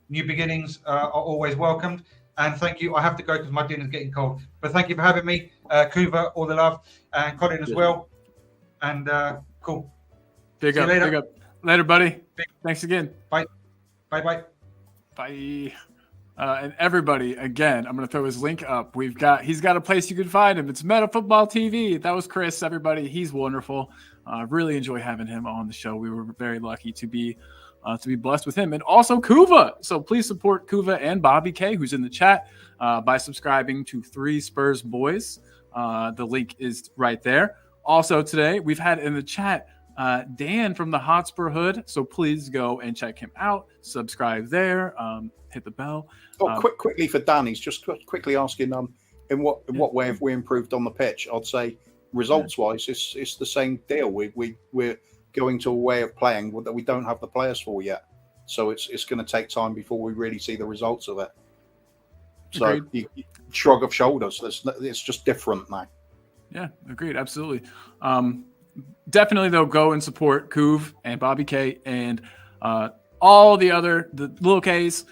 new beginnings are always welcomed. And thank you. I have to go because my dinner's getting cold. But thank you for having me, Kuva, all the love, and Colin as well. And cool. Big up. Later, buddy. Thanks again. Bye. Bye. And everybody, again, I'm going to throw his link up. He's got a place you can find him. It's Meta Football TV. That was Chris, everybody. He's wonderful. Really enjoy having him on the show. We were very lucky to be blessed with him, and also Kuva. So please support Kuva and Bobby K, who's in the chat, by subscribing to 3 Spurs Boys. The link is right there. Also today, we've had in the chat Dan from the Hotspur Hood. So please go and check him out. Subscribe there. Hit the bell. Quickly for Dan, he's just quickly asking in what way have we improved on the pitch? I'd say results wise, it's the same deal. We're going to a way of playing that we don't have the players for yet, so it's going to take time before we really see the results of it. So you shrug of shoulders. It's just different now. Yeah, agreed. Absolutely. Definitely, though, go and support Kuv and Bobby K and all the little Ks.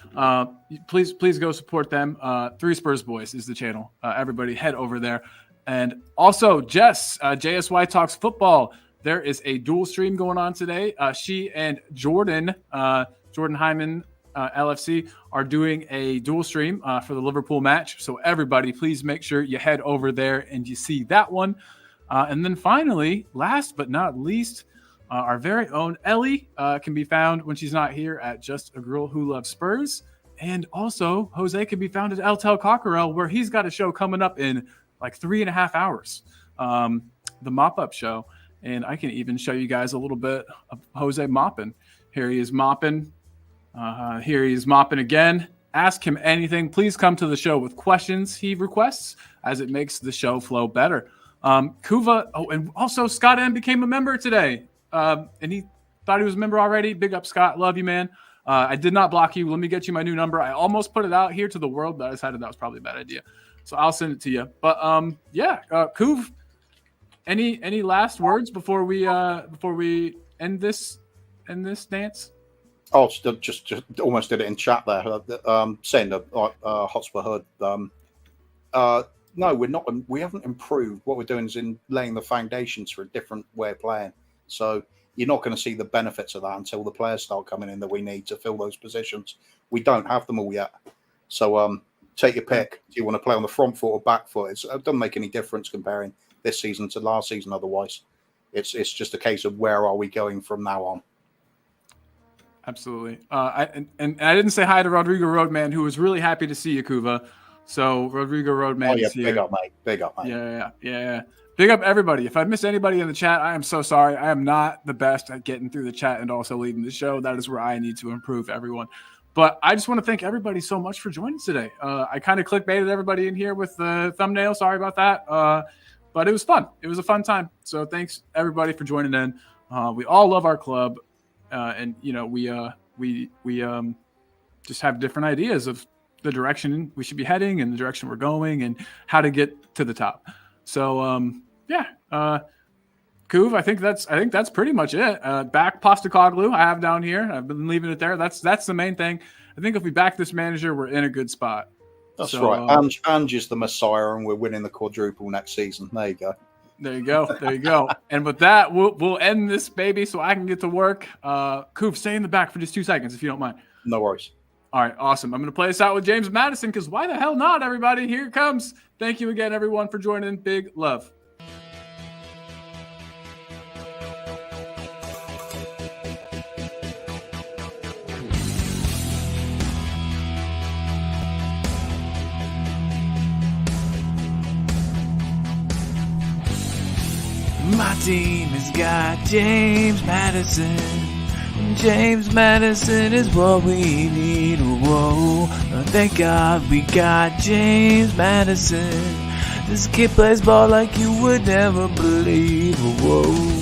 Please go support them. 3 Spurs Boys is the channel. Everybody head over there. And also, Jess, JSY Talks Football. There is a dual stream going on today. She and Jordan Hyman, LFC, are doing a dual stream for the Liverpool match. So everybody, please make sure you head over there and you see that one. And then finally, last but not least, our very own Ellie can be found when she's not here at Just a Girl Who Loves Spurs. And also, Jose can be found at El Tel Cockerel, where he's got a show coming up in like 3.5 hours, the Mop-Up Show. And I can even show you guys a little bit of Jose mopping. Here he is mopping. Here he is mopping again. Ask him anything. Please come to the show with questions he requests, as it makes the show flow better. Kuva, and also Scott M became a member today. And he thought he was a member already. Big up, Scott. Love you, man. I did not block you. Let me get you my new number. I almost put it out here to the world, but I decided that was probably a bad idea. So I'll send it to you. But Kuv, any last words before we end this dance? Oh, just almost did it in chat there. Saying the Hotspur Hood. No, we're not. We haven't improved. What we're doing is in laying the foundations for a different way of playing. So you're not going to see the benefits of that until the players start coming in that we need to fill those positions. We don't have them all yet. So take your pick. Do you want to play on the front foot or back foot? It doesn't make any difference comparing this season to last season. Otherwise, it's just a case of where are we going from now on. Absolutely. I didn't say hi to Rodrigo Roadman, who was really happy to see you, Kuva. So Rodrigo Roadman is here. Big up, mate. Big up, mate. Yeah. Big up, everybody. If I missed anybody in the chat, I am so sorry. I am not the best at getting through the chat and also leading the show. That is where I need to improve, everyone. But I just want to thank everybody so much for joining today. I kind of clickbaited everybody in here with the thumbnail. Sorry about that. But it was fun. It was a fun time. So thanks, everybody, for joining in. We all love our club. And we just have different ideas of the direction we should be heading and the direction we're going and how to get to the top. So Kuv, I think that's pretty much it. Back Postecoglou, I have down here. I've been leaving it there. That's the main thing. I think if we back this manager, we're in a good spot. That's right. Ange is the Messiah, and we're winning the quadruple next season. There you go. There you go. And with that, we'll end this baby so I can get to work. Kuv, stay in the back for just 2 seconds if you don't mind. No worries. All right, awesome. I'm going to play this out with James Madison because why the hell not, everybody? Here it comes. Thank you again, everyone, for joining. Big love. My team has got James Madison, James Madison is what we need. Whoa, thank God we got James Madison. This kid plays ball like you would never believe. Whoa.